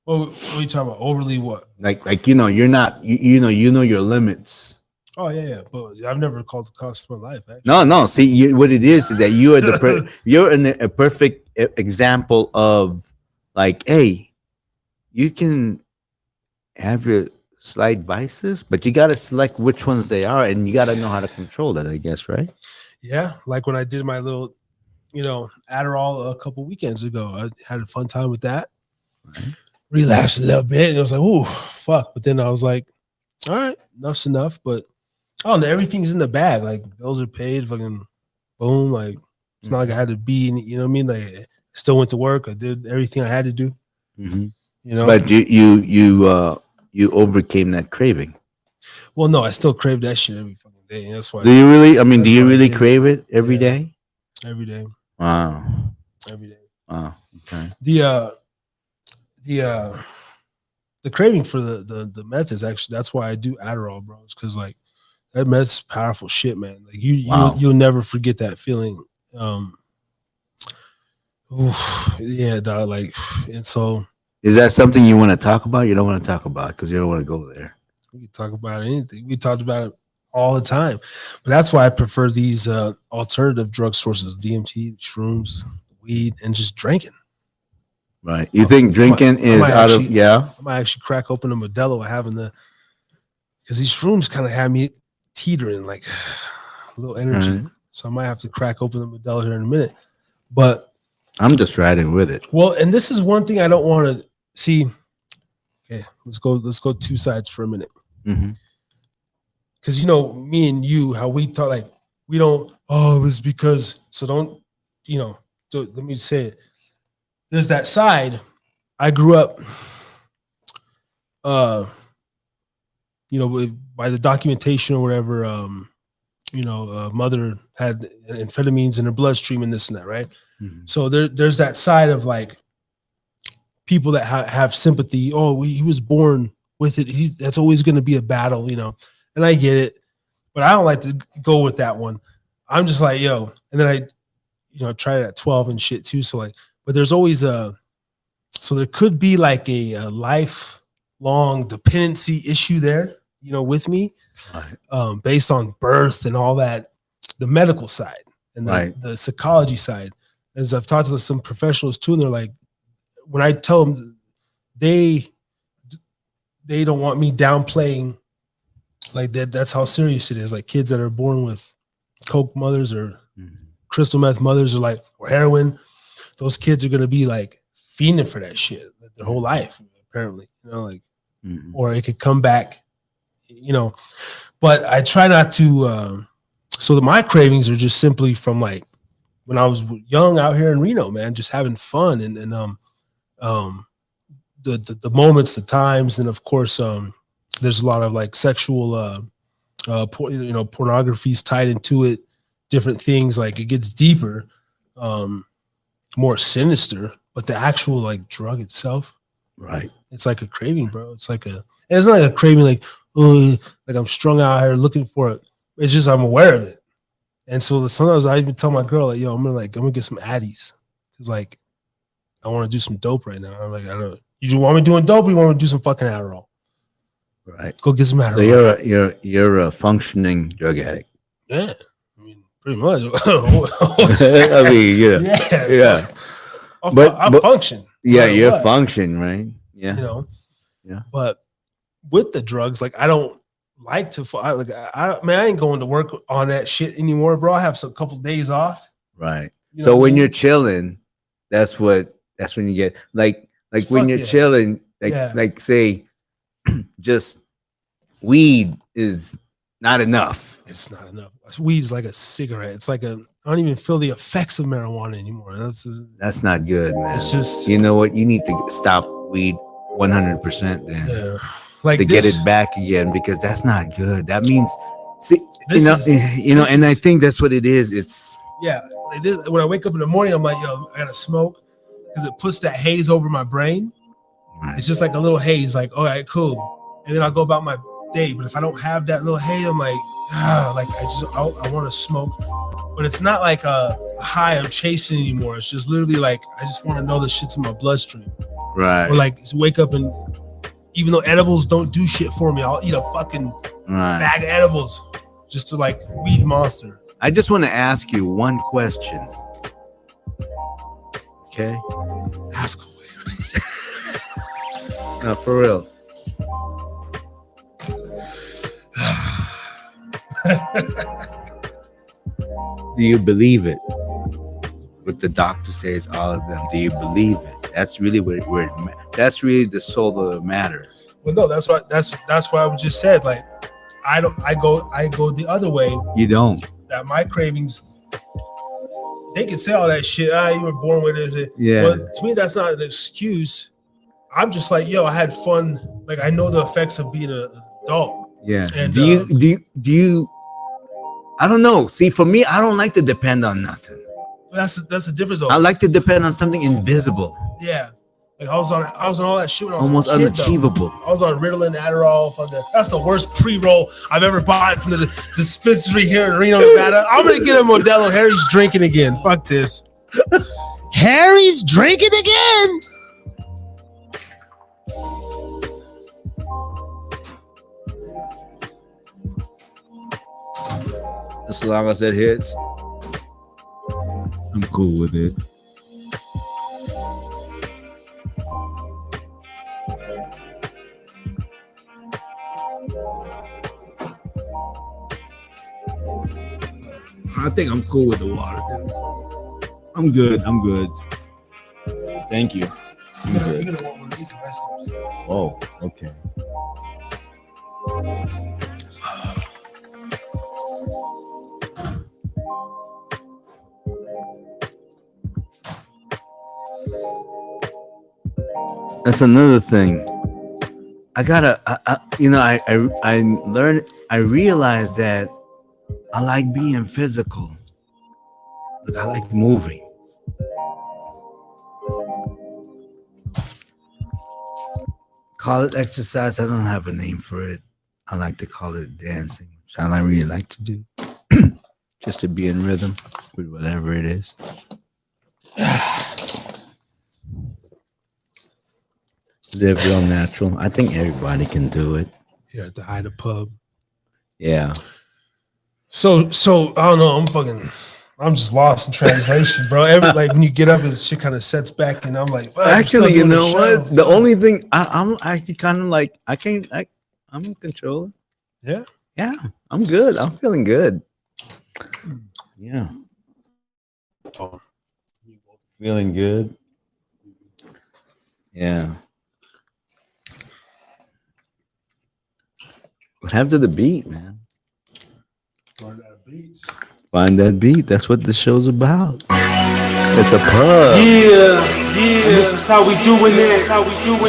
Well, what are you talking about? Overly what? Like you're not you know your limits. Oh yeah, but I've never called the cops in my life. Actually. No. See, what it is that you are you're a perfect example of like, hey, you can have your slight vices, but you got to select which ones they are, and you got to know how to control that, I guess, right? Yeah, like when I did my little, Adderall a couple weekends ago, I had a fun time with that. Right. Relaxed a little bit, and I was like, "Ooh, fuck!" But then I was like, "All right, enough's enough." But I don't know, everything's in the bag. Like bills are paid, fucking boom. Like it's not like I had to be, you know what I mean? Like I still went to work. I did everything I had to do. Mm-hmm. But you overcame that craving. Well, no, I still crave that shit every fucking day. And that's why. Do you really? I mean, do you really crave it every day? Every day. Wow. Every day. Wow. Okay. The craving for the meth is actually, that's why I do Adderall, bro. It's because like that meth's powerful shit, man. Like you'll never forget that feeling. Yeah, dog. Like, and so. Is that something you want to talk about? You don't want to talk about because you don't want to go there. We can talk about anything. We talked about it all the time, but that's why I prefer these alternative drug sources: DMT, shrooms, weed, and just drinking. Right. You think drinking is out of I might actually crack open a Modelo having because these shrooms kind of have me teetering like a little energy. Right. So I might have to crack open the Modelo here in a minute. But I'm just riding with it. Well, and this is one thing I don't want to see. Okay, let's go two sides for a minute. Mhm. Because you know, me and you, how we talk, like we don't. Oh, it was because. So don't, you know. Let me say it. There's that side. I grew up, you know, by the documentation or whatever. You know, mother had amphetamines in her bloodstream and this and that, right? Mhm. So there's that side of like people that have sympathy. Oh, he was born with it. That's always going to be a battle, you know. And I get it, but I don't like to go with that one. I'm just like, yo, and then I, you know, tried it at 12 and shit too. So like, but there's always so there could be like a lifelong dependency issue there, you know, with me, Right. based on birth and all that, the medical side and the psychology side. As I've talked to some professionals too, and they're like, when I tell them they don't want me downplaying like that, that's how serious it is. Like kids that are born with coke mothers or crystal meth mothers or heroin, those kids are going to be like fiending for that shit their whole life, apparently, you know, like, or it could come back, you know, but I try not to, so that my cravings are just simply from like when I was young out here in Reno, man, just having fun and the moments, the times, and of course, there's a lot of like sexual, you know, pornography's tied into it, different things. Like it gets deeper, more sinister, but the actual like drug itself, Right. it's like a craving, bro. It's like it's not like a craving, like, oh, like I'm strung out here looking for it. It's just I'm aware of it, and so sometimes I even tell my girl, like, yo, I'm gonna get some Addies because like I want to do some dope right now. I'm like, I don't know. You want me doing dope or you want me to do some fucking Adderall? Right. Go get some Adderall. So you're a functioning drug addict. Yeah. I mean, pretty much. I mean, yeah. I function. Yeah, you're function, right? Yeah. You know? Yeah. But with the drugs, like I don't like to I ain't going to work on that shit anymore, bro. I have a couple days off. Right. You know So what I when mean? you're chilling, that's when you get like when you're chilling, like say just weed is not enough. It's not enough. Weed is like a cigarette. It's like I don't even feel the effects of marijuana anymore. That's not good, man. It's just, you know what? You need to stop weed 100% then. Yeah. Like to get it back again, because that's not good. That means, see, and I think that's what it is. It's like this, when I wake up in the morning, I'm like, yo, I gotta smoke because it puts that haze over my brain. Right. It's just like a little haze, like, all right, cool. And then I'll go about my day. But if I don't have that little haze, I'm like, like I want to smoke. But it's not like a high I'm chasing anymore. It's just literally like I just want to know the shit's in my bloodstream. Right. Or like wake up and even though edibles don't do shit for me, I'll eat a fucking bag of edibles just to like weed monster. I just want to ask you one question. Okay. Ask away. No, for real. Do you believe it? What the doctor says, all of them. Do you believe it? That's really where that's really the soul of the matter. Well, no, that's why I just said, like, I go the other way. You don't. That my cravings, they can say all that shit. You were born with it. Yeah. But to me, that's not an excuse. I'm just like, yo, I had fun. Like, I know the effects of being an adult. Yeah. And do you? I don't know. See, for me, I don't like to depend on nothing. That's the difference. Though. I like to depend on something invisible. Yeah. Like I was on all that shit when I was almost a kid, unachievable. Though. I was on Ritalin, Adderall. That's the worst pre-roll I've ever bought from the dispensary here in Reno, Nevada. I'm gonna get a Modelo. Harry's drinking again. Fuck this. Harry's drinking again. As long as it hits, I'm cool with it. I think I'm cool with the water. I'm good. Thank you. I'm good. You're gonna want one of these the rest of us. Oh, okay. That's another thing. I gotta, I learned, I realized that I like being physical. Like I like moving. Call it exercise. I don't have a name for it. I like to call it dancing, which I really like to do. Just to be in rhythm with whatever it is. Live real natural. I think everybody can do it. Here at the Hyde Pub. Yeah. So I don't know. I'm just lost in translation, bro. Like when you get up, shit kind of sets back, and I'm like, actually, you know what? The only thing I'm actually kind of like, I'm in control. Yeah. Yeah. I'm good. I'm feeling good. Yeah. Feeling good. Yeah. What happened to the beat, man? Find that beat. That's what the show's about. It's a pub. Yeah. And this is how we doing it.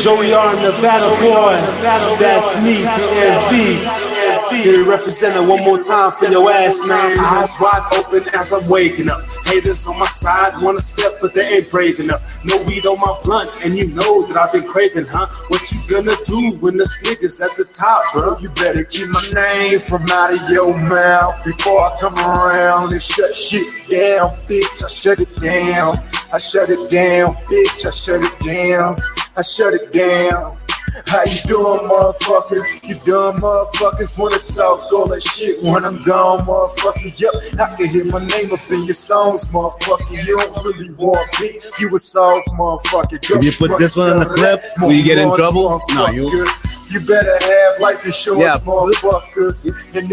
Joey R, Nevada boy. That's me, DMZ. Here representing one more time for your ass, man. Eyes wide open as I'm waking up. Haters on my side wanna step, but they ain't brave enough. No weed on my blunt, and you know that I've been craving, huh? What you gonna do when this nigga's at the top, bro? You better keep my name from out of your mouth before I come around and shut shit down, bitch. I shut it down. I shut it down, bitch. I shut it down. I shut it down. How you doing, motherfuckers? You dumb motherfuckers wanna talk all that shit when I'm gone, motherfucker. Yep, I can hear my name up in your songs, motherfucker. You don't really want me. You a soft motherfucker. If you put this one in the clip, will you get in trouble? No, you. You better have life insurance, motherfucker.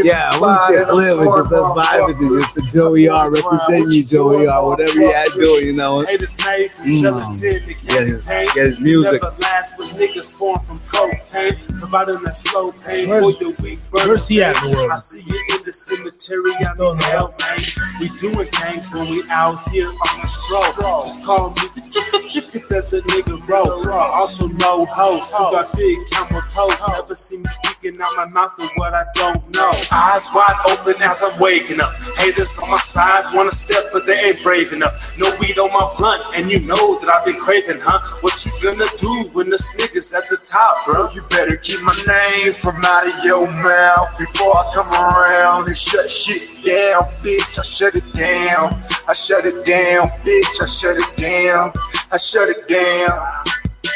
Yeah, I want to say clip because that's vibe with it. It's the Joey R representing you, Joey R. Whatever you had to do, you know. Haters made from each other Get his music. Never last when niggas form from cocaine, providing that slow pain for your weak burn. Where's he at in the world? I see you in the cemetery. I'm in hell, man. We doing things when we out here on the stroll. Just call me the chick that's a nigga roll. I also know hoes who got big camel toes. Never see me speaking out my mouth of what I don't know. Eyes wide open as I'm waking up. Haters on my side wanna step, but they ain't brave enough. No weed on my blunt, and you know that I've been craving, huh? What you gonna do when this nigga's at the top, bro? You better keep my name from out of your mouth before I come around and shut shit down, bitch. I shut it down. I shut it down, bitch. I shut it down. I shut it down.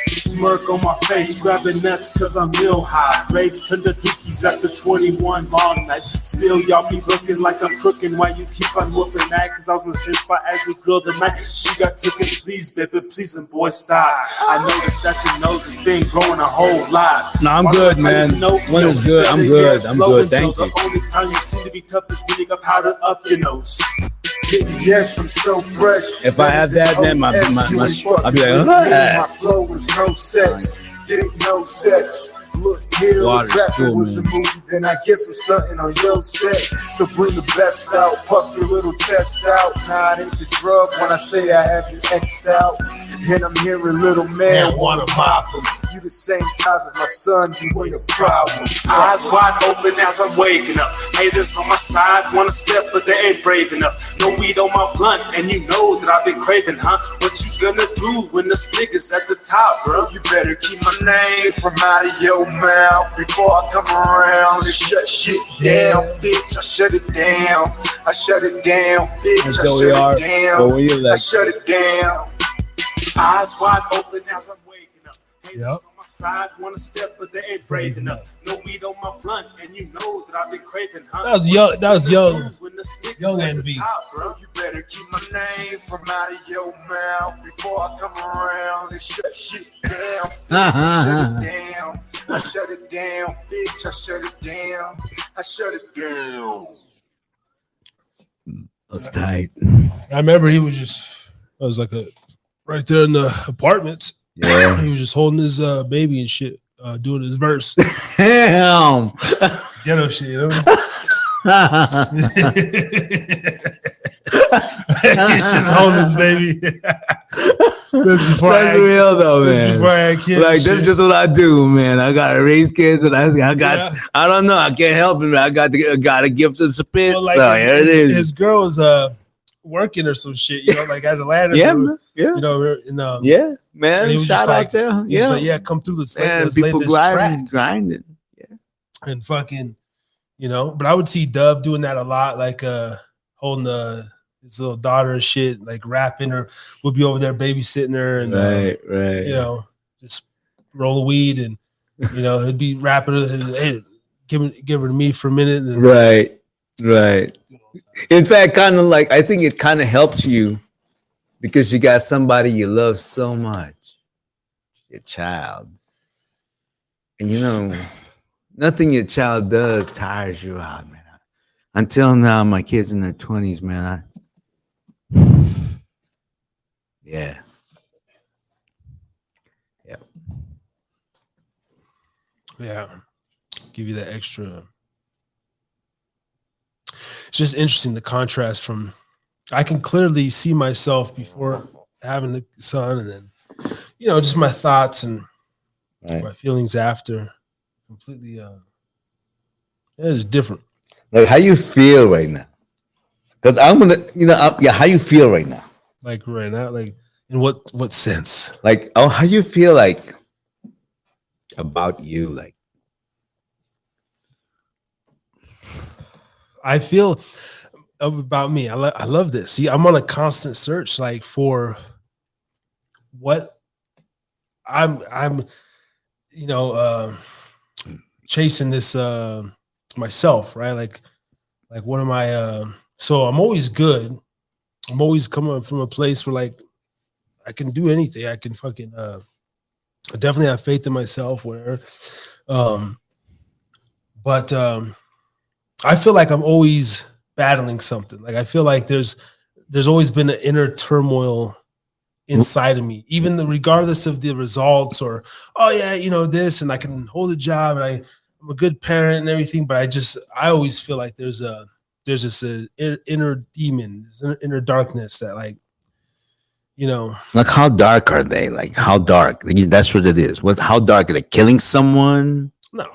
Smirk on my face, grabbing nuts cause I'm real high. Raids turn to dookies after 21 long nights. Still y'all be looking like I'm crooking while you keep on woofing that. Cause I was inspired as a girl tonight. She got taken, please baby, please and boy stop. I noticed that your nose has been growing a whole lot. No, I'm good, man. One is good. I'm good. I'm good. Thank you. The only time you seem to be tough is when you got powder up your nose. Yes, I'm so fresh. If I have that, then my I'll be like, my flow is no sex. Get it, no sex. Look here, rapping was a movie, then I guess I'm stunting on your set. So bring the best out, puff your little chest out. Nah, it ain't the drug when I say I have you X'd out. And I'm hearing little man wanna mop him. You the same size as my son, you ain't a problem. Eyes wide open as I'm waking up. Haters on my side wanna step, but they ain't brave enough. No weed on my blunt, and you know that I've been craving, huh? What you gonna do when this nigga's at the top, bro? You better keep my name from out of your mouth before I come around and shut shit down, bitch. I shut it down. I shut it down, bitch. I shut it down. I shut it down. Eyes wide open as I'm waking up. Haters on my side wanna step, but they ain't brave enough. No weed on my blunt, and you know that I've been craving, huh? That was young. That was young. Young NB. Bro, you better keep my name from out of your mouth before I come around and shut shit down. Shut it down. I shut it down, bitch. I shut it down. I shut it down. That's tight. I remember he was just. I was like right there in the apartments. Yeah. He was just holding his baby and shit. doing his verse. Damn. Ghetto shit. You know? It's just homeless, baby. That's real though, man. Before I had kids, like that's just what I do, man. I gotta raise kids, but I got I don't know. I can't help it, man. I got a gift of spit. Well, like so here it is. His girl was working or some shit, you know, like as a ladder. Yeah, man. Yeah. You know, yeah, man. Shout out there. Yeah, like, yeah, come through this. Man, let's people lay this grinding. Yeah, and fucking, you know. But I would see Dove doing that a lot, like holding his little daughter and shit, like rapping, or would be over there babysitting her, and right, you know, just roll a weed, and you know, he'd be rapping, hey, give her to me for a minute, and right. In fact, kind of like I think it kind of helps you because you got somebody you love so much, your child, and you know, nothing your child does tires you out, man. Until now, my kids in their 20s, man. Yeah. Give you that extra. It's just interesting, the contrast from, I can clearly see myself before having the son, and then, you know, just my thoughts and my feelings after. Completely, it's different. Like, how you feel right now? Because I'm gonna, you know, how you feel right now? Like right now, like in what sense? Like, how you feel like about you? Like, I feel about me. I love this. See, I'm on a constant search, like for what I'm, you know, chasing this myself, right? Like what am I? So I'm always good. I'm always coming from a place where like I can do anything. I can fucking I definitely have faith in myself, whatever. But I feel like I'm always battling something. Like I feel like there's always been an inner turmoil inside of me, even regardless of the results, or oh yeah, you know, this, and I can hold a job, and I'm a good parent and everything. But I always feel like there's just an inner demon, this inner darkness that, like, you know. Like, how dark are they? Like, how dark? That's what it is. How dark are they? Killing someone? No.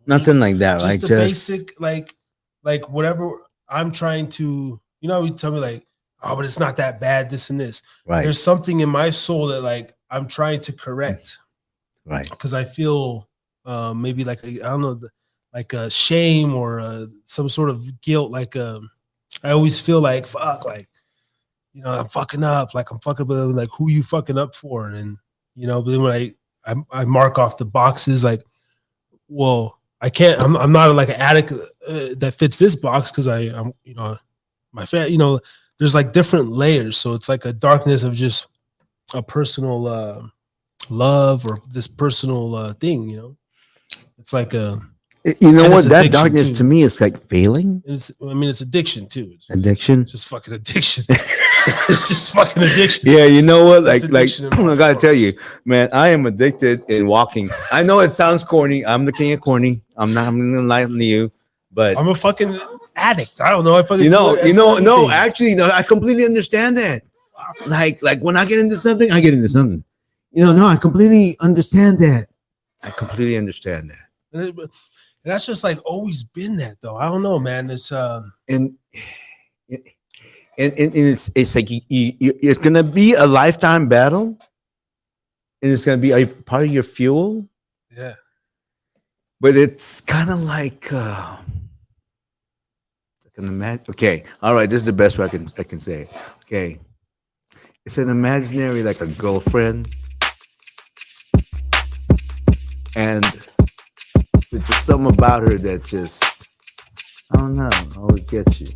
Nothing like that. Just like the basic, like whatever I'm trying to, you know, you tell me like, oh, but it's not that bad, this and this. Right. There's something in my soul that like I'm trying to correct. Right. Because I feel maybe like, I don't know, like a shame or some sort of guilt. Like I always feel like, fuck, like, you know, I'm fucking up. Like I'm fucking, like, who you fucking up for? And you know, but then when I mark off the boxes, like, well, I can't. I'm not like an addict that fits this box because I'm, you know, my family. You know, there's like different layers, so it's like a darkness of just a personal love or this personal thing. You know, it's like a. You know what? That darkness too. To me is like failing. It's addiction too. It's addiction. Just fucking addiction. It's just fucking addiction. Yeah, you know what? Like I gotta tell you, man, I am addicted in walking. I know it sounds corny. I'm the king of corny. I'm not gonna lie to you, but I'm a fucking addict. I don't know. I fucking no. Actually, no. I completely understand that. Like when I get into something, I get into something. You know, no, I completely understand that. And that's just like always been that though. I don't know, man. It's and it's like it's gonna be a lifetime battle, and it's gonna be a part of your fuel. Yeah, but it's kind of like okay, all right. This is the best way I can say it. Okay, it's an imaginary, like a girlfriend, and there's just something about her that just, I don't know, always gets you.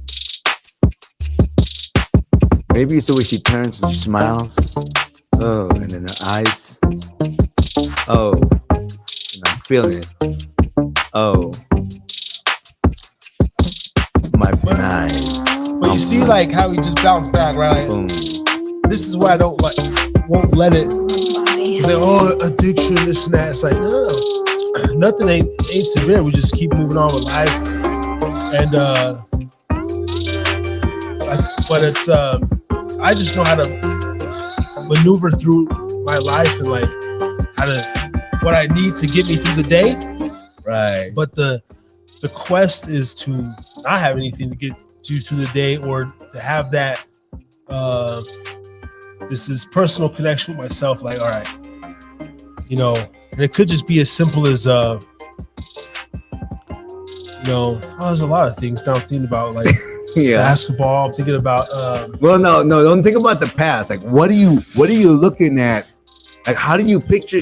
Maybe it's the way she turns and she smiles. Oh, and then her eyes. Oh, and I'm feeling it. Oh, my nice. But you see, like how he just bounced back, right? Boom. This is why I won't let it. Like, oh, addiction, this and that. It's like, no. nothing ain't severe. We just keep moving on with life, and but it's I just know how to maneuver through my life and like how to what I need to get me through the day. Right. But the quest is to not have anything to get you through the day, or to have that this is personal connection with myself. Like, all right, you know, and it could just be as simple as there's a lot of things now I'm thinking about, like basketball. I'm thinking about well, no, don't think about the past. Like, what are you looking at? Like, how do you picture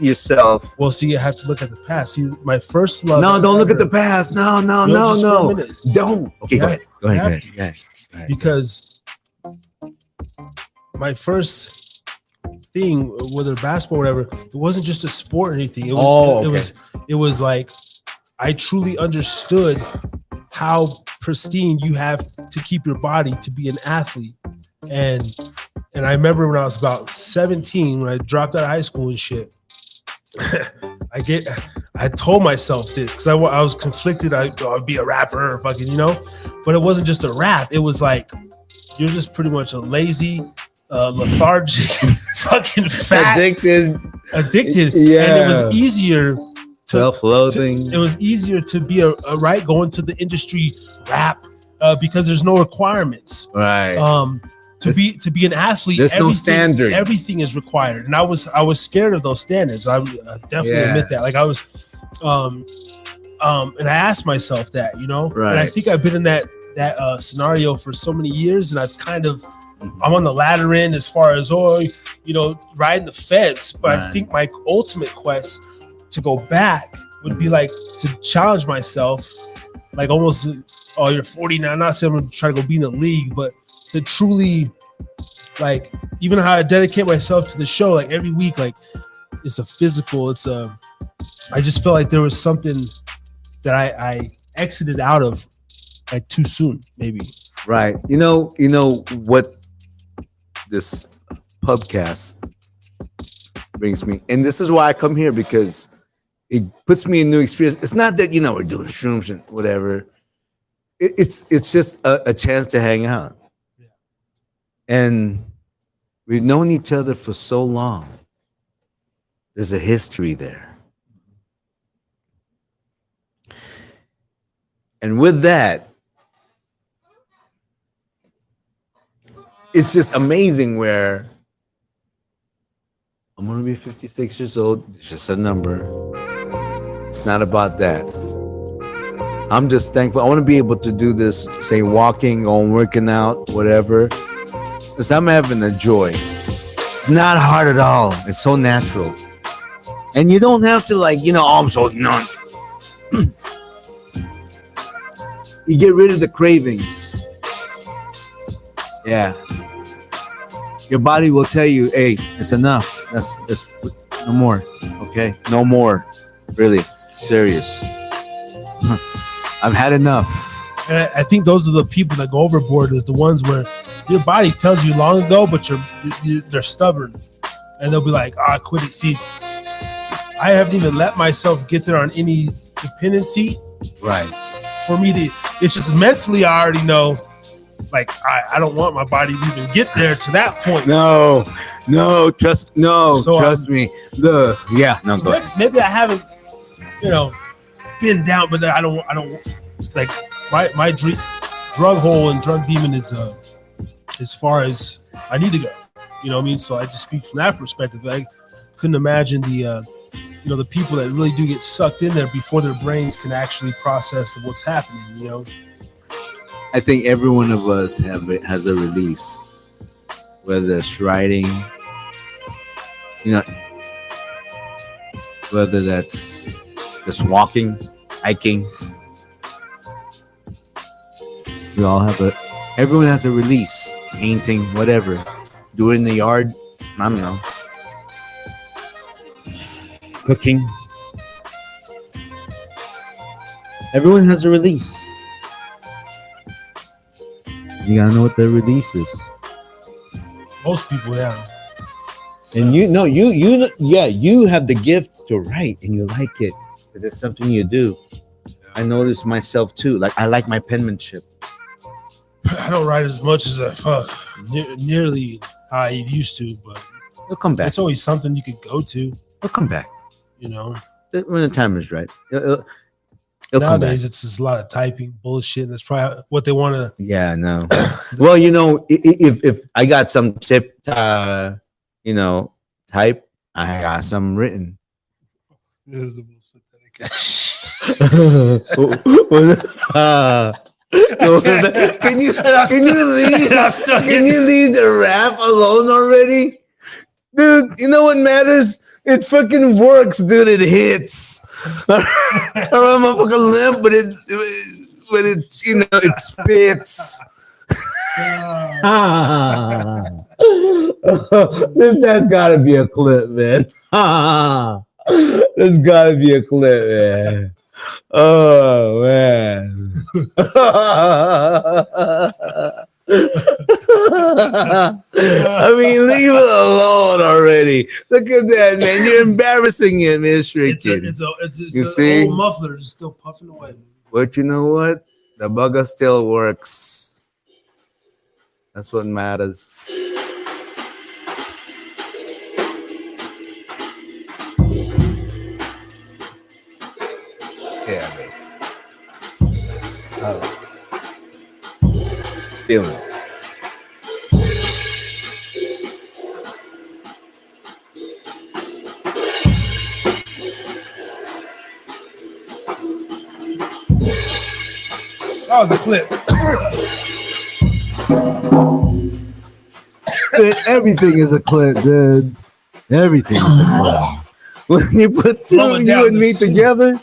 yourself? Well, see, I have to look at the past. See, my first love. No, don't look at the past. No. Don't. Okay, go ahead. Because my first thing, whether basketball or whatever, it wasn't just a sport or anything. It was like I truly understood how pristine you have to keep your body to be an athlete. And I remember when I was about 17, when I dropped out of high school and shit, I told myself this because I was conflicted. I'd be a rapper or fucking, but it wasn't just a rap. It was like, you're just pretty much a lazy, lethargic, fucking fat, addicted. Yeah. And it was easier self-loathing. It was easier to be a right, go into the industry rap because there's no requirements. Right. To be an athlete, there's no standard. Everything is required, and I was scared of those standards. I definitely admit that. Like I was, and I asked myself that, right. And I think I've been in that scenario for so many years, and I've kind of, I'm on the latter end as far as riding the fence. But right. I think my ultimate quest to go back would be like to challenge myself, like almost. Oh, you're 40 now. I'm not saying I'm gonna try to go be in the league, but to truly, like, even how I dedicate myself to the show, like every week, like it's a physical, I just felt like there was something that I exited out of like too soon, maybe. Right. You know what this pubcast brings me, and this is why I come here, because it puts me in new experience. It's not that, we're doing shrooms and whatever. It's just a chance to hang out. And we've known each other for so long. There's a history there. And with that, it's just amazing where I'm going to be 56 years old. It's just a number. It's not about that. I'm just thankful. I want to be able to do this, say walking, going working out, whatever. Because I'm having a joy. It's not hard at all. It's so natural. And you don't have to I'm so numb. You get rid of the cravings. Yeah. Your body will tell you, hey, it's enough. That's no more. Okay? No more. Really. Serious. I've had enough. And I think those are the people that go overboard, is the ones where your body tells you long ago, but they're stubborn, and they'll be like, I quit it. See, I haven't even let myself get there on any dependency. Right. For me it's just mentally, I already know, like, I don't want my body to even get there to that point. Trust me. Maybe I haven't, been down, but I don't like my drug hole and drug demon is as far as I need to go. You know what I mean? So I just speak from that perspective. I couldn't imagine the people that really do get sucked in there before their brains can actually process what's happening. I think every one of us has a release, whether it's writing, whether that's just walking, hiking. Everyone has a release, painting, whatever. Do it in the yard, I don't know. Cooking. Everyone has a release. You gotta know what their release is. Most people, yeah. And you have the gift to write, and you like it. because it's something you do. I notice myself too. Like I like my penmanship. I don't write as much as nearly how I used to, but It'll come back. it's always something you could go to. It'll come back. You know, When the time is right. It'll come back. nowadays it's just a lot of typing bullshit. And that's probably what they want to. Yeah, no. Well, you know, if I got some type, I got some written. This is the most pathetic. Can you leave? Can you leave the rap alone already, dude? You know what matters? It fucking works, dude. It hits. I'm a fucking limp, but it spits. That's gotta be a clip, man. There's gotta be a clip, man. Oh man. I mean, leave it alone already. Look at that, man. You're embarrassing him, Mr. Kid. It's You an see? old muffler just still puffing away. But you know what? The bugger still works. That's what matters. Yeah, baby. Oh. Feeling it. That was a clip. Everything is a clip, dude. Everything is a clip. When you put two Rolling you down and the me street. together,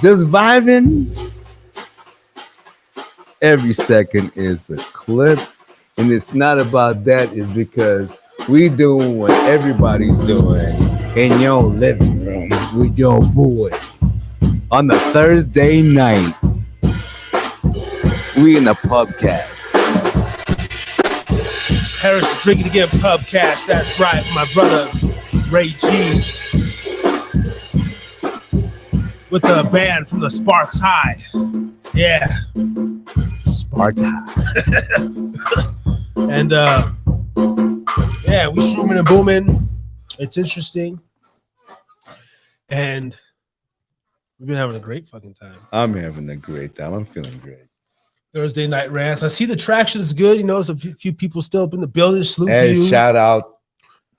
just vibing, every second is a clip. And it's not about that, it's because we doing what everybody's doing in your living room with your boy on the Thursday night. We in the pubcast. Harris Drinking Again Pubcast. That's right, my brother Ray G. With the band from the Sparks High. Yeah. Sparta. And yeah, we shrooming and booming. It's interesting. And we've been having a great fucking time. I'm having a great time. I'm feeling great. Thursday night rants. I see the traction is good. You know, there's a few people still up in the building. Salute Hey, to you. shout out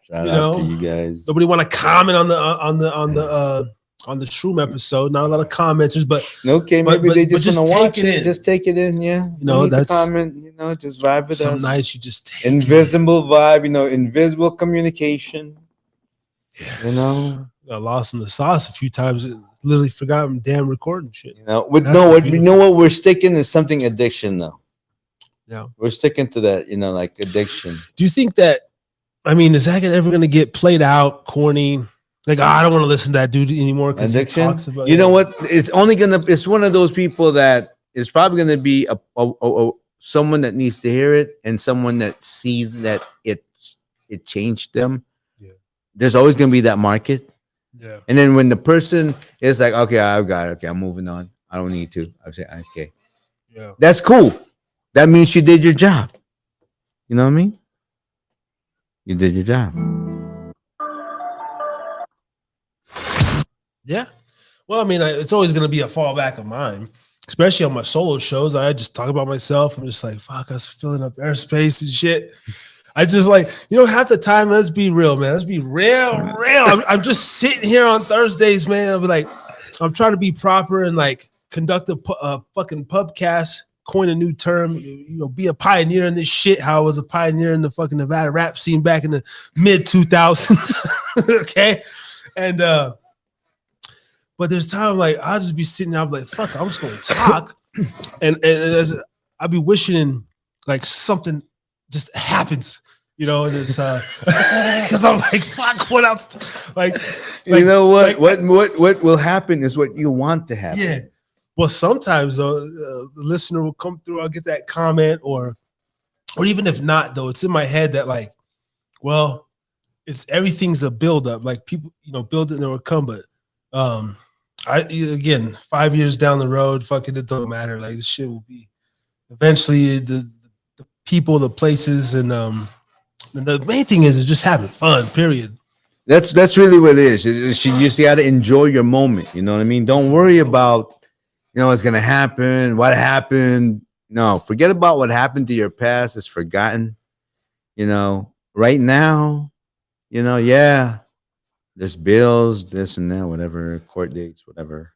to know, you guys. Nobody want to comment on the Shroom episode. Not a lot of commenters, but Okay, maybe but they just want to watch take it. in. Just take it in, yeah. You know, that's that's comment. You know, just vibe with some us. nights you just take Invisible vibe. You know, invisible communication. Yes. You know, Got lost in the sauce a few times. Literally forgot I'm damn recording shit. you know. With That's no, the what you beautiful- know, what we're sticking is something addiction, though. Yeah. We're sticking to that. You know, like addiction. Do you think that? I mean, is that ever going to get played out, corny? Like, I don't want to listen to that dude anymore because he Addiction. talks about. You know what? It's only gonna. It's one of those people that is probably gonna be a someone that needs to hear it and someone that sees that it changed them. Yeah. There's always gonna be that market. Yeah. And then when the person is like, okay, I've got it. Okay, I'm moving on. I don't need to. I say, okay, Yeah. that's cool. That means you did your job. You know what I mean? You did your job. Yeah. Well, I mean, it's always going to be a fallback of mine, especially on my solo shows. I just talk about myself. I'm just like, fuck, us filling up airspace and shit. I just like, half the time, let's be real, man. Let's be real. I'm just sitting here on Thursdays, man. I'll be like, I'm trying to be proper and like conduct a fucking pubcast, coin a new term, be a pioneer in this shit. How I was a pioneer in the fucking Nevada rap scene back in the mid 2000s. Okay. And, but there's time like I'll just be sitting there, I'm like, fuck, I'm just gonna talk. and I'll be wishing like something just happens, and it's because I'm like, fuck, what else? Like You know what? What will happen is what you want to happen. yeah. Well, sometimes though, the listener will come through, I'll get that comment, or even if not, though, it's in my head that like, well, everything's a build up. Like people, build it and they will come, but again, 5 years down the road, fucking it don't matter. Like this shit will be eventually the people, the places, and the main thing is just having fun. Period. That's really what it is. You just got to enjoy your moment. You know what I mean? Don't worry about what's gonna happen, what happened. No, forget about what happened to your past. It's forgotten. Right now, yeah. There's bills, this and that, whatever, court dates, whatever,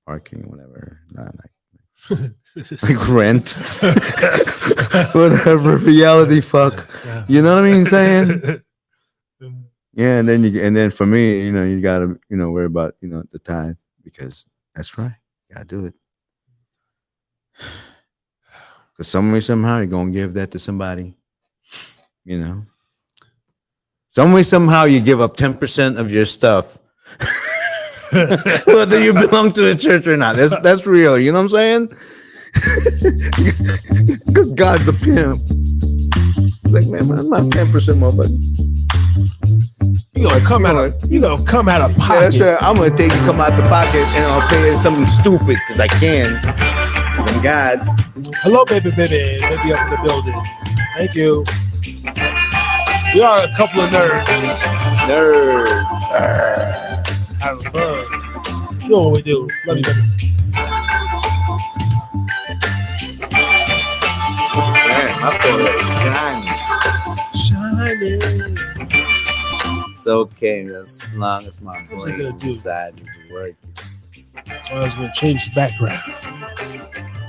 parking, whatever. Like rent, whatever, reality fuck. You know what I mean? Saying, yeah, and then for me, you gotta worry about the tithe because that's right, you gotta do it. Because some way somehow you're gonna give that to somebody, Some way somehow you give up 10% of your stuff, whether you belong to the church or not. That's real. You know what I'm saying? Because God's a pimp. It's like, man, I'm not 10% more, but you gonna come out of pocket. Yeah, that's right. I'm gonna come out the pocket and I'll pay something stupid because I can. Thank God. Hello, baby up in the building. Thank you. We are a couple of nerds. Having fun. You know what we do. Love you, baby. Man, my photo is shining. It's okay as long as my brain inside is working. I was going to change the background.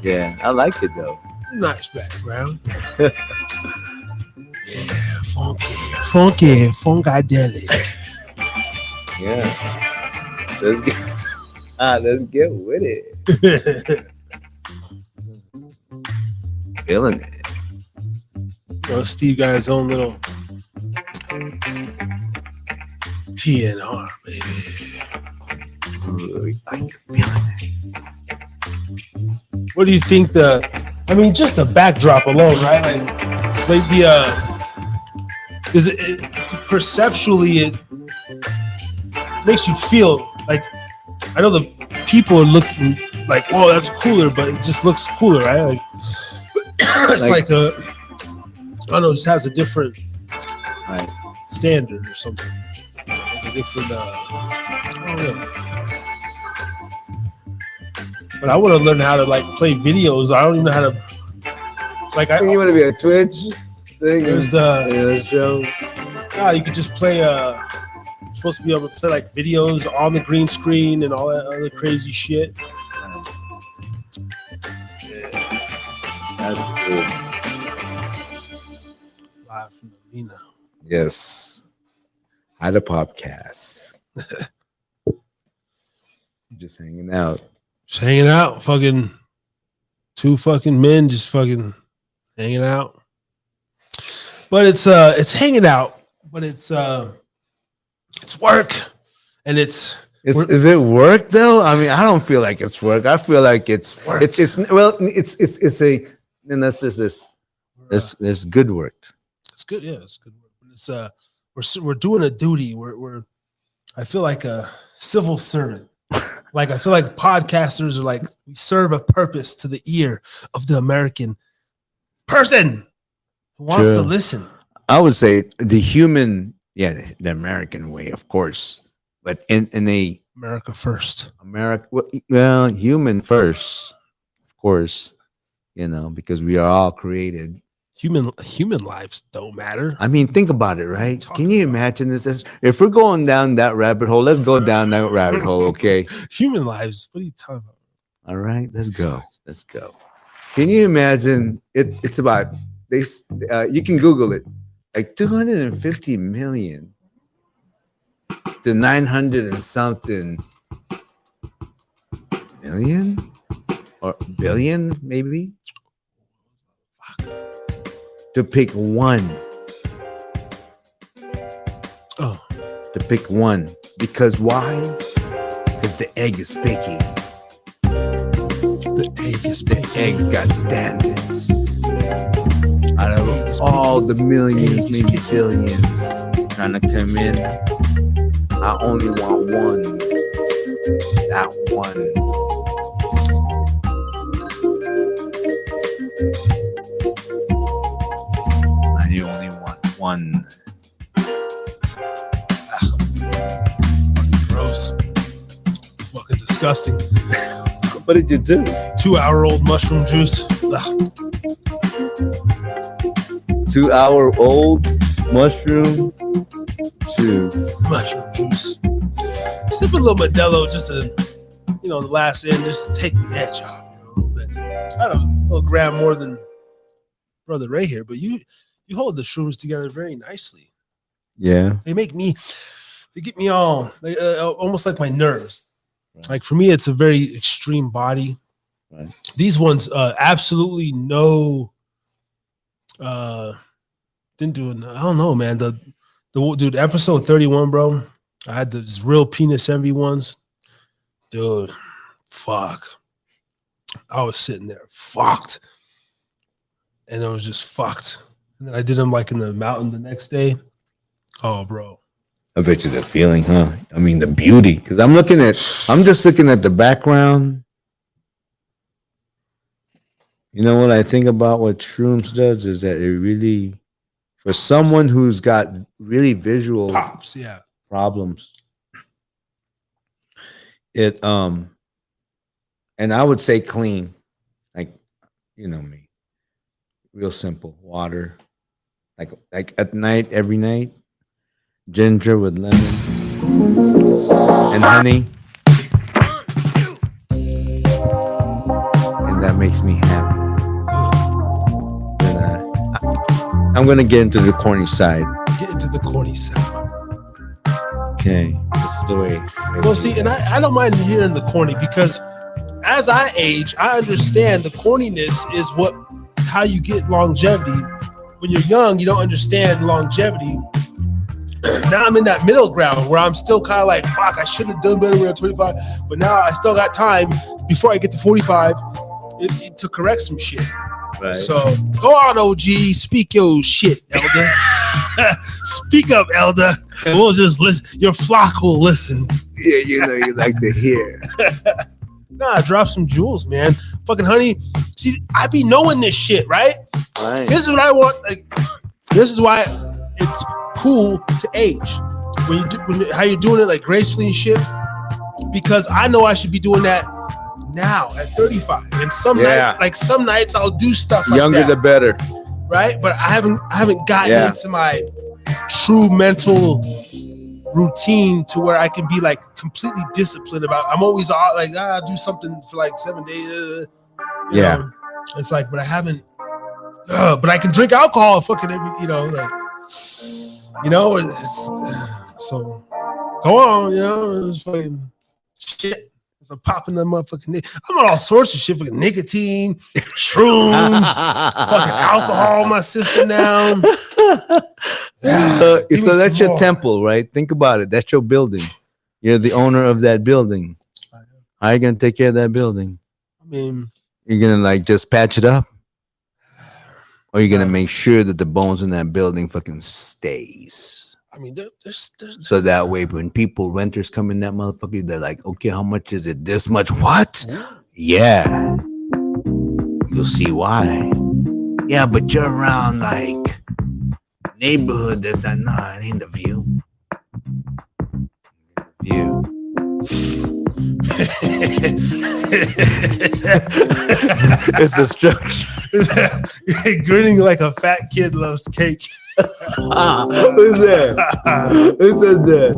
Yeah, I like it though. Nice background. Yeah, funky, funkadelic. Yeah. Let's get with it. Feeling it. Steve got his own little TNR, baby. Ooh, I can feeling it. What do you think just the backdrop alone, right? Like the is it perceptually it makes you feel like, I know the people are looking like, oh, that's cooler, but it just looks cooler, right? Like it's like I don't know, it just has a different standard or something. Like a different I don't know. But I want to learn how to play videos. I don't even know how to you want to be a Twitch thing? There's the show. Yeah, you could just play supposed to be able to play videos on the green screen and all that other crazy shit. Yeah. That's cool. Live from the arena. Yes. Hi, the podcast. Just hanging out. Just hanging out. Fucking two fucking men just fucking hanging out. But it's hanging out, but it's work. And is it work though? I mean, I don't feel like it's work. I feel like it's work. It's there's good work. It's good, yeah, it's good work. But it's we're doing a duty. I feel like a civil servant. I feel like podcasters are we serve a purpose to the ear of the American person who wants to listen. I would say the American way, of course, but in a America first. Human first, of course, because we are all created. Human lives don't matter. I mean, think about it, right? Can you imagine this? If we're going down that rabbit hole, let's go down that rabbit hole, okay? Human lives. What are you talking about? All right, let's go. Can you imagine? It's about this. You can Google it. 250 million to 900 and something million or billion, maybe. To pick one. Oh. To pick one. Because why? Because the egg is picky. The egg's got standards. Out of all the millions, maybe billions trying to come in, I only want one. That one. I only want one. Gross. Fucking disgusting. What did you do? 2-hour-old mushroom juice. Ugh. 2-hour-old mushroom juice. Mushroom juice. Sip a little Modelo just to, the last end, just to take the edge off, a little bit. I don't know, a little gram more than Brother Ray here, but you hold the shrooms together very nicely. Yeah. They get me all almost like my nerves. Right. Like for me, it's a very extreme body. Right. These ones, absolutely no. Didn't do it. I don't know, man. The dude, episode 31, bro. I had these real penis envy ones. Dude, fuck. I was sitting there fucked. And I was just fucked. And then I did them like in the mountain the next day. Oh, bro. I bet you the feeling, huh? I mean, the beauty. Because I'm just looking at the background. You know what I think about what shrooms does is that it really, for someone who's got really visual Pops, yeah. problems, it and I would say clean, like, me, real simple water, like at night, every night, ginger with lemon and honey, and that makes me happy. I'm gonna get into the corny side. Get into the corny side, my brother. Okay, this is the way. Well, see, and I don't mind hearing the corny because as I age, I understand the corniness is how you get longevity. When you're young, you don't understand longevity. Now I'm in that middle ground where I'm still kind of like, fuck, I should have done better when I'm 25, but now I still got time before I get to 45 to correct some shit. Right. So go on, OG, speak your shit, elder. Speak up, elder, and we'll just listen. Your flock will listen. Yeah, you like to hear. Nah, drop some jewels, man. Fucking honey. See, I be knowing this shit, right? Right. This is what I want. Like, this is why it's cool to age. How you're doing it like gracefully and shit. Because I know I should be doing that now at 35. And some nights I'll do stuff like Younger that, the better. right? But I haven't gotten into my true mental routine to where I can be like completely disciplined about. I'm always like, I'll do something for like 7 days. You know? It's like, but I haven't. But I can drink alcohol, fucking every, so go on, it's fucking shit. I'm popping them motherfucking. I'm on all sorts of shit, fucking nicotine, shrooms, fucking alcohol in my system now. So that's your temple, right? Think about it. That's your building. You're the owner of that building. How are you gonna take care of that building? I mean, you're gonna like just patch it up, or you're gonna make sure that the bones in that building fucking stays. I mean, there's so that way when renters come in that motherfucker, they're like, okay, how much is it? This much? What? Yeah. You'll see why. Yeah, but you're around like neighborhood that's like, nah, it ain't the view. It's a structure. Grinning like a fat kid loves cake. Who's that? Who said that?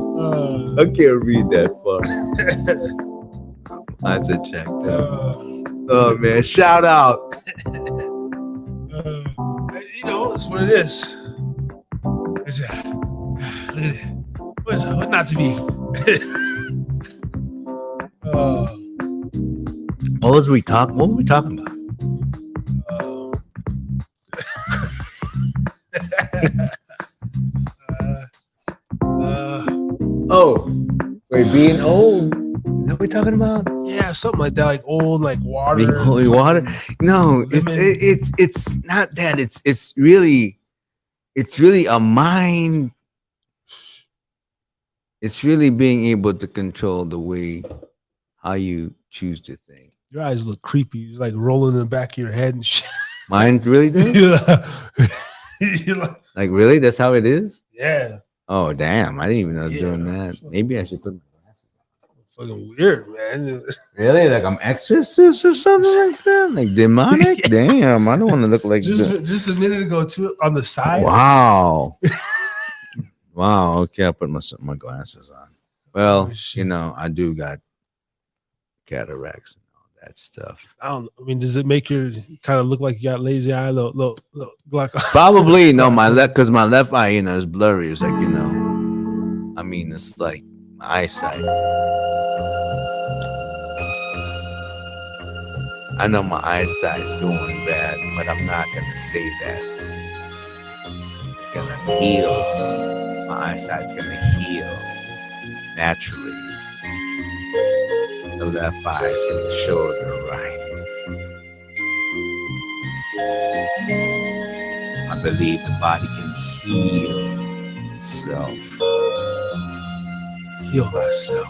I can't read that far. I said checked out. Oh man, shout out. It's what it is. It's look at it. What not to be? What were we talking about? Being old. Is that what we're talking about? Yeah, something like that, like old, like water. Holy water? No, it's not that. It's really a mind. It's really being able to control the way how you choose to think. Your eyes look creepy. You're like rolling in the back of your head and shit. Mine really do? You're Like really? That's how it is? yeah. Oh damn! I didn't even know I was Yeah. doing that. Maybe I should put my glasses on. Fucking weird, man. Really? Like I'm exorcist or something like that? Like demonic? Damn! I don't want to look like just a minute ago, too, on the side. Wow. Wow. Okay, I'll put my glasses on. Well, Oh, shit. you know, I do got cataracts and all that stuff. I mean, does it make your kind of look like you got lazy eye? Little glaucoma? Probably no, my left because my left eye, you know, is blurry. It's like, you know, I mean, it's like my eyesight. I know my eyesight's going bad, but I'm not gonna say that. It's gonna heal. My eyesight's gonna heal naturally. The left eye is gonna show the right. I believe the body can heal itself. Heal thyself.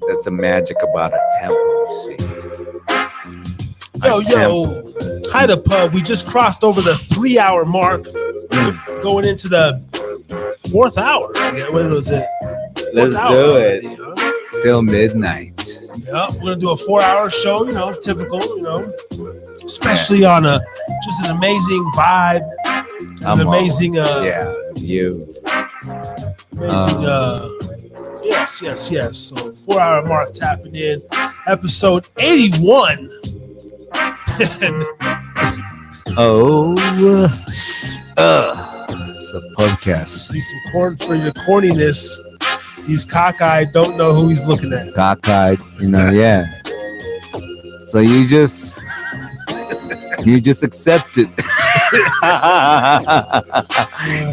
That's the magic about a temple, you see. Yo, hi to pub. We just crossed over the 3-hour mark. Going into the 4th hour. When was it? Let's Fourth do hour, it. you know? Till midnight. Yeah, we're gonna do a 4-hour show. You know, typical. You know, especially on just an amazing vibe, an amazing. Yeah, you. Amazing. Yes. So 4-hour mark tapping in, episode 81. It's a podcast. Need some corn for your corniness. He's cockeyed, don't know who he's looking at. Cockeyed, you know, yeah. So you just accept it.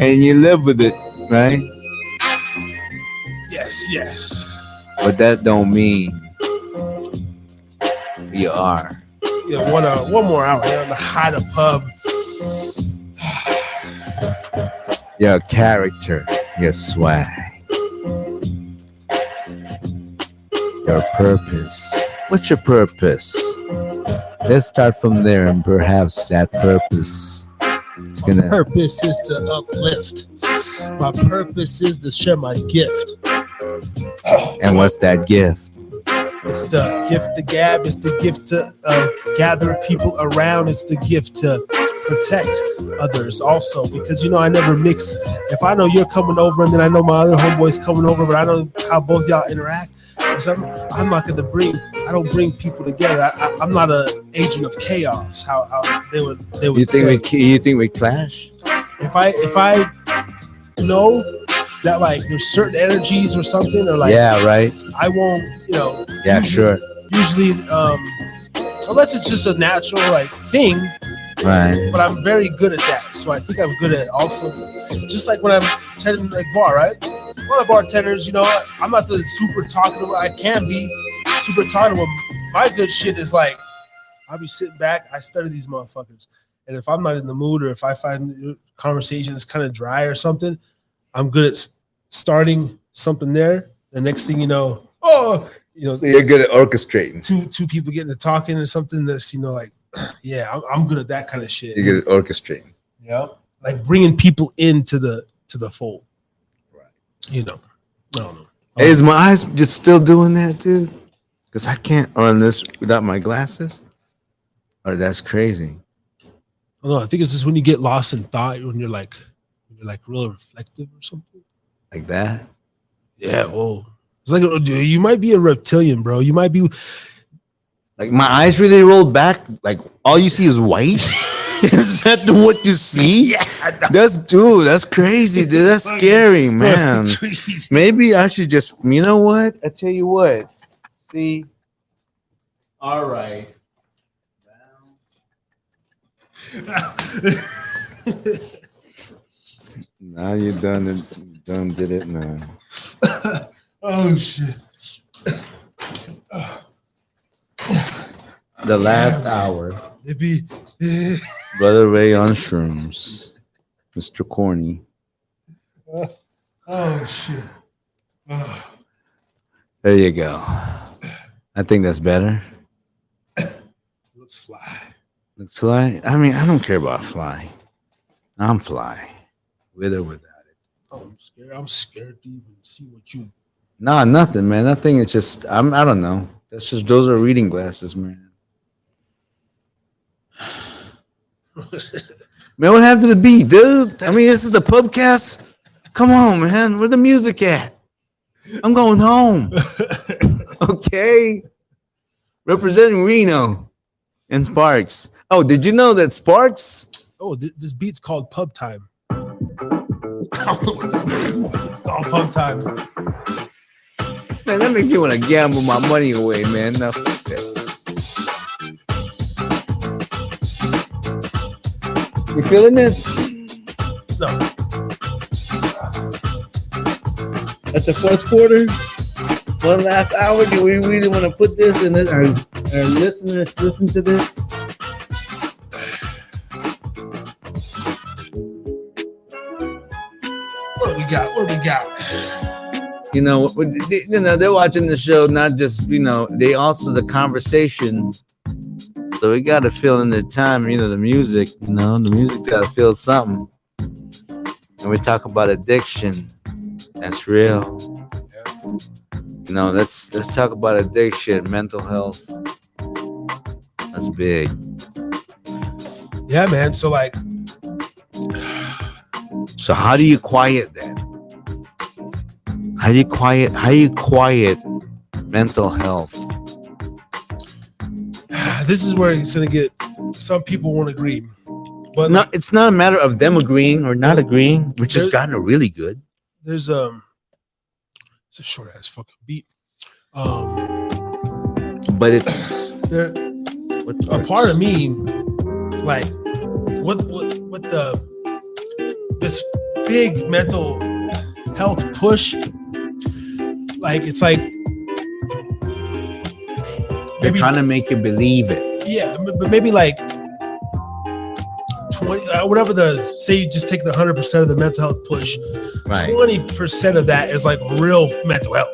And you live with it, right? Yes. But that don't mean you are. Yeah, one more hour here on the Hida Pub. Your character, your swag, your purpose. What's your purpose? Let's start from there, and perhaps that purpose is My gonna. purpose is to uplift. My purpose is to share my gift. And what's that gift? It's the gift to gab. It's the gift to gather people around. It's the gift to protect others also, because you know I never mix. If I know you're coming over and then I know my other homeboy's coming over, but I know how both y'all interact, I'm not gonna I don't bring people together. I'm not an agent of chaos. How they would You think say. you think we clash? If I know that like there's certain energies or something, or like Yeah, right. I won't, you know. Yeah, sure. Usually, unless it's just a natural like thing, Right. but I'm very good at that. So I think I'm good at also, just like when I'm tending like bar, right? One of the bartenders, you know, I'm not the super talkative. I can be super talkative. My good shit is like, I'll be sitting back. I study these motherfuckers, and if I'm not in the mood, or if I find conversations kind of dry or something, I'm good at starting something there. The next thing you know, So you're good at orchestrating. two people getting to talking or something that's, you know, like, yeah, I'm good at that kind of shit. You're good at orchestrating. Yeah, like bringing people into the fold. Right. You know, I don't know. Is my eyes just still doing that, dude? Because I can't run this without my glasses. Or that's crazy. I don't know. I think it's just when you get lost in thought, when you're like real reflective or something. Like that? Yeah. Whoa. It's like you might be a reptilian, bro. You might be. Like my eyes really rolled back. Like all you see is white. Is that what you see? Yeah. That's crazy, dude. That's scary, man. Maybe I should just, you know what? I tell you what. See. All right. Now you done it. Done did it now. Oh shit. The last hour. It be. Brother Ray on shrooms. Mr. Corny. Oh shit. There you go. I think that's better. Looks fly. Let's fly. I mean, I don't care about fly. I'm fly, with or without it. Oh, I'm scared. I'm scared to even see what you. Nah, nothing, man. Nothing. It's just I don't know. That's just those are reading glasses, man. Man, what happened to the beat, dude? I mean, this is the pubcast. Come on, man. Where the music at? I'm going home. Okay. Representing Reno and Sparks. Oh, did you know that Sparks? Oh, this beat's called Pub Time. I don't know what that is. It's called Pub Time. Man, that makes me want to gamble my money away, man. No, fuck that. You feeling this? No. At the fourth quarter, one last hour. Do we really want to put this in this? Our listeners listen to this? What do we got? What do we got? You know, they're watching the show, not just, they also the conversation. So we got to fill in their time, the music, the music's got to feel something. And we talk about addiction. That's real. Let's talk about addiction, mental health. That's big. Yeah, man. So So how do you quiet that? How do you quiet mental health? This is where it's gonna get. Some people won't agree, but No, it's not a matter of them agreeing or not agreeing, which has gotten really good. There's it's a short ass fucking beat. But it's there. A part of me, like, what the this big mental health push. Like, it's like they're trying to make you believe it. Yeah, but maybe like 20, whatever say you just take the 100% of the mental health push, right? 20% of that is like real mental health.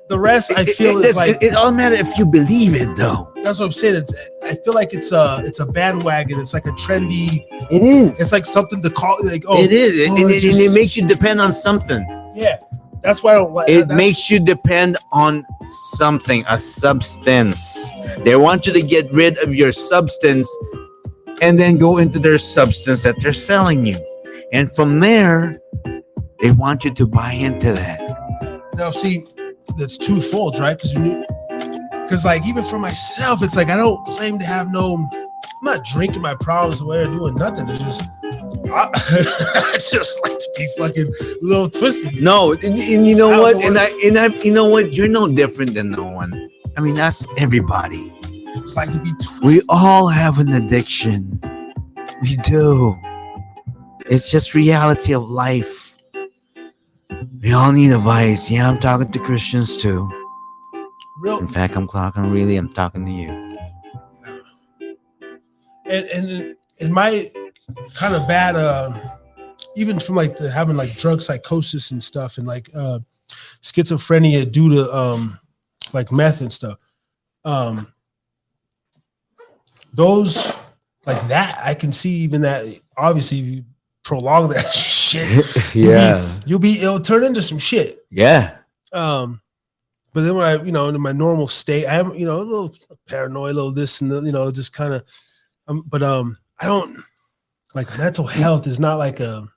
The rest, I feel, is like it all matters if you believe it, though. That's what I'm saying. I feel like it's a bandwagon. It's like a trendy. It is. It's like something to call. Like, oh, it is, and it makes you depend on something. Yeah, that's why I don't like. It makes you depend on something, a substance. They want you to get rid of your substance, and then go into their substance that they're selling you, and from there, they want you to buy into that. Now, see, that's twofold, right? Because like, even for myself, it's like I don't claim to have I'm not drinking my problems away or doing nothing. It's just I just like to be fucking a little twisted. No, and you know what? And I you know what? You're no different than no one. I mean, that's everybody. It's like to be twisted. We all have an addiction. We do. It's just reality of life. We all need a vice. Yeah, I'm talking to Christians too. In fact, I'm talking to you. And my kind of bad, even from like having like drug psychosis and stuff, and like schizophrenia due to like meth and stuff. Those like that, I can see even that. Obviously, if you prolong that shit, yeah, it'll turn into some shit. Yeah. But then when I, in my normal state, I'm, a little paranoid, a little this and just kind of, but I don't like mental health is not like to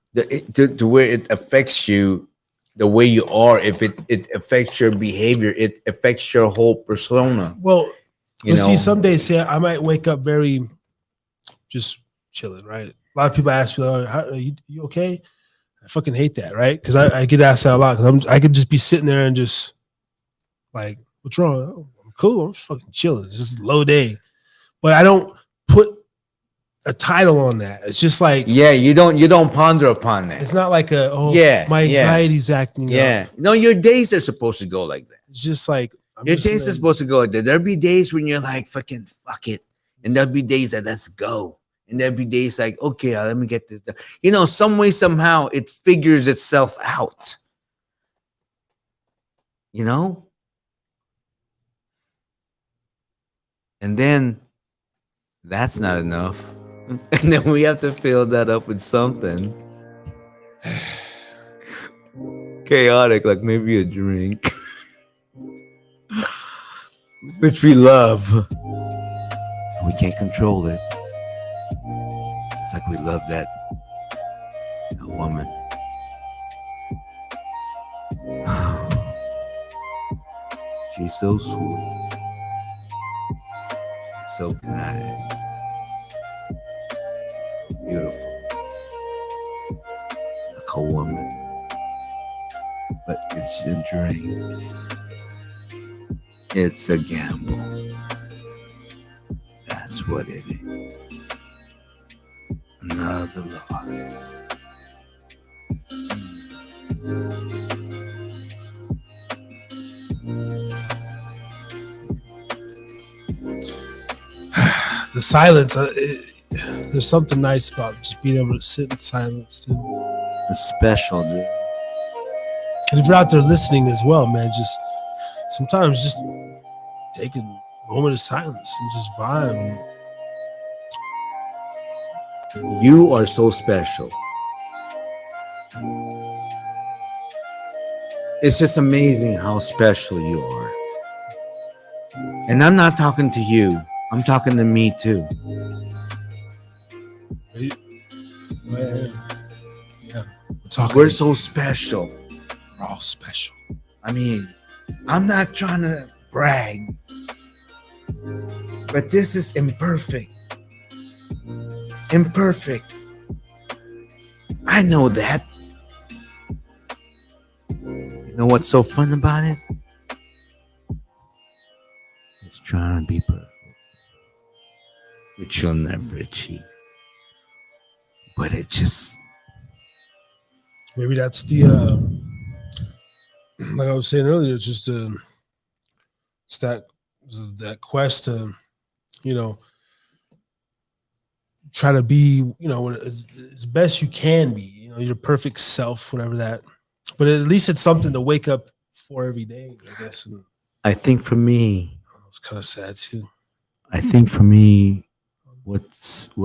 where it affects you the way you are. If it affects your behavior, it affects your whole persona. Well, see, some days I might wake up very just chilling, right? A lot of people ask me, are you okay? I fucking hate that, right? Because I get asked that a lot. Because I could just be sitting there and just like, what's wrong? Oh, I'm cool. I'm just fucking chilling. It's just a low day. But I don't put a title on that. It's just like, yeah, you don't ponder upon that. It's not like my anxiety's acting up. No, your days are supposed to go like that. It's just like your days are supposed to go like that. There'll be days when you're like, fucking fuck it. And there'll be days that let's go. And there'll be days like, okay, let me get this done. Some way, somehow it figures itself out. And then that's not enough. And then we have to fill that up with something chaotic, like maybe a drink, which we love. We can't control it. It's like we love that woman. She's so sweet, so kind, so beautiful, like a woman. But it's a drink. It's a gamble. That's what it is. Another loss. The silence. There's something nice about just being able to sit in silence too. It's special, dude. And if you're out there listening as well, man, just sometimes just take a moment of silence and just vibe. You are so special. It's just amazing how special you are. And I'm not talking to you. I'm talking to me too. Yeah, we're so special. We're all special. I mean, I'm not trying to brag, but this is imperfect. Imperfect. I know that. You know what's so fun about it? It's trying to be perfect, which you'll never achieve. But it just... Maybe that's the... like I was saying earlier, it's just it's that quest to, try to be, as best you can be, your perfect self, whatever that. But at least it's something to wake up for every day, I guess. And I think for me, it's kind of sad too. I think for me, what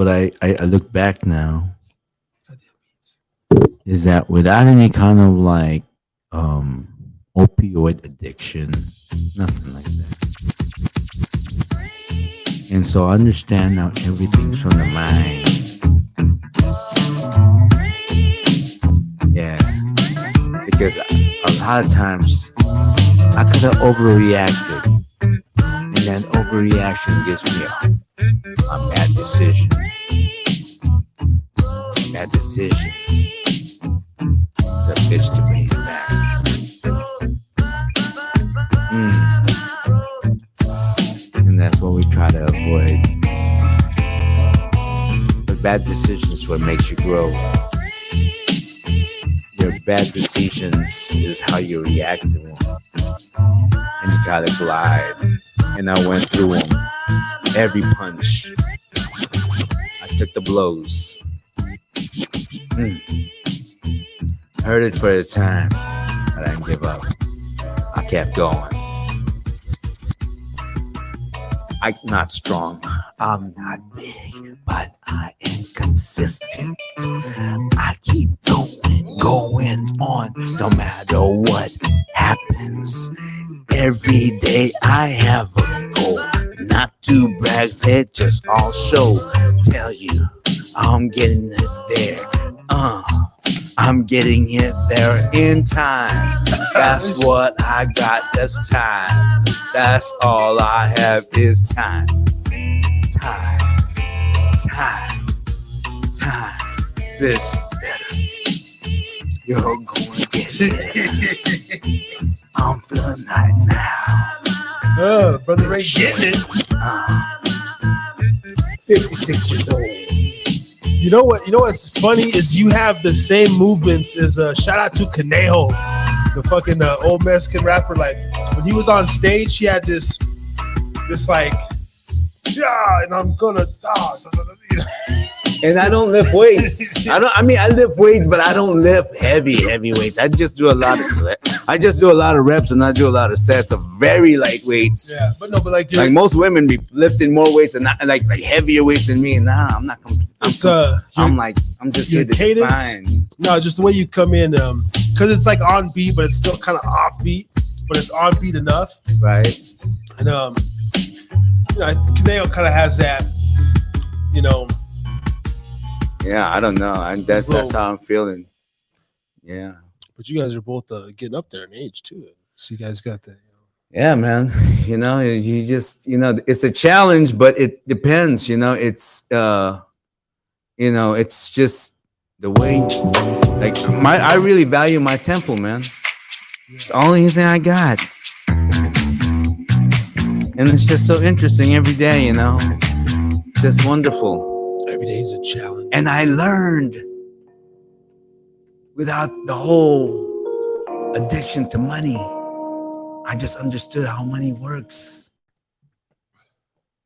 I look back now is that without any kind of like opioid addiction, nothing like that. And so I understand now everything's from the mind. Yeah. Because a lot of times I could have overreacted. And that overreaction gives me a bad decision. Bad decisions. It's a bitch to bring it back. And that's what we try to avoid. But bad decisions is what makes you grow. Your bad decisions is how you react to them. And you gotta glide. And I went through them. Every punch. I took the blows. Heard it for the time, but I didn't give up. I kept going. I'm not strong, I'm not big, but I am consistent. I keep going on, no matter what happens. Every day I have a goal, not to brag, it just all show. Tell you, I'm getting it there. I'm getting it there in time. That's what I got, that's time. That's all I have is time. Time. This better. You're gonna get it. I'm feeling right now. Brother Ray getting it. 56 years old. You know what's funny is you have the same movements as shout out to Conejo, the fucking old Mexican rapper. Like when he was on stage, he had this like, yeah, and I'm gonna die. And I don't lift weights. I lift weights, but I don't lift heavy weights. I just do a lot of reps and I do a lot of sets of very light weights. Yeah, but like most women be lifting more weights and not like heavier weights than me. Nah, I'm not. I'm just here to define. No, just the way you come in, because it's like on beat, but it's still kind of off beat, but it's on beat enough, right? And Kaneo kind of has that, Yeah, I don't know. That's how I'm feeling. Yeah. But you guys are both getting up there in age too, so you guys got that. Yeah, man. You just it's a challenge, but it depends. It's it's just the way. Like I really value my temple, man. It's the only thing I got, and it's just so interesting every day. Just wonderful. Every day is a challenge. And I learned without the whole addiction to money. I just understood how money works.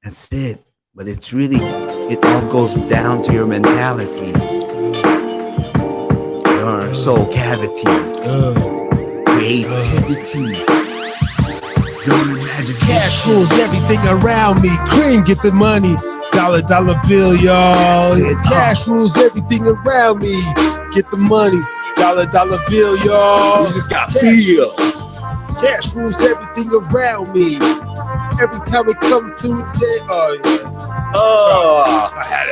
That's it. But it all goes down to your mentality, your soul cavity, creativity, your imagination. Cash rules everything around me. Cream, get the money. Dollar bill, y'all. Cash rules everything around me. Get the money. Dollar bill, y'all. You just got feel. Cash rules everything around me. Every time we come through the day,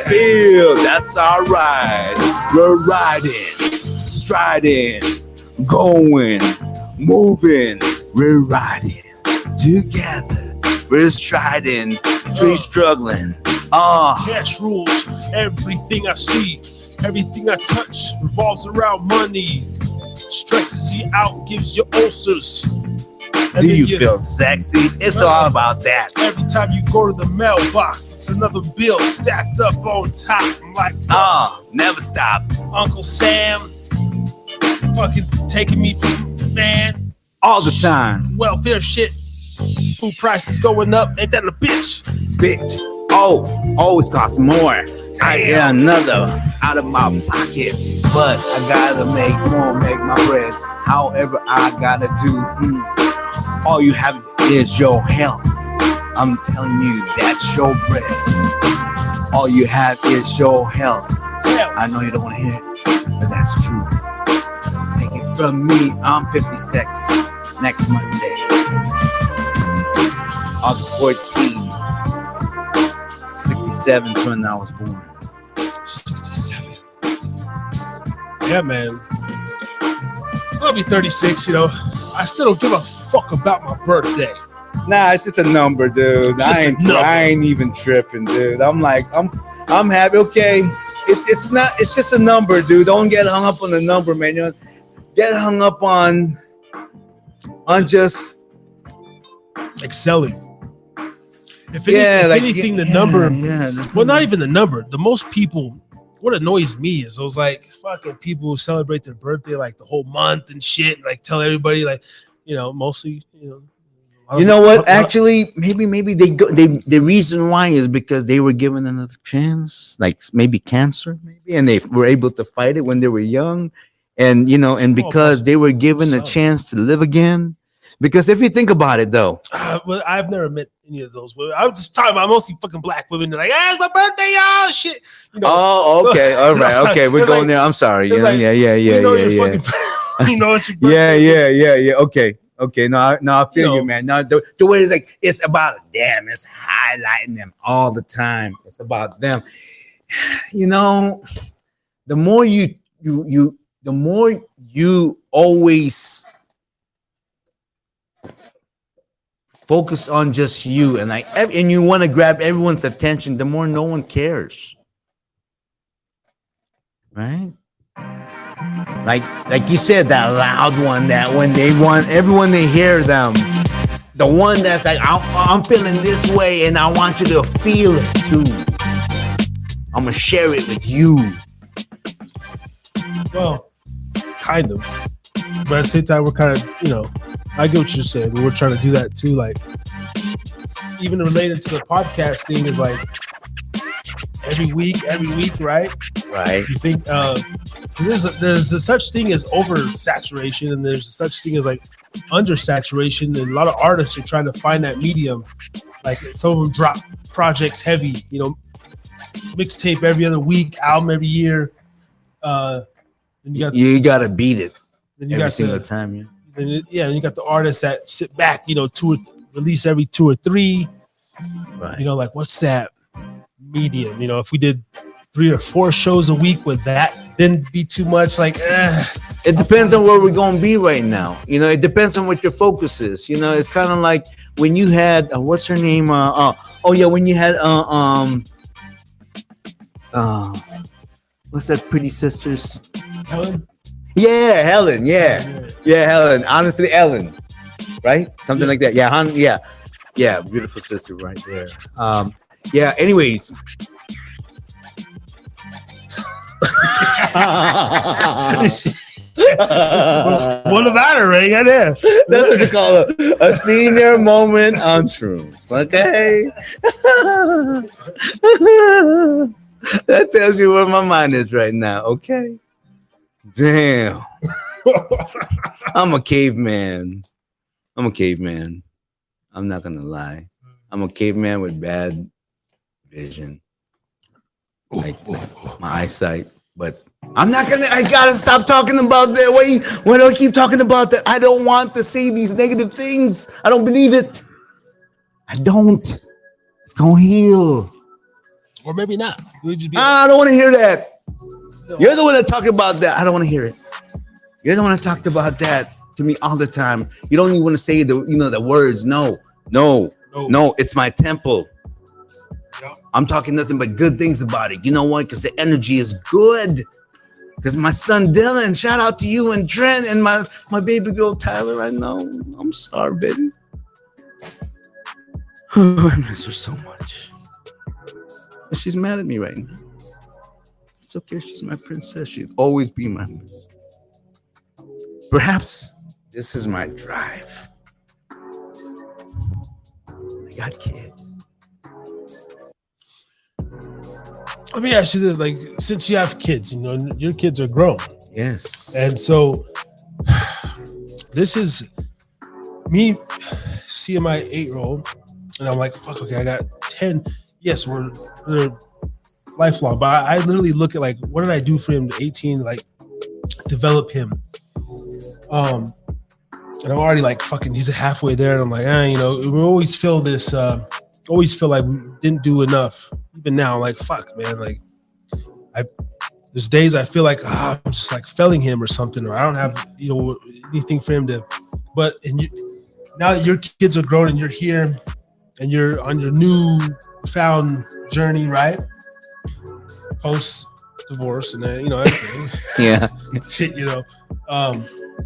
feel. That's all right. We're riding, striding, going, moving. We're riding together. We're striding, we're struggling. Cash rules everything I see. Everything I touch revolves around money. Stresses you out, gives you ulcers. Do you feel sexy? It's all about that. Every time you go to the mailbox, it's another bill stacked up on top. I'm like, never stop. Uncle Sam, fucking taking me from man. All the time. Welfare shit. Food prices going up. Ain't that a bitch? Bitch. Always costs more. I get another out of my pocket, but I gotta make my bread. However, I gotta do. All you have is your health. I'm telling you, that's your bread. All you have is your health. I know you don't want to hear it, but that's true. Take it from me. I'm 56 next Monday, August 14. 67 when I was born. 67. Yeah, man. I'll be 36, I still don't give a fuck about my birthday. Nah, it's just a number, dude. I ain't even tripping, dude. I'm happy. Okay. It's just a number, dude. Don't get hung up on the number, man. Get hung up on just excelling. If anything, the number. Well, not even the number. The most people. What annoys me is those like fucking people who celebrate their birthday like the whole month and shit. Like tell everybody like, mostly, You know what? Actually, maybe the reason why is because they were given another chance, like maybe cancer, and they were able to fight it when they were young, and and because they were given a chance to live again. Because if you think about it, though, well, I've never met any of those women. I was just talking about mostly fucking black women. They're like, "Hey, it's my birthday, y'all!" Shit. Oh, okay, all right, okay, we're going there. I'm sorry. Yeah. You know it's your birthday. Yeah. Okay. No, I feel you, man. No, the way it's like it's about them. It's highlighting them all the time. It's about them. The more the more you always focus on just you and you want to grab everyone's attention, the more no one cares, right? Like you said, that loud one, that when they want everyone to hear them, the one that's like, I'm feeling this way and I want you to feel it too. I'm gonna share it with you. Well, kind of, but at the same time, we're kind of, I get what you're saying, but we're trying to do that too. Like, even related to the podcast thing is like, every week, right? Right. You think because there's a such thing as oversaturation, and there's a such thing as like undersaturation, and a lot of artists are trying to find that medium. Like some of them drop projects heavy, you know, mixtape every other week, album every year. And You gotta beat it then you every got single time. Yeah. and you got the artists that sit back, you know, release every 2 or 3. Right. You know, like what's that medium? You know, if we did 3 or 4 shows a week, would that then be too much? Like, It depends on where we're gonna be right now. You know, it depends on what your focus is. You know, it's kind of like when you had what's her name? When you had what's that pretty sisters? Helen? Yeah, Helen. Yeah, Helen. Honestly, Ellen. Right? Something like that. Yeah, beautiful sister right there. Anyways. What about her, Ray? Goddamn. That's what you call a senior moment on Shrooms. Okay. That tells you where my mind is right now. Okay. Damn. I'm a caveman. I'm not gonna lie. I'm a caveman with bad vision. Like my eyesight. But I gotta stop talking about that. Why do I keep talking about that? I don't want to say these negative things. I don't believe it. I don't. It's gonna heal. Or maybe not. I don't want to hear that. You're the one that talked about that. I don't want to hear it. You're the one that talked about that to me all the time. You don't even want to say the words. No. It's my temple. I'm talking nothing but good things about it. You know what? Because the energy is good. Because my son Dylan, shout out to you and Trent and my baby girl Tyler. I know. I'm sorry, baby. I miss her so much. But she's mad at me right now. It's okay. She's my princess. She'll always be my princess. Perhaps this is my drive. I got kids. Let me ask you this: like, since you have kids, you know, your kids are grown. Yes. And so this is me seeing my 8-year-old, and I'm like, fuck, okay, I got 10. Yes, they're lifelong, but I literally look at like, what did I do for him to 18, like develop him? And I'm already like, fucking, he's halfway there. And I'm like, you know, we always feel this, always feel like we didn't do enough. Even now, like, fuck, man, like there's days I feel like I'm just like failing him or something, or I don't have, you know, anything for him to, now that your kids are grown and you're here and you're on your new found journey, right? Post divorce and then, you know, everything. Yeah. Shit, you know.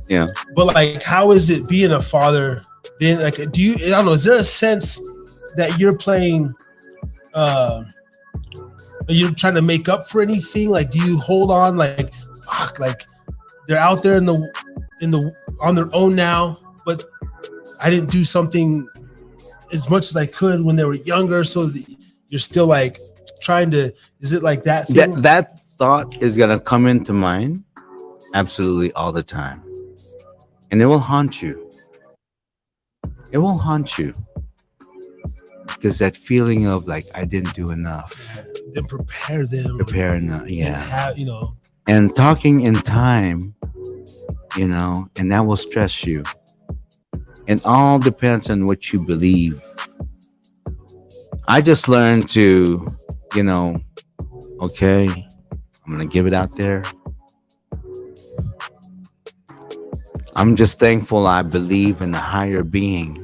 Yeah. But like, how is it being a father? Then, like, I don't know, is there a sense that you're playing, you're trying to make up for anything? Like, do you hold on, like, fuck, like they're out there on their own now, but I didn't do something as much as I could when they were younger, so you're still like trying to, is it like that thing? That thought is gonna come into mind absolutely all the time, and it will haunt you. It will haunt you because that feeling of like, I didn't do enough. Didn't prepare them. Yeah. You know. And talking in time, you know, and that will stress you. It all depends on what you believe. I just learned to, you know, okay, I'm going to give it out there. I'm just thankful I believe in a higher being.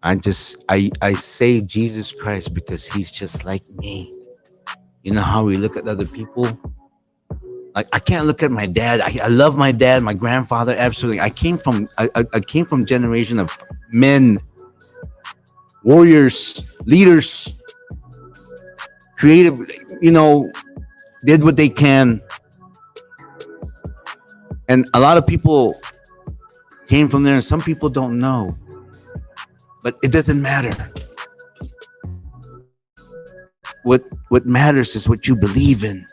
I say Jesus Christ because he's just like me. You know how we look at other people? Like, I can't look at my dad. I love my dad, my grandfather, absolutely. I came from a generation of men, warriors, leaders, creative, you know, did what they can. And a lot of people came from there, and some people don't know. But it doesn't matter. what matters is what you believe in.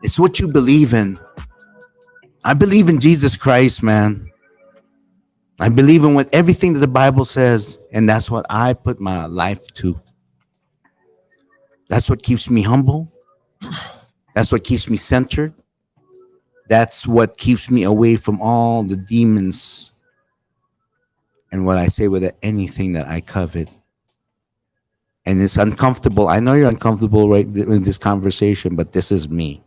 It's what you believe in. I believe in Jesus Christ, man. I believe in what everything that the Bible says, and that's what I put my life to. That's what keeps me humble. That's what keeps me centered. That's what keeps me away from all the demons and what I say with anything that I covet. And it's uncomfortable. I know you're uncomfortable right in this conversation, but this is me.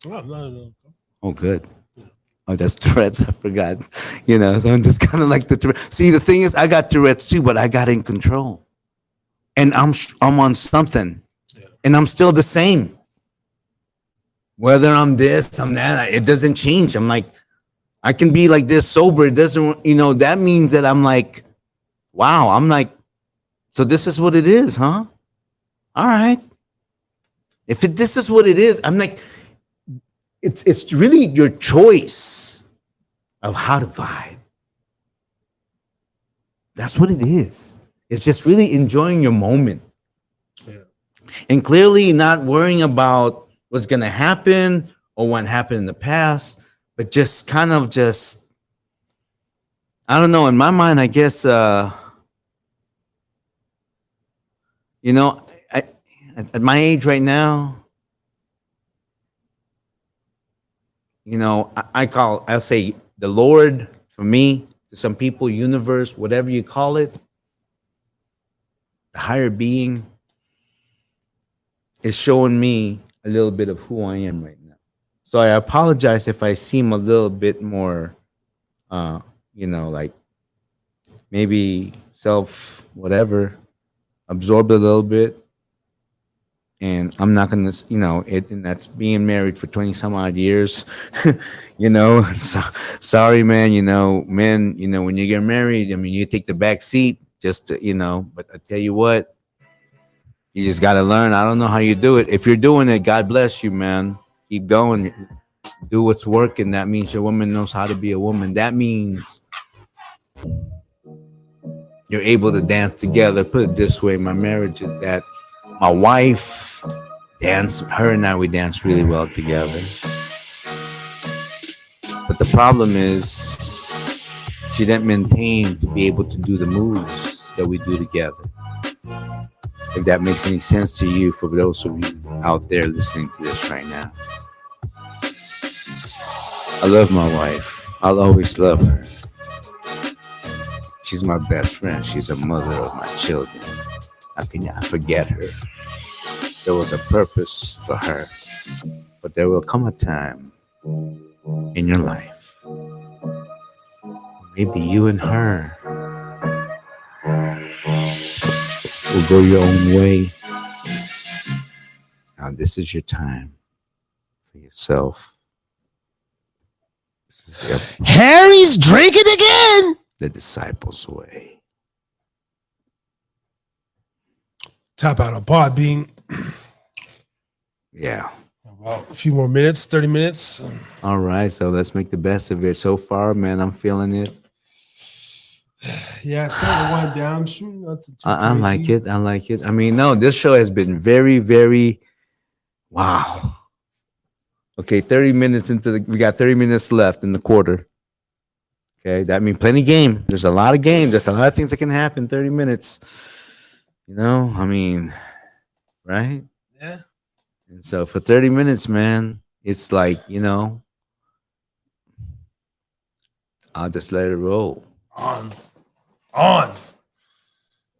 Oh, no. Oh, good. Oh, that's Tourette's. I forgot. So I'm just kind of like the Tourette's. See, the thing is, I got Tourette's too, but I got in control. And I'm on something. Yeah. And I'm still the same. Whether I'm this, I'm that, it doesn't change. I'm like, I can be like this sober. It doesn't, that means that I'm like, wow, I'm like, so this is what it is, huh? All right. If this is what it is, I'm like, it's really your choice of how to vibe. That's what it is. It's just really enjoying your moment. Yeah. And clearly not worrying about what's going to happen or what happened in the past, but just kind of I don't know, in my mind, I guess, at my age right now, I'll say the Lord, for me, to some people, universe, whatever you call it, the higher being is showing me a little bit of who I am right now. So I apologize if I seem a little bit more, like maybe absorbed a little bit. And I'm not going to, and that's being married for 20 some odd years, so, sorry, man, men, when you get married, I mean, you take the back seat just to, but I tell you what, you just got to learn. I don't know how you do it. If you're doing it, God bless you, man. Keep going. Do what's working. That means your woman knows how to be a woman. That means you're able to dance together. Put it this way, my marriage is that my wife her and I, we dance really well together. But the problem is she didn't maintain to be able to do the moves that we do together. If that makes any sense to you, for those of you out there listening to this right now. I love my wife. I'll always love her. She's my best friend. She's the mother of my children. How can I forget her? There was a purpose for her, but there will come a time in your life, maybe you and her will go your own way. Now this is your time for yourself. This is Harry's drinking again. The disciples' way. Tap out on Podbean. Yeah. About a few more minutes, 30 minutes. All right, so let's make the best of it. So far, man, I'm feeling it. Yeah, it's kind of wind down. I like it. I like it. I mean, no, this show has been very, very wow. Okay, 30 minutes we got 30 minutes left in the quarter. Okay, that means plenty game. There's a lot of game. There's a lot of things that can happen in 30 minutes. I mean, right? Yeah. And so for 30 minutes, man, it's like, I'll just let it roll. On.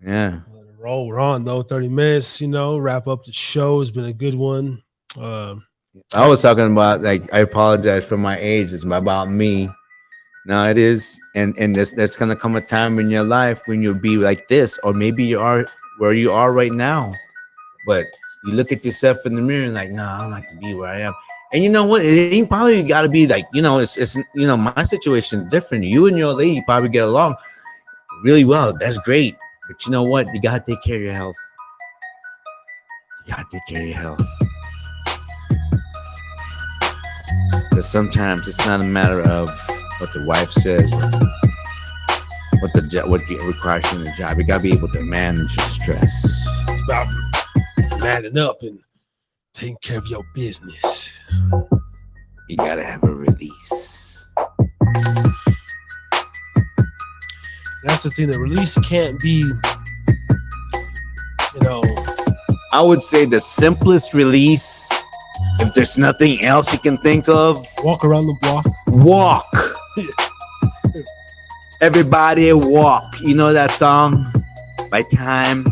Yeah. Let it roll. We're on, though. 30 minutes, wrap up the show. It's been a good one. I was talking about, like, I apologize for my age. It's about me. No, it is. And there's going to come a time in your life when you'll be like this, or maybe you are where you are right now. But you look at yourself in the mirror and like, no, I don't like to be where I am. And you know what? It ain't probably got to be like, it's my situation is different. You and your lady probably get along really well. That's great. But you know what? You got to take care of your health. You got to take care of your health. Because sometimes it's not a matter of what the wife says, what requires you in the job. You got to be able to manage your stress. about manning up and taking care of your business. You gotta have a release. That's the thing. The release can't be, I would say the simplest release, if there's nothing else you can think of, walk around the block. Walk. Everybody walk. You know that song by Time,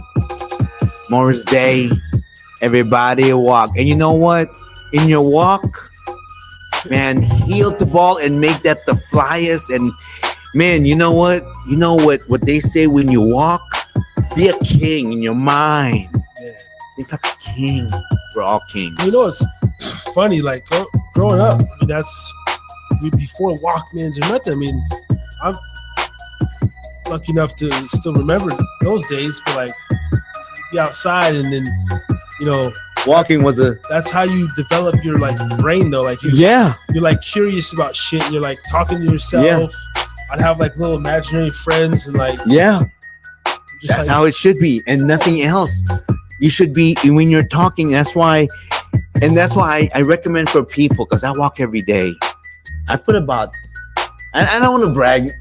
Morris Day? Everybody walk. And you know what? In your walk, man, heel the ball and make that the flyest. And man, you know what? You know what they say when you walk? Be a king in your mind. Yeah. Think like a king. We're all kings. You know, it's funny, like growing up, I mean, that's before Walkmans or nothing. I mean, I'm lucky enough to still remember those days, but like be outside and then, walking was that's how you develop your like brain though. Like you're like curious about shit and you're like talking to yourself. Yeah. I'd have like little imaginary friends and like that's how it should be, and nothing else. You should be when you're talking. That's why I recommend for people, because I walk every day. I put about, I don't want to brag.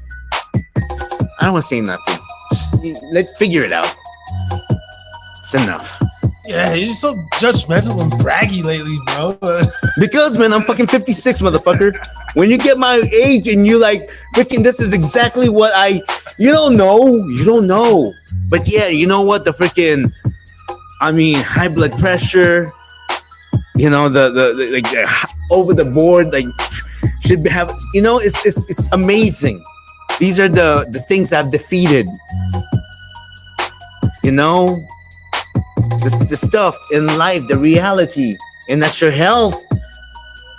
I don't want to say nothing. Let's figure it out. It's enough. Yeah, you're so judgmental and braggy lately, bro. Because, man, I'm fucking 56, motherfucker. When you get my age and you like, freaking, this is exactly what you don't know. But yeah, you know what? The freaking, high blood pressure, the like over the board, like should have, it's amazing. These are the things I've defeated. The stuff in life, the reality, and that's your health.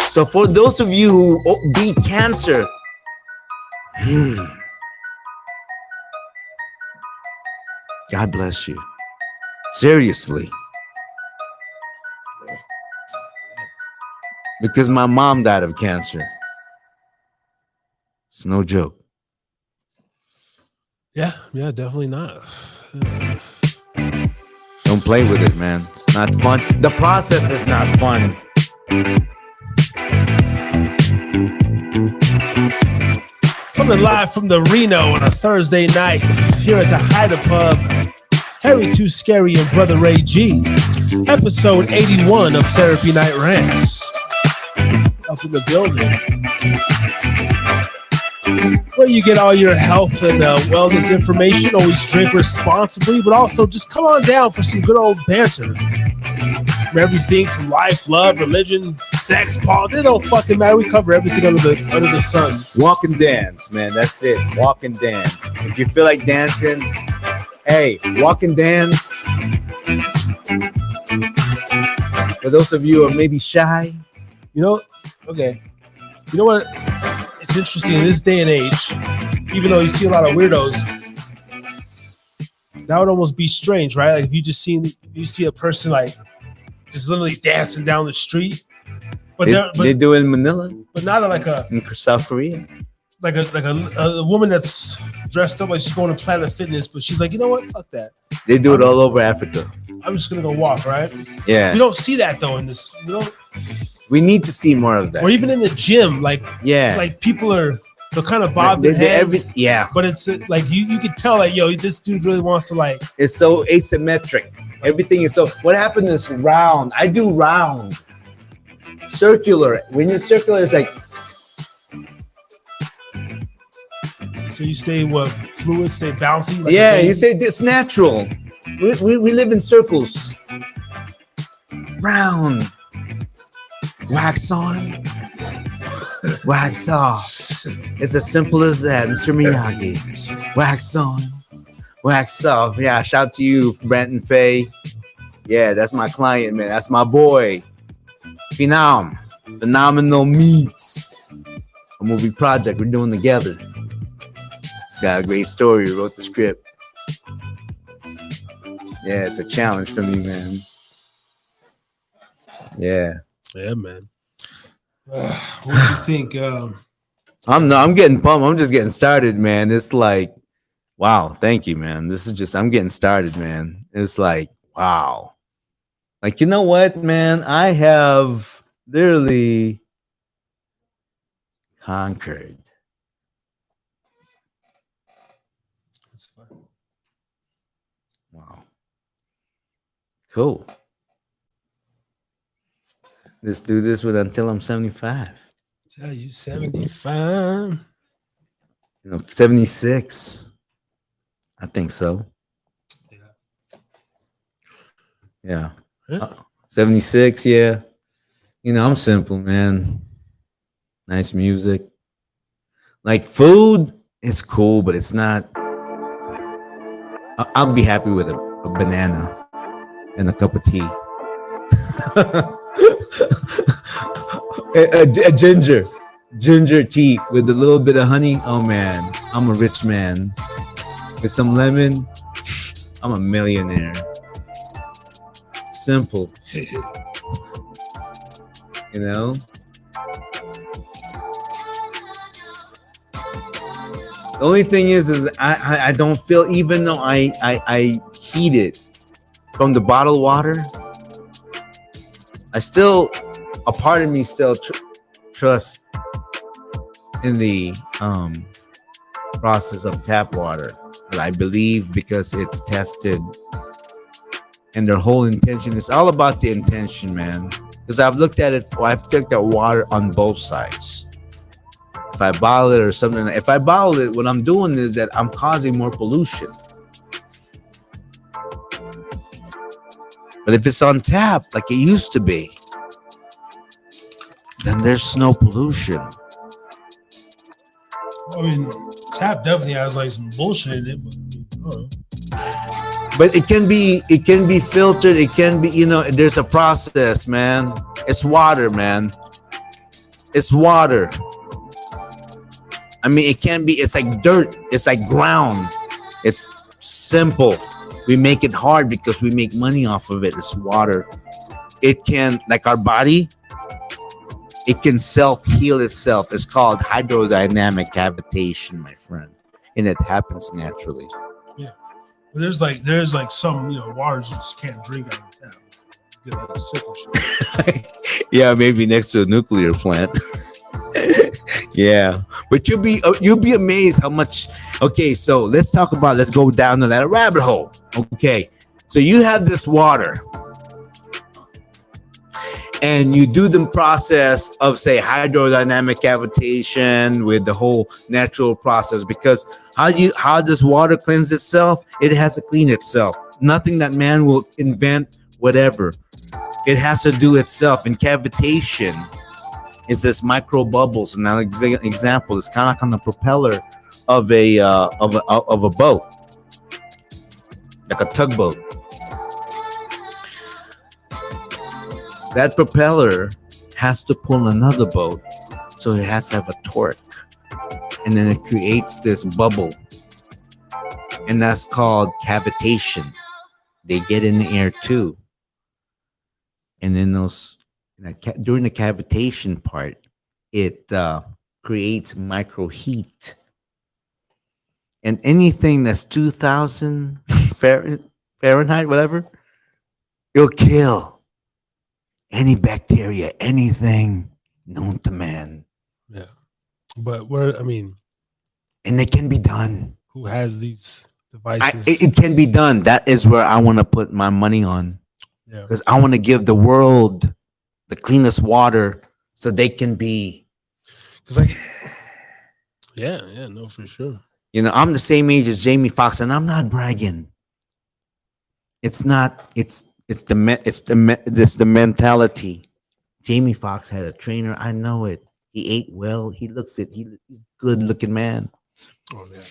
So for those of you who beat cancer, God bless you. Seriously. Because my mom died of cancer. It's no joke. Yeah, definitely not. Don't play with it, man. It's not fun. The process is not fun. Coming live from the Reno on a Thursday night here at the Hyder Pub. Harry Too Scary and Brother Ray G. Episode 81 of Therapy Night Rants. Up in the building. Where you get all your health and wellness information. Always drink responsibly, but also just come on down for some good old banter. From everything from life, love, religion, sex, politics, it don't fucking matter. We cover everything under the sun. Walk and dance, man. That's it. Walk and dance. If you feel like dancing, hey, walk and dance. For those of you who are maybe shy, okay. You know what? It's interesting in this day and age, even though you see a lot of weirdos, that would almost be strange, right? Like if you see a person like just literally dancing down the street, but they do it in Manila, but not like in South Korea, like a woman that's dressed up like she's going to Planet Fitness, but she's like, you know what? Fuck that. They do it all over Africa. I'm just gonna go walk, right? Yeah. You don't see that though in this. We need to see more of that. Or even in the gym, like people they'll kind of bob their head. But it's like you could tell like, yo, this dude really wants to like. It's so asymmetric. Everything is so. What happened is round. I do round, circular. When you're circular, it's like. So you stay fluid, stay bouncy. Like you say it's natural. We live in circles. Round. Wax on, wax off. It's as simple as that, Mr. Miyagi. Wax on, wax off. Yeah, shout to you, Brent Faye. Yeah, that's my client, man. That's my boy. Phenomenal Meats. A movie project we're doing together. It's got a great story. We wrote the script. Yeah, it's a challenge for me, man. Yeah. Yeah, man. What do you think? I'm getting pumped. I'm just getting started, man. It's like, wow, thank you, man. I'm getting started, man. It's like, Wow. Like, you know what, man? I have literally conquered. That's fine. Wow. Cool. Let's do this with until I'm 75. Tell you 75. 76. I think so. Yeah. Yeah. 76, yeah. I'm simple, man. Nice music. Like food is cool, but it's not. I'll be happy with a banana and a cup of tea. a ginger tea with a little bit of honey. Oh man, I'm a rich man. With some lemon, I'm a millionaire. Simple. You know? The only thing is I don't feel, even though I heat it from the bottled water, a part of me still trusts in the process of tap water. But I believe because it's tested and their whole intention is all about the intention, man. Because I've looked at water on both sides. If I bottle it or something, if I bottle it, what I'm doing is that I'm causing more pollution. But if it's on tap, like it used to be, then there's no pollution. I mean, tap definitely has like some bullshit in it, but it can be filtered. It can be, there's a process, man. It's water, man. It's water. I mean, it's like dirt. It's like ground. It's simple. We make it hard because we make money off of it. It's water. It can, like our body, it can self-heal itself. It's called hydrodynamic cavitation, my friend. And it happens naturally. Yeah. But there's like some, waters you just can't drink out of the tap. You get like sick and shit. Yeah, maybe next to a nuclear plant. Yeah, but you'll be amazed how much. Okay, so let's go down to that rabbit hole. Okay, so you have this water and you do the process of, say, hydrodynamic cavitation with the whole natural process, because how does water cleanse itself? It has to clean itself. Nothing that man will invent, whatever, it has to do itself. And cavitation is this micro bubbles. And an example is kind of like on the propeller of a boat, like a tugboat. That propeller has to pull another boat, so it has to have a torque, and then it creates this bubble, and that's called cavitation. They get in the air too, and then during the cavitation part, it creates micro heat, and anything that's 2,000 Fahrenheit, whatever, it'll kill any bacteria, anything known to man. Yeah. But and it can be done. Who has these devices? It can be done. That is where I want to put my money on. Yeah. Because I want to give the world the cleanest water so they can be. Yeah, no, for sure. I'm the same age as Jamie Foxx, and I'm not bragging. It's not. It's the mentality. Jamie Foxx had a trainer. I know it. He ate well. He looks it. He's a good looking man. Oh yeah.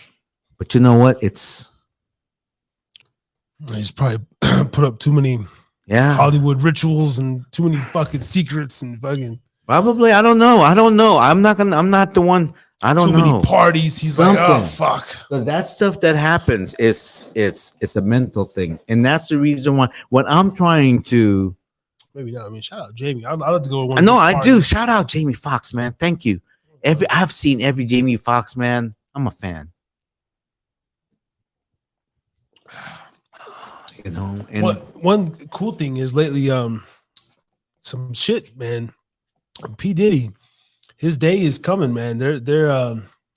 But you know what? He's probably put up too many Hollywood rituals and too many fucking secrets and fucking. Probably. I don't know. I'm not the one. I don't know. Too many parties. He's like, oh fuck. So that stuff that happens it's a mental thing, and that's the reason why. What I'm trying to. Maybe not. I mean, shout out Jamie. I'd like to go to one. No, I do. Shout out Jamie Foxx, man. Thank you. I've seen every Jamie Foxx, man. I'm a fan. You know, and one cool thing is lately, some shit, man. P Diddy, his day is coming, man.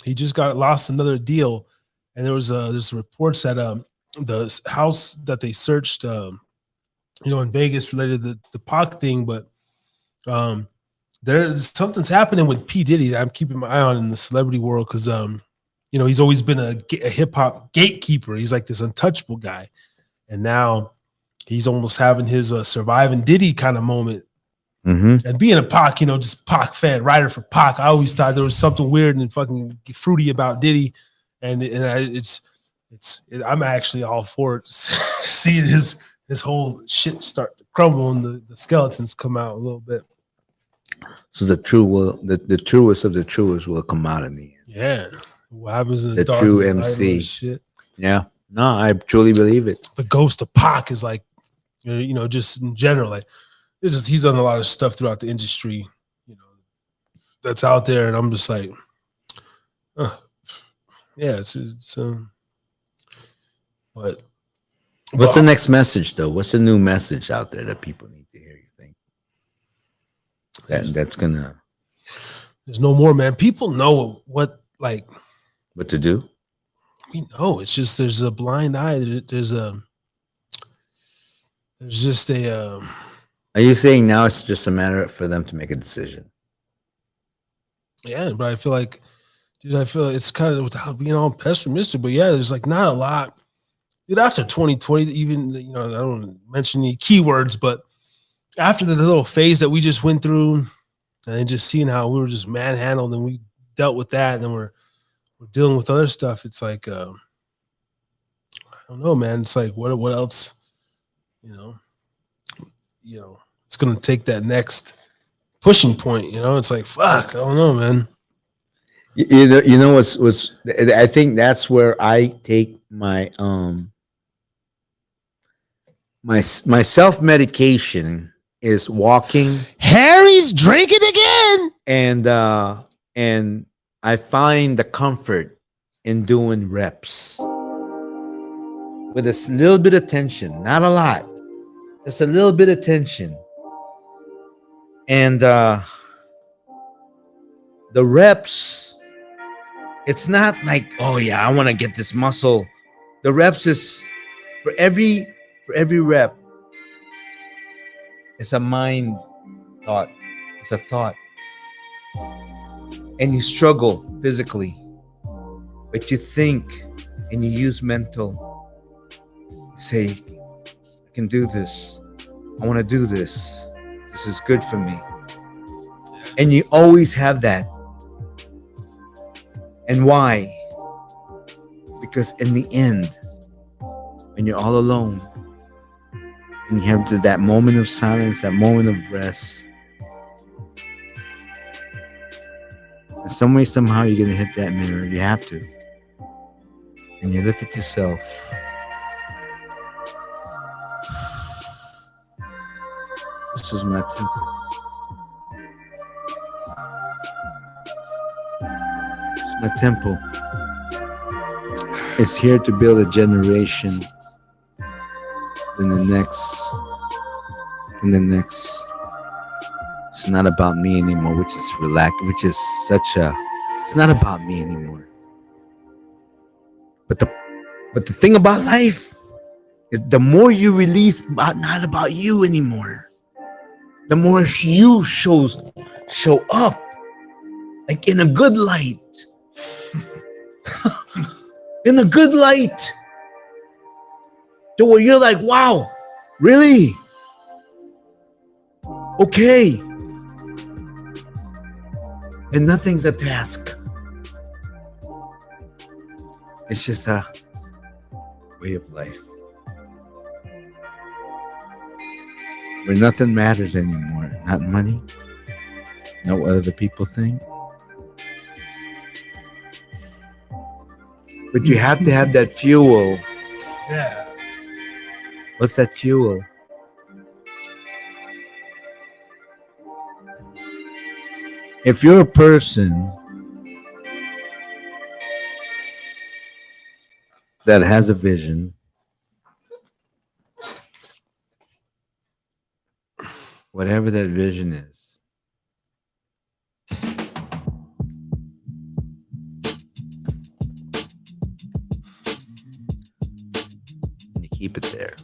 He just got lost another deal, and there's reports that the house that they searched, in Vegas related to the Pac thing, but there's something's happening with P Diddy that I'm keeping my eye on in the celebrity world because he's always been a hip hop gatekeeper. He's like this untouchable guy, and now he's almost having his surviving Diddy kind of moment. mm-hmm. And being a Pac, just Pac fan, writer for Pac, I always thought there was something weird and fucking fruity about Diddy, I'm actually all for it. Seeing his whole shit start to crumble and the skeletons come out a little bit. So the truest of the truest will come out in the end. Yeah, what happens in The dark true and light, MC. shit. Yeah, no, I truly believe it. The ghost of Pac is like, just in general, like he's done a lot of stuff throughout the industry, that's out there, and I'm just like, yeah, but What's the next message though? What's the new message out there that people need to hear? You think that's gonna? There's no more, man. People know what to do. We know. It's just there's a blind eye. There's just a. Are you saying now it's just a matter for them to make a decision? Yeah, but I feel like it's kind of, without being all pessimistic, but yeah, there's like not a lot. Dude, after 2020, even, I don't mention any keywords, but after the little phase that we just went through, and then just seeing how we were just manhandled and we dealt with that, and then we're dealing with other stuff. It's like, I don't know, man. It's like, what else, it's going to take that next pushing point, it's like, fuck, I don't know, man. You know what's I think that's where I take my my self-medication is walking. Harry's drinking again. And I find the comfort in doing reps with a little bit of tension, not a lot, just a little bit of tension. And the reps, it's not like, oh yeah, I want to get this muscle. The reps is for every rep, it's a mind thought. It's a thought. And you struggle physically, but you think and you use mental. You say, I can do this. I want to do this. This is good for me. And you always have that. And why? Because in the end, when you're all alone, and you have that moment of silence, that moment of rest, and some way, somehow, you're going to hit that mirror. You have to. And you look at yourself. This is my temple. It's my temple. It's here to build a generation. Then the next. And the next. It's not about me anymore, which is it's not about me anymore. But the thing about life is the more you release not about you anymore, the more you show up like in a good light. In a good light. To where you're like, wow, really? Okay. And nothing's a task. It's just a way of life. Where nothing matters anymore. Not money. Not what other people think. But you have to have that fuel. Yeah. What's that fuel? If you're a person that has a vision, Whatever that vision is. And you keep it there.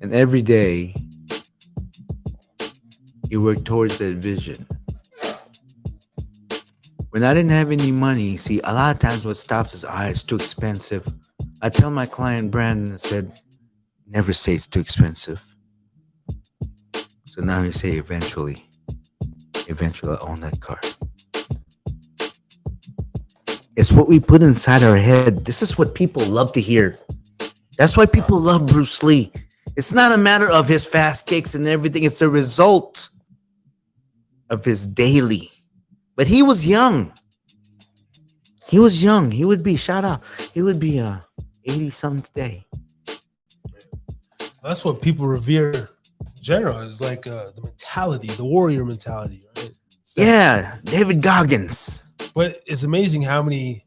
And every day, you work towards that vision. When I didn't have any money, see, a lot of times what stops is, it's too expensive. I tell my client, Brandon, I said, never say it's too expensive. So now you say eventually I own that car. It's what we put inside our head. This is what people love to hear. That's why people love Bruce Lee. It's not a matter of his fast kicks and everything. It's a result of his daily. But he was young. He was young. He would be, shout out, he would be 80-something today. That's what people revere in general. Is like the mentality, the warrior mentality, right? Yeah, David Goggins. But it's amazing how many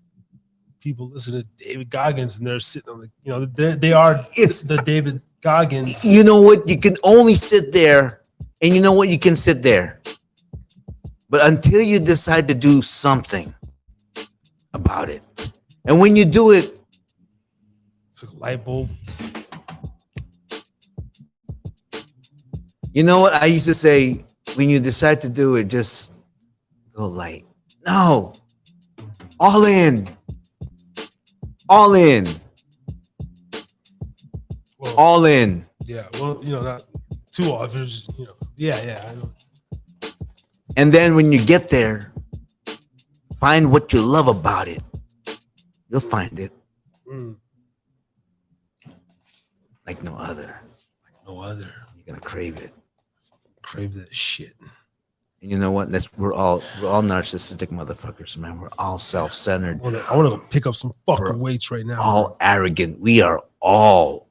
people listen to David Goggins and they're sitting on the, they are It's the David Goggins. You know what? You can only sit there, and you know what? You can sit there. But until you decide to do something about it, and when you do it, It's like a light bulb. you know what? I used to say, when you decide to do it, just go light. No. All in. All in. Well, All in. yeah. Well, not too often. Yeah. I know. And then when you get there, find what you love about it. You'll find it Mm. like no other. No other. You're gonna crave it. Crave that shit. And you know what? We're all narcissistic motherfuckers, man. We're all self-centered. I want to go pick up some fucking We're weights right now. All arrogant. We are all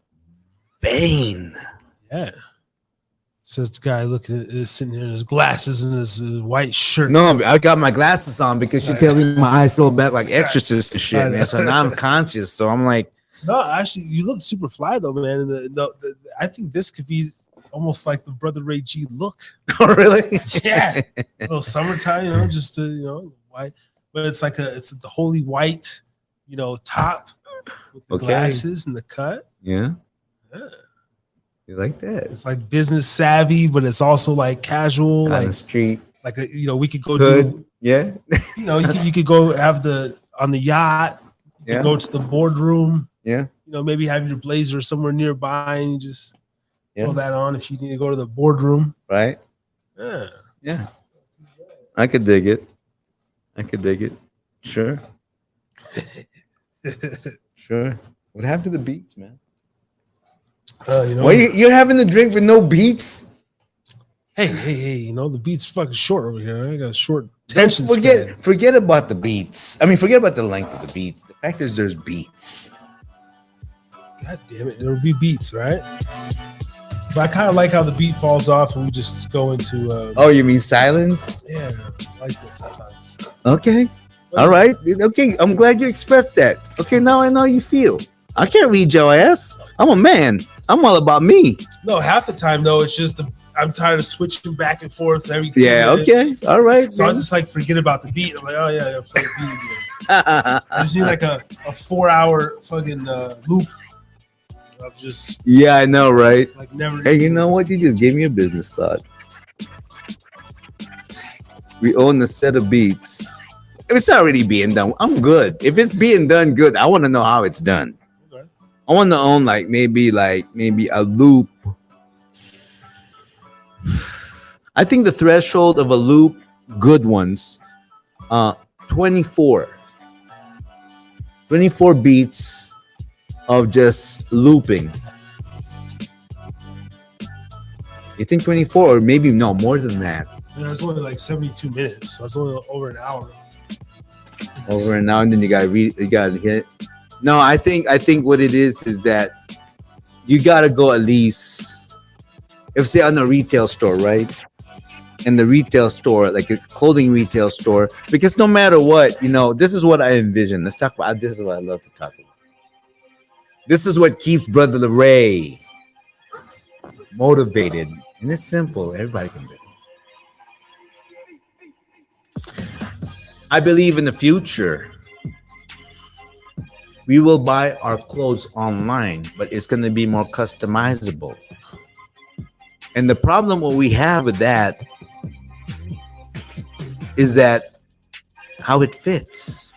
vain. Yeah. Says the guy sitting there in his glasses and his white shirt. No, I got my glasses on because you tell me my eyes roll back like exorcist and shit, man. So now I'm conscious. So I'm like, No, actually, you look super fly though, man. And I think this could be almost like the Brother Ray G look. oh, really? Yeah, a little summertime, just white, but it's the holy white, top with the glasses and the cut. Yeah. Yeah. You like that? It's like business savvy, but it's also like casual, On the street. like we could go Hood. Yeah. you could go have on the yacht. You Yeah. could go to the boardroom. Yeah. Maybe have your blazer somewhere nearby and you just Yeah. throw that on if you need to go to the boardroom. Right. Yeah. Yeah. I could dig it. Sure. Sure. What happened to the beats, man? Why you're having the drink with no beats? Hey, the beat's fucking short over here. I got a short tension span. Forget about the beats. I mean, forget about the length of the beats. The fact is there's beats. God damn it. There'll be beats, right? But I kind of like how the beat falls off and we just go into Oh, you mean silence? yeah, I like that sometimes. Okay. All right. Okay. I'm glad you expressed that. Okay, now I know how you feel. I can't read your ass. I'm a man. I'm all about me. No, half the time though, it's just I'm tired of switching back and forth every 2 minutes. Okay. All right. So I just forget about the beat. I'm like, oh yeah, I play the beat again. I just need like a 4-hour fucking loop of just Yeah, I know, right? like never. Hey, you know what? You just gave me a business thought. We own a set of beats. If it's already being done, I'm good. If it's being done good, I want to know how it's done. Okay. I want to own maybe a loop. I think the threshold of a loop, good ones, 24 beats of just looping. You think 24 or maybe no more than that? Yeah, it's only like 72 minutes, so it's only over an hour. Over and now, and then you gotta hit. No, I think what it is that you gotta go at least, if say on a retail store, right? In the retail store, like a clothing retail store, because no matter what, this is what I envision. Let's talk about this. Is what I love to talk about. This is what keeps Brother Ray motivated, and it's simple. Everybody can do it. I believe in the future we will buy our clothes online, but it's going to be more customizable. And the problem what we have with that is that how it fits.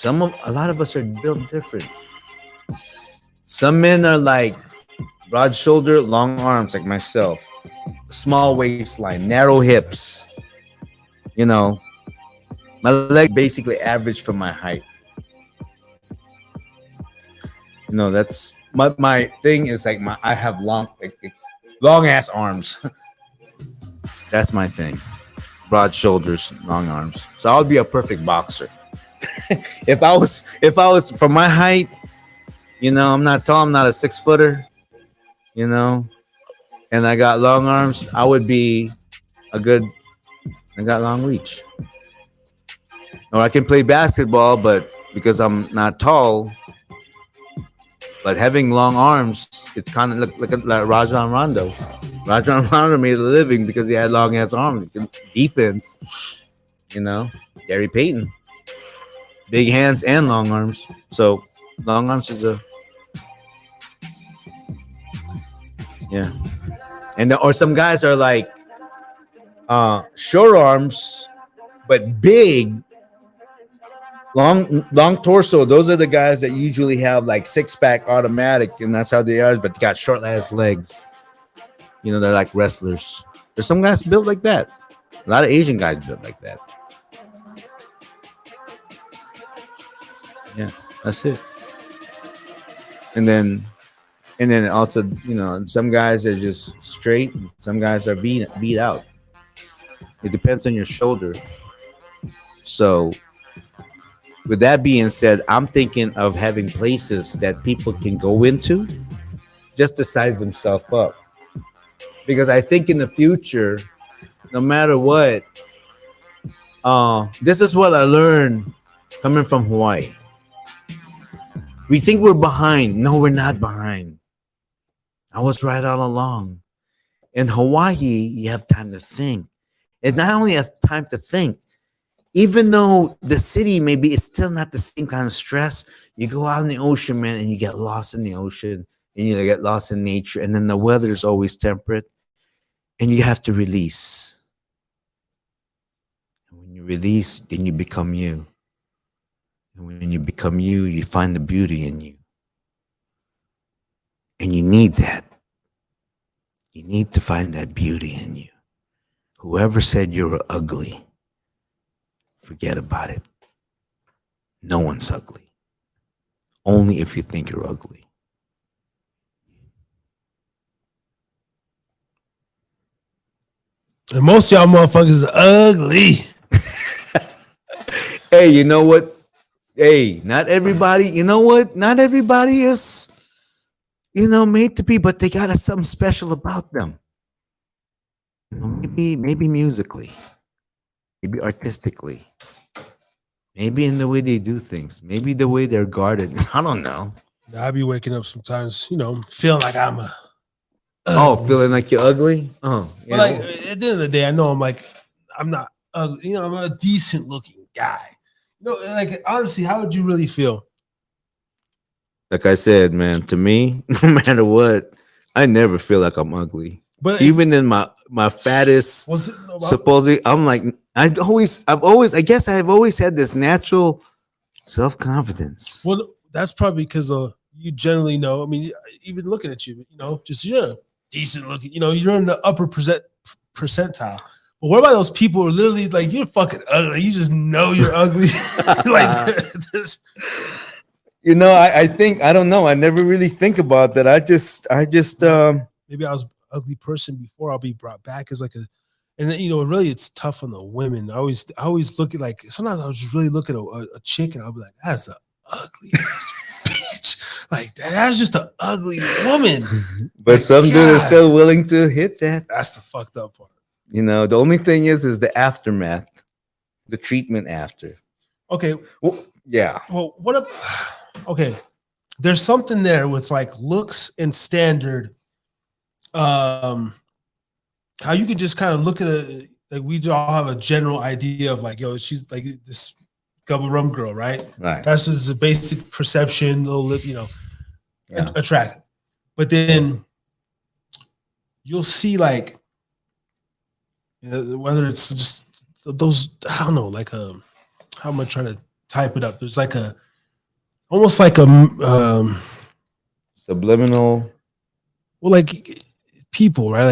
A lot of us are built different. Some men are like broad shoulder, long arms, like myself, small waistline, narrow hips. You know, my leg basically average for my height. You know, that's my thing is like I have long ass arms. That's my thing. Broad shoulders, long arms. So I would be a perfect boxer. if I was from my height, you know, I'm not tall, I'm not a 6-footer, you know, and I got long arms, I got long reach. Or I can play basketball, but because I'm not tall, but having long arms, it kind of look like Rajon Rondo. Rajon Rondo made a living because he had long ass arms. Defense, you know, Gary Payton, big hands and long arms. So long arms is yeah. And or some guys are like short arms, but big. Long torso. Those are the guys that usually have like 6-pack automatic, and that's how they are. But they got short ass legs. You know, they're like wrestlers. There's some guys built like that. A lot of Asian guys built like that. Yeah, that's it. And then also, you know, some guys are just straight. Some guys are beat out. It depends on your shoulder. So with that being said, I'm thinking of having places that people can go into just to size themselves up. Because I think in the future, no matter what, this is what I learned coming from Hawaii. We think we're behind. No, we're not behind. I was right all along. In Hawaii, you have time to think. And not only have time to think, even though the city maybe it's still not the same kind of stress, you go out in the ocean, man, and you get lost in the ocean, and you get lost in nature, and then the weather is always temperate, and you have to release. And when you release, then you become you. And when you become you, you find the beauty in you. And you need that. You need to find that beauty in you. Whoever said you were ugly, forget about it. No one's ugly. Only if you think you're ugly. And most of y'all motherfuckers are ugly. Hey, you know what? Hey, not everybody, you know what? Not everybody is, you know, made to be, but they got something special about them. Maybe musically, maybe artistically, maybe in the way they do things, maybe the way they're guarded. I don't know. I be waking up sometimes, you know, feeling like I'm a. Feeling like you're ugly? Oh, but like at the end of the day, I know I'm not ugly. You know, I'm a decent looking guy. You know, like honestly, how would you really feel? Like I said, man, to me, no matter what, I never feel like I'm ugly. But even in my fattest, supposedly, I'm like, I've always had this natural self-confidence. Well, that's probably because you generally know. I mean, even looking at you, you know, just decent looking. You know, you're in the upper percentile. But what about those people who are literally like, you're fucking ugly? You just know you're ugly. Like, you know, I think I don't know. I never really think about that. I just maybe I was an ugly person before. I'll be brought back as like and then, you know, really it's tough on the women. I always look at like sometimes I'll just really look at a chick and I'll be like, that's an ugly ass bitch. Like that's just an ugly woman. But like, some dude is still willing to hit that. That's the fucked up part. You know, the only thing is the aftermath, the treatment after. Okay. Well, yeah. Well, okay. There's something there with like looks and standard how you could just kind of look at it, like we all have a general idea of like, yo, she's like this gubble rum girl, right? Right. That's just a basic perception, little lip, Yeah. attract. But then you'll see like, whether it's just those, I don't know, like how am I trying to type it up? There's like almost like a Subliminal. well, like people, right?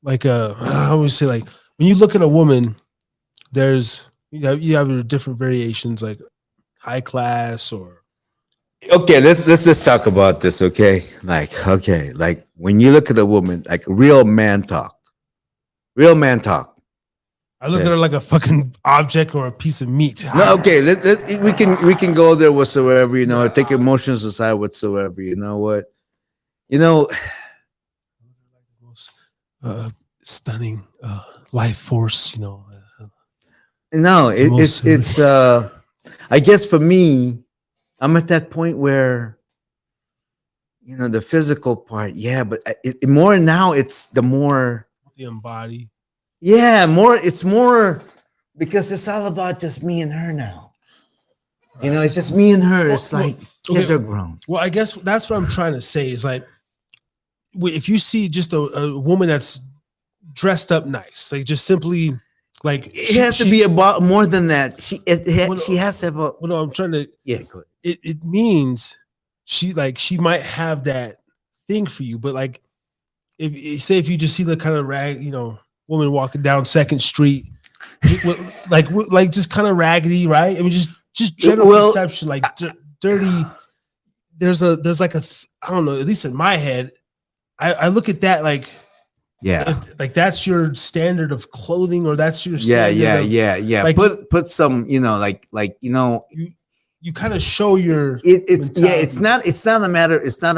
Like I always say, like when you look at a woman, there's you have different variations, like high class or Okay, let's just talk about this. Okay, like when you look at a woman, like real man talk. I look Okay. at her like a fucking object or a piece of meat. No, okay, we can go there whatsoever. Take emotions aside whatsoever. You know what? Most, stunning life force, No, it's I guess for me, I'm at that point where the physical part, yeah, but more now it's the more, the embody. yeah, it's more because it's all about just me and her now. It's just me and her. It's like kids are grown. Well, I guess that's what I'm trying to say is like, if you see just a woman that's dressed up nice, like just simply like It has to be about more than that. She has to have a. Well, no, I'm trying to. Yeah, go ahead. It means she might have that thing for you, but like if you just see the kind of woman walking down Second Street, like just kind of raggedy, right? I mean, just general perception, like dirty. There's like I don't know. At least in my head, I look at that like. Yeah, like that's your standard of clothing, or that's your yeah. Like, put some, you kind of show your. It's not a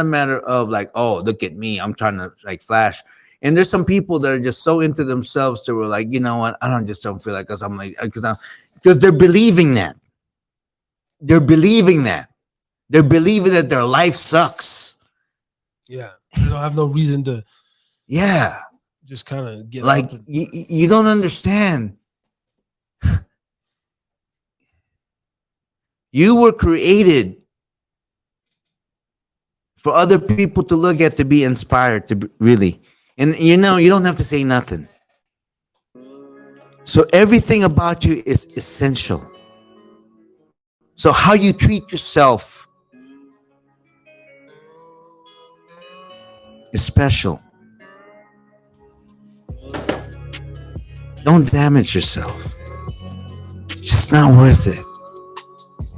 matter of like, oh, look at me, I'm trying to like flash. And there's some people that are just so into themselves to where like, you know what, I don't feel like, because they're believing that. They're believing that their life sucks. Yeah, they don't have no reason to. Yeah. Just kind of get like you don't understand. You were created for other people to look at, to be inspired, really. And you don't have to say nothing. So everything about you is essential. So how you treat yourself is special. Don't damage yourself. It's just not worth it.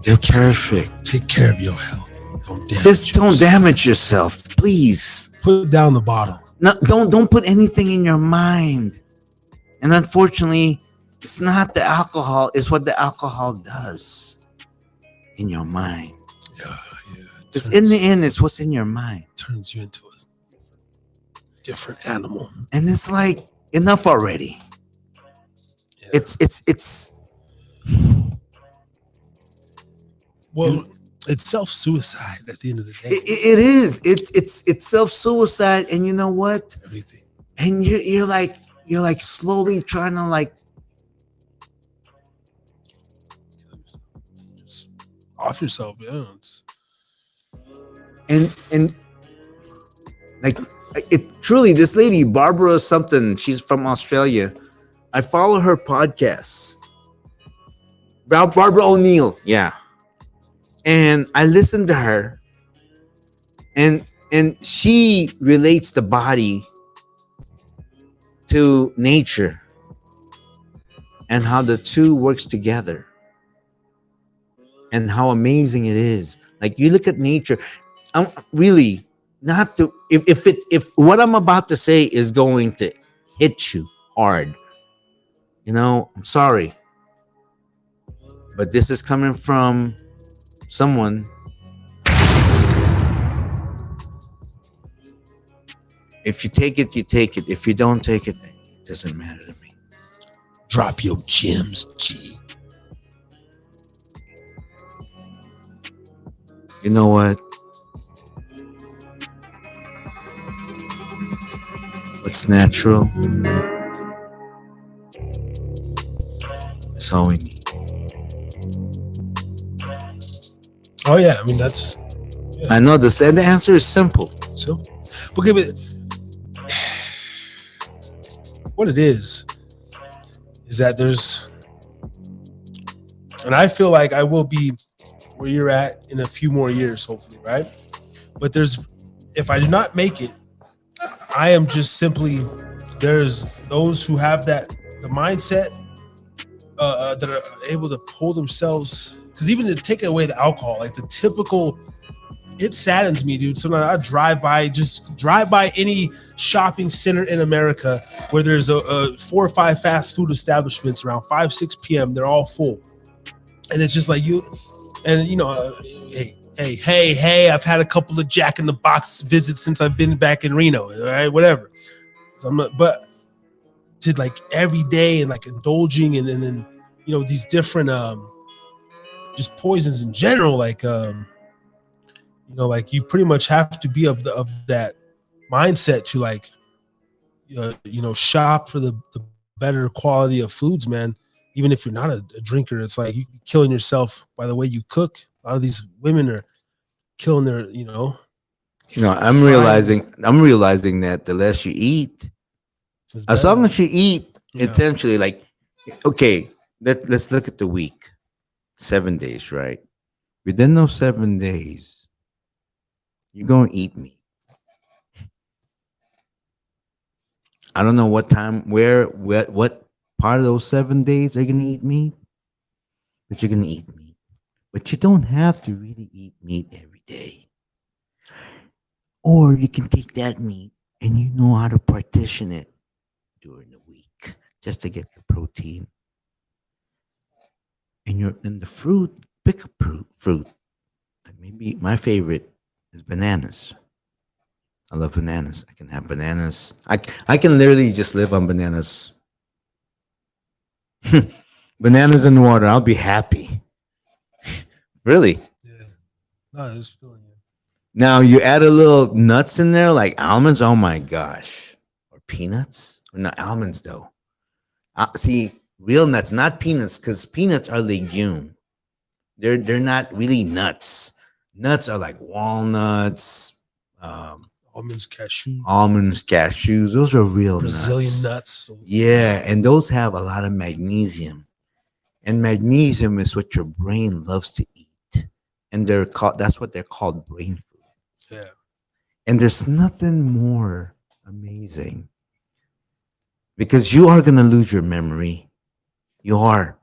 You're perfect. Take care of your health. Don't damage yourself, please. Put down the bottle. No, don't put anything in your mind. And unfortunately, it's not the alcohol. It's what the alcohol does in your mind. Yeah. Because in the end, it's what's in your mind. Turns you into a different animal. And it's like, enough already. Yeah. It's. Well, it's self-suicide at the end of the day. It is. It's self-suicide, and you know what? Everything. And you're like slowly trying to like just off yourself, yeah. And like it truly, this lady Barbara something, she's from Australia. I follow her podcasts. Barbara O'Neill, yeah. And I listen to her, and she relates the body to nature and how the two works together and how amazing it is. Like, you look at nature, I'm really not to, if what I'm about to say is going to hit you hard, I'm sorry, but this is coming from someone. If you take it, you take it. If you don't take it, it doesn't matter to me. Drop your gems, G. You know what? What's natural is all we need. Oh yeah, I mean that's I know this, and the answer is simple. so. Okay, but what it is that there's, and I feel like I will be where you're at in a few more years, hopefully, right? But if I do not make it, I am just simply, there's those who have the mindset that are able to pull themselves, because even to take away the alcohol, like the typical, it saddens me, dude. Sometimes I drive by any shopping center in America where there's a 4 or 5 fast food establishments around 5-6 p.m. They're all full, and it's just like hey, I've had a couple of Jack in the Box visits since I've been back in Reno, all right, whatever. So but to like every day and like indulging and then these different just poisons in general, like like you pretty much have to be of that mindset to like shop for the better quality of foods, man. Even if you're not a drinker, it's like you're killing yourself by the way you cook. A lot of these women are killing their I'm realizing that the less you eat, as long as you eat, essentially, like, okay, let's look at the week. 7 days, right? Within those 7 days, you're gonna eat meat. I don't know what time, what part of those 7 days are you gonna eat meat, but you're gonna eat meat. But you don't have to really eat meat every day. Or you can take that meat and you know how to partition it during the week just to get your protein. And you're in the fruit, pick a fruit. Like maybe my favorite is bananas. I love bananas. I can have bananas. I can literally just live on bananas. Bananas and water. I'll be happy. Really? Yeah. No, I was feeling it. Now you add a little nuts in there, like almonds. Oh my gosh, or peanuts, or not almonds though. See, real nuts, not peanuts, because peanuts are legume. They're not really nuts. Nuts are like walnuts, almonds, cashews. Those are real Brazilian nuts. nuts. Yeah, and those have a lot of magnesium, and magnesium is what your brain loves to eat, and that's what they're called, brain food. Yeah. And there's nothing more amazing, because you are going to lose your memory. You are.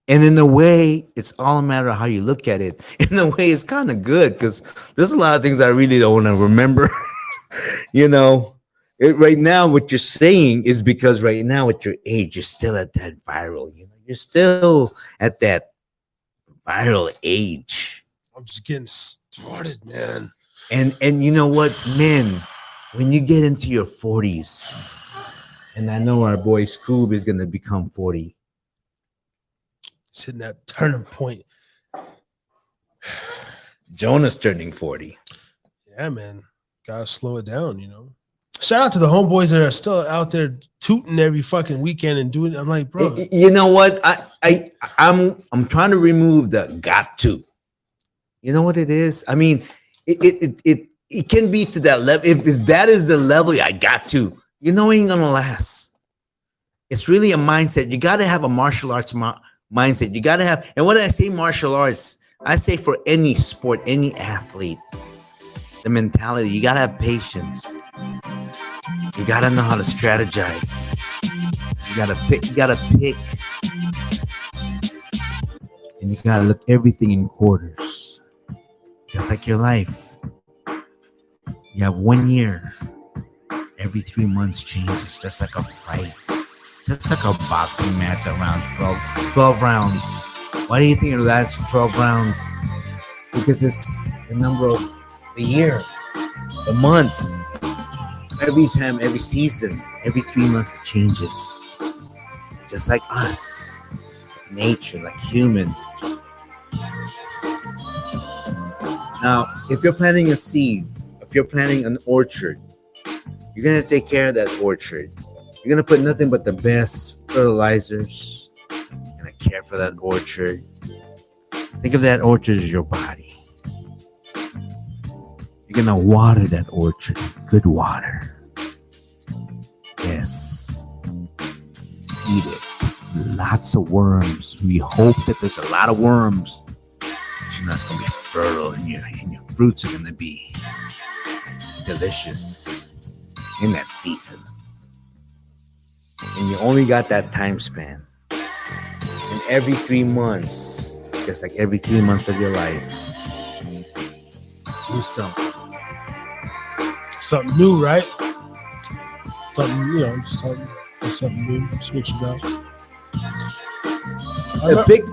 And in a way, it's all a matter of how you look at it. In a way, it's kind of good, because there's a lot of things I really don't want to remember. Right now, what you're saying is because right now at your age, you're still at that viral, you're still at that viral age. I'm just getting started, man. And you know what, man, when you get into your 40s, and I know our boy Scoob is going to become 40. It's hitting that turning point. Jonah's turning 40. Yeah, man. Gotta slow it down, Shout out to the homeboys that are still out there tooting every fucking weekend and doing. I'm like, bro. You know what? I'm trying to remove the got to. You know what it is? I mean, it can be to that level. If that is the level I got to, ain't gonna last. It's really a mindset. You got to have a martial arts mindset. You got to have, and when I say martial arts, I say for any sport, any athlete, the mentality, you got to have patience. You got to know how to strategize. You got to pick. And you got to look everything in quarters. Just like your life. You have 1 year. Every 3 months changes, just like a fight. Just like a boxing match around 12 rounds. Why do you think it lasts 12 rounds? Because it's the number of the year, the months. Every time, every season, every 3 months it changes. Just like us, like nature, like human. Now, if you're planting a seed, if you're planting an orchard, You're gonna take care of that orchard. You're gonna put nothing but the best fertilizers. You're gonna care for that orchard. Think of that orchard as your body. You're gonna water that orchard. Good water. Yes. Feed it. Lots of worms. We hope that there's a lot of worms. You know it's gonna be fertile, and your fruits are gonna be delicious in that season. And you only got that time span. And every 3 months, just like every 3 months of your life, do something. Something new, right? Something, something new. Switch it up.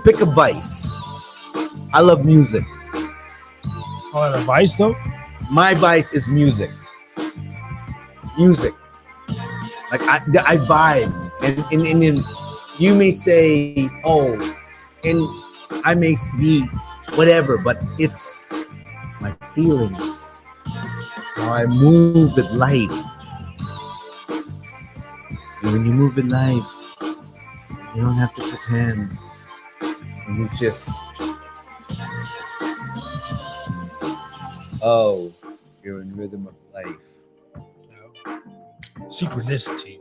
Pick a vice. I love music. Oh, and advice though? My vice is music. Music. Like I vibe. And then you may say, oh, and I may be whatever, but it's my feelings. How I move with life. And when you move in life, you don't have to pretend. And you just, oh, you're in rhythm of life. Synchronicity.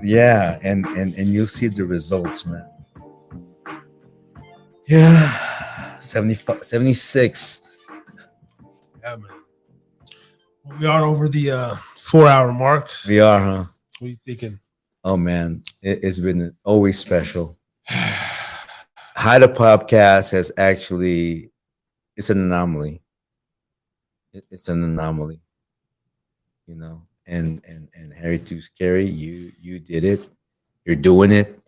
Yeah, and you'll see the results, man. Yeah, 75, 76. Yeah, man. Well, we are over the 4-hour mark. We are, huh? What are you thinking? Oh, man, it's been always special. How the podcast has actually, it's an anomaly. It's an anomaly, you know. And Harry Too Scary, you did it. You're doing it.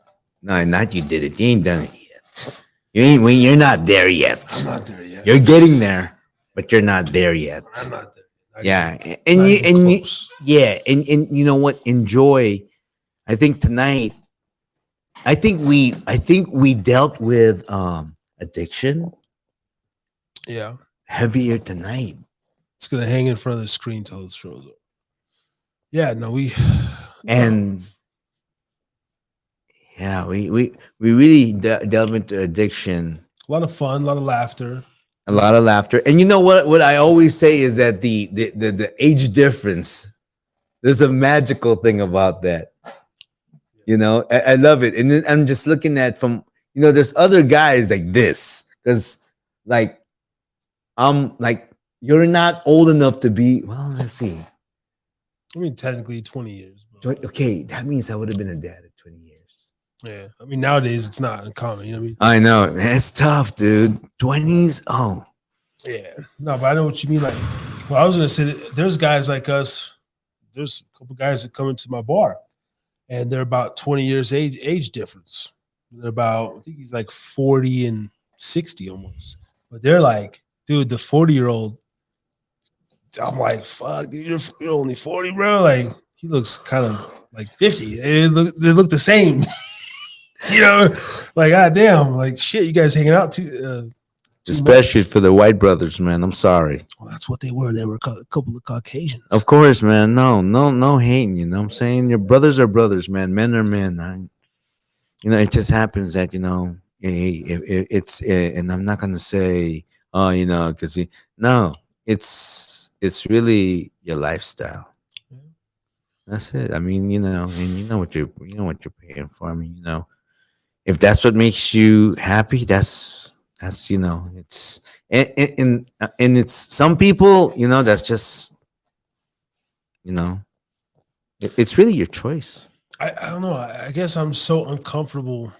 No, not you did it. You ain't done it yet. You're not there yet. I'm not there yet. You're getting there, but you're not there yet. I'm not there. Yeah, and you know what? Enjoy. I think tonight. I think we dealt with addiction. Yeah. Heavier tonight. It's gonna hang in front of the screen till it shows up. Yeah, no, we really delve into addiction. A lot of fun, a lot of laughter. A lot of laughter. And you know what I always say is that the age difference, there's a magical thing about that. You know, I love it. And then I'm just looking at from, you know, there's other guys like this. Because like I'm like, you're not old enough to be, well, let's see. I mean, technically 20 years. Okay, that means I would have been a dad at 20 years. Yeah. I mean, nowadays it's not uncommon. You know what I mean? I know. It's tough, dude. 20s? Oh. Yeah. No, but I know what you mean. Like, well, I was going to say that there's guys like us. There's a couple guys that come into my bar, and they're about 20 years age difference. They're about, I think he's like 40 and 60 almost. But they're like, dude, the 40-year-old, I'm like, fuck, dude, you're only 40, bro. Like, he looks kind of like 50. They look the same. You know, like, goddamn, like, shit, you guys hanging out too. Especially for the white brothers, man. I'm sorry. Well, that's what they were. They were a couple of Caucasians. Of course, man. No hating. You know what I'm saying? Your brothers are brothers, man. Men are men. You know, it just happens that, you know, it's, and I'm not going to say, oh, you know, because no, it's really your lifestyle. That's it. I mean, you know, and you know what you're paying for. I mean, you know, if that's what makes you happy, that's you know, it's and it's some people, you know, that's just, you know, it's really your choice. I don't know. I guess I'm so uncomfortable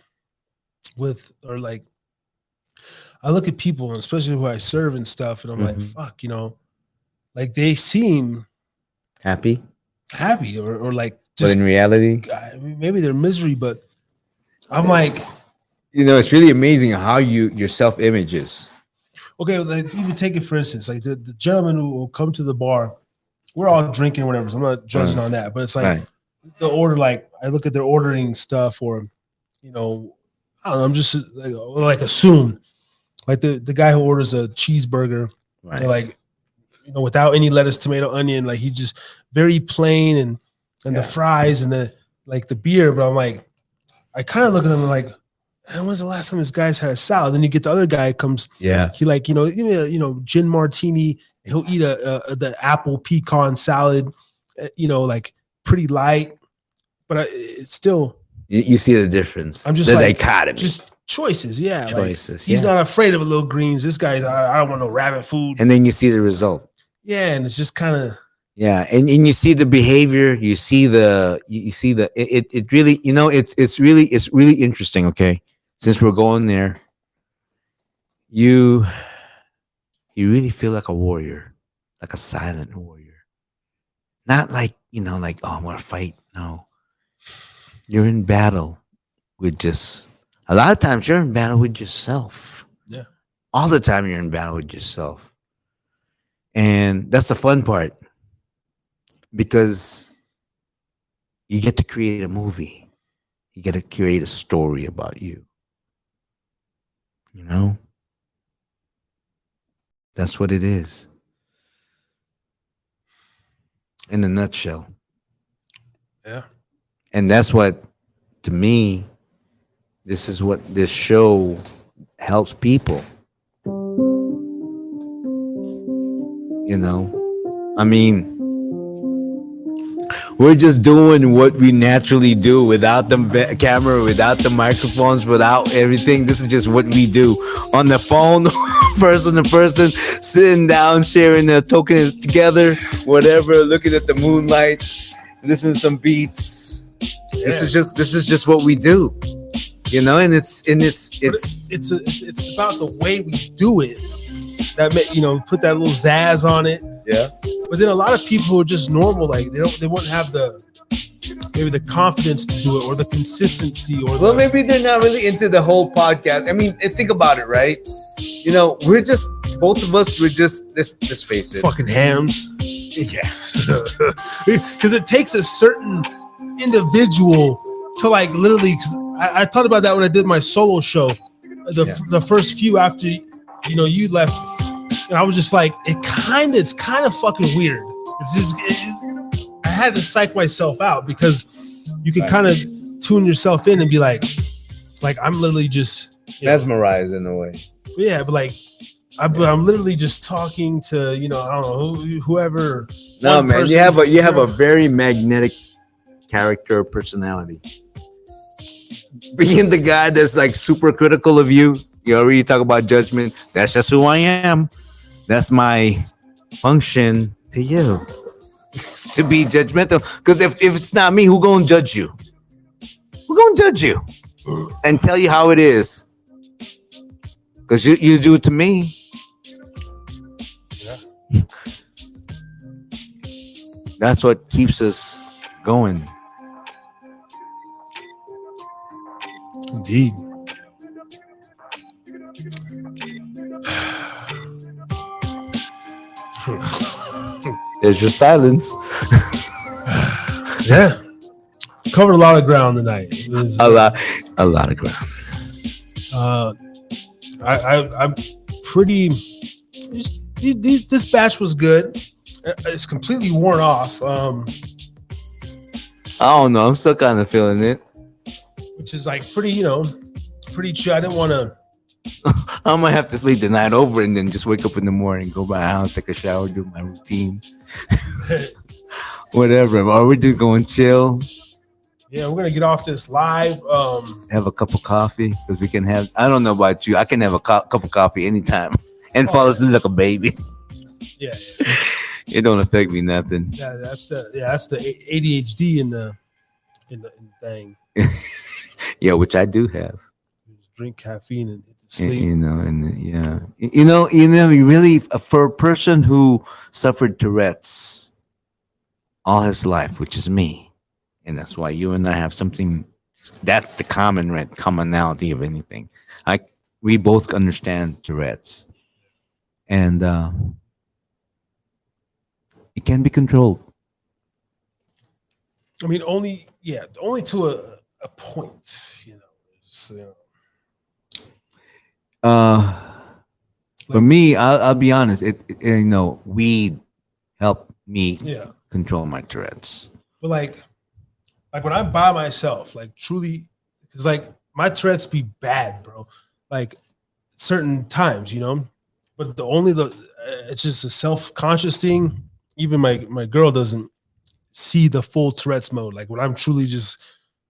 with, or like, I look at people, and especially who I serve and stuff, and I'm like, fuck, you know, like they seem happy or like, just but in reality, maybe they're misery, but I'm like, you know, it's really amazing how your self-image is. Okay, like, even take it for instance, like the gentleman who will come to the bar, we're all drinking or whatever, so I'm not judging on that, but it's like the order, like I look at their ordering stuff, or, you know, I don't know, I'm just like assume, like the guy who orders a cheeseburger, they're like, without any lettuce, tomato, onion. Like he just very plain and the fries and the beer. But I'm like, I kind of look at him and like, man, when's the last time this guy's had a salad? Then you get the other guy comes, he like, gin martini. He'll eat the apple pecan salad, like pretty light, but it's still. You see the difference. I'm just the like dichotomy. Just choices, choices. He's not afraid of a little greens. This guy, I don't want no rabbit food. And then you see the result. Yeah, and it's just kind of. Yeah, and you see the behavior. You see it really. It's really interesting. Okay, since we're going there, you really feel like a warrior, like a silent warrior, not like like, oh, I'm gonna fight. No, you're in battle with just. A lot of times you're in battle with yourself. Yeah. All the time you're in battle with yourself. And that's the fun part. Because you get to create a movie. You get to create a story about you. That's what it is. In a nutshell. Yeah. And that's what, to me, this is what this show helps people. I mean, we're just doing what we naturally do without the camera, without the microphones, without everything. This is just what we do on the phone, person to person, sitting down, sharing the token together, whatever, looking at the moonlight, listening to some beats. Yeah. This is just what we do. And it's about the way we do it that put that little zazz on it. Yeah. But then a lot of people who are just normal, like they wouldn't have maybe the confidence to do it or the consistency or maybe they're not really into the whole podcast. I mean, think about it, right? We're just both of us. We're just let's face it, fucking hams. Yeah. Because it takes a certain individual to like literally. Because I thought about that when I did my solo show, the first few after you left, and I was just like, it's kind of fucking weird. It's just I had to psych myself out because you can kind of tune yourself in and be like I'm literally just mesmerized in a way. Yeah, but like I'm literally just talking to I don't know whoever. No, man, you have a very magnetic character personality. Being the guy that's like super critical of you already talk about judgment. That's just who I am. That's my function to you. To be judgmental. Because if it's not me, who gonna judge you? Who gonna judge you? And tell you how it is. Because you do it to me. Yeah. That's what keeps us going. Indeed. There's your silence. Yeah. Covered a lot of ground tonight. A lot of ground. I'm pretty. This batch was good. It's completely worn off. I don't know. I'm still kind of feeling it. Which is like pretty, pretty chill. I didn't want to. I might have to sleep the night over and then just wake up in the morning, go by the house, take a shower, do my routine. Whatever. Or we're just going chill. Yeah, we're going to get off this live. Have a cup of coffee because we can have, I don't know about you, I can have a cup of coffee anytime and fall asleep like a baby. Yeah. It don't affect me nothing. Yeah, that's the ADHD in the thing. Yeah, which I do have. Drink caffeine and sleep. You really, for a person who suffered Tourette's all his life, which is me, and that's why you and I have something. That's the commonality of anything. We both understand Tourette's, and it can be controlled. I mean, only to a point, For me, I'll be honest. Weed helped me control my Tourette's. But like when I'm by myself, like truly, because like my Tourette's be bad, bro. Like certain times, you know. But it's just a self-conscious thing. Even my girl doesn't see the full Tourette's mode. Like when I'm truly just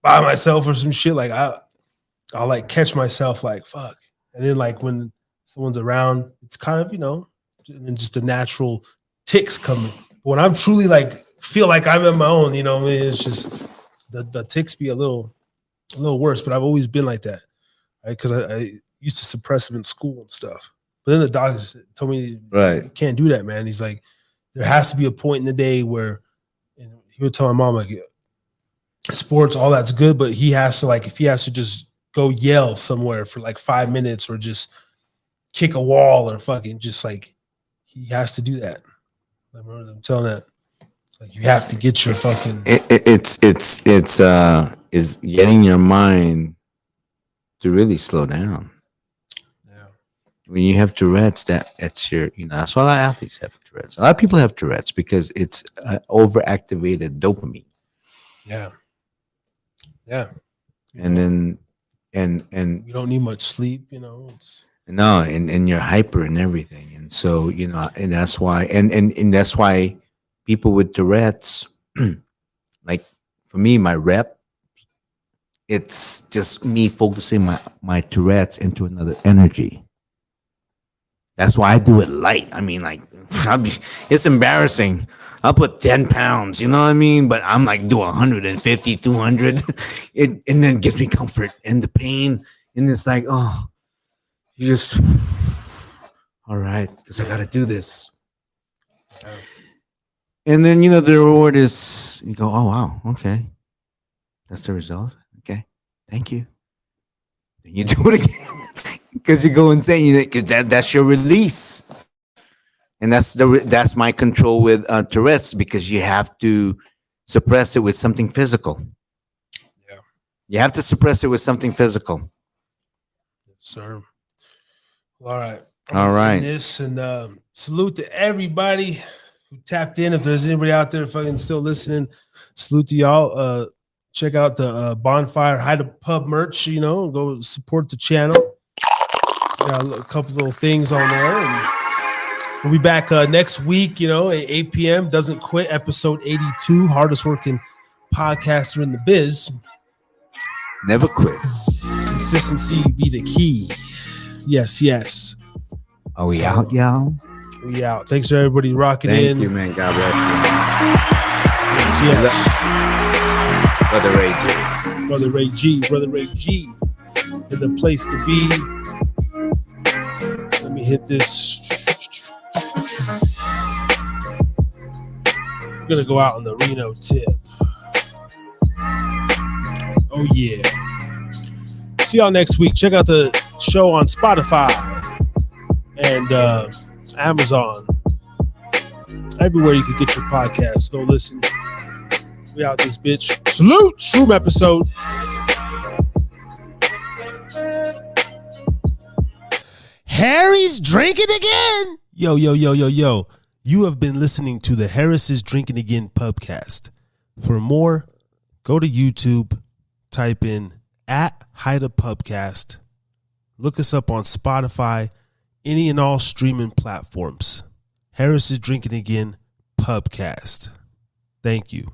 by myself or some shit, like I'll like catch myself like fuck, and then like when someone's around, it's kind of and just the natural ticks coming. But when I'm truly like feel like I'm in my own, it's just the ticks be a little worse. But I've always been like that, right? Because I used to suppress them in school and stuff. But then the doctor told me, you can't do that, man. He's like, there has to be a point in the day where, and he would tell my mom like, sports, all that's good, but he has to like, if he has to just go yell somewhere for like 5 minutes or just kick a wall or fucking just like, he has to do that. I remember them telling that, like, you have to get your fucking. It's getting your mind to really slow down. When you have Tourette's, that's your, that's why a lot of athletes have Tourette's. A lot of people have Tourette's because it's overactivated dopamine. Yeah. And then, and you don't need much sleep, It's no, and you're hyper and everything, and so and that's why, and that's why people with Tourette's, like for me, my rep, it's just me focusing my Tourette's into another energy. That's why I do it light. I mean, like, it's embarrassing. I'll put 10 pounds, you know what I mean? But I'm like, do 150, 200. And then it gives me comfort. And the pain, and it's like, oh, you just, all right, because I got to do this. And then, the reward is, you go, oh, wow, okay. That's the result. Okay, thank you. Then you do it again. Because you go insane, that's your release, and that's my control with Tourette's, because you have to suppress it with something physical. Yeah, you have to suppress it with something physical. Yes, sir. All right, This and salute to everybody who tapped in. If there's anybody out there fucking still listening, salute to y'all. Check out the Bonfire Hide the Pub merch. Go support the channel. Got a couple little things on there. And we'll be back next week, at 8 p.m. Doesn't Quit, episode 82. Hardest working podcaster in the biz. Never quits. Consistency be the key. Yes. Are we out, y'all? We out. Thanks for everybody rocking in. Thank you, man. God bless you. Yes. Brother Ray G. Brother Ray G. In the place to be. Let me hit this. I'm gonna go out on the Reno tip. Oh yeah. See y'all next week. Check out the show on Spotify and Amazon. Everywhere you can get your podcast. Go listen. We out this bitch. Salute! Shroom episode. Harry's drinking again. Yo. You have been listening to the Harris is Drinking Again pubcast. For more, go to YouTube, type in @HideAPubcast. Look us up on Spotify, any and all streaming platforms. Harris is Drinking Again pubcast. Thank you.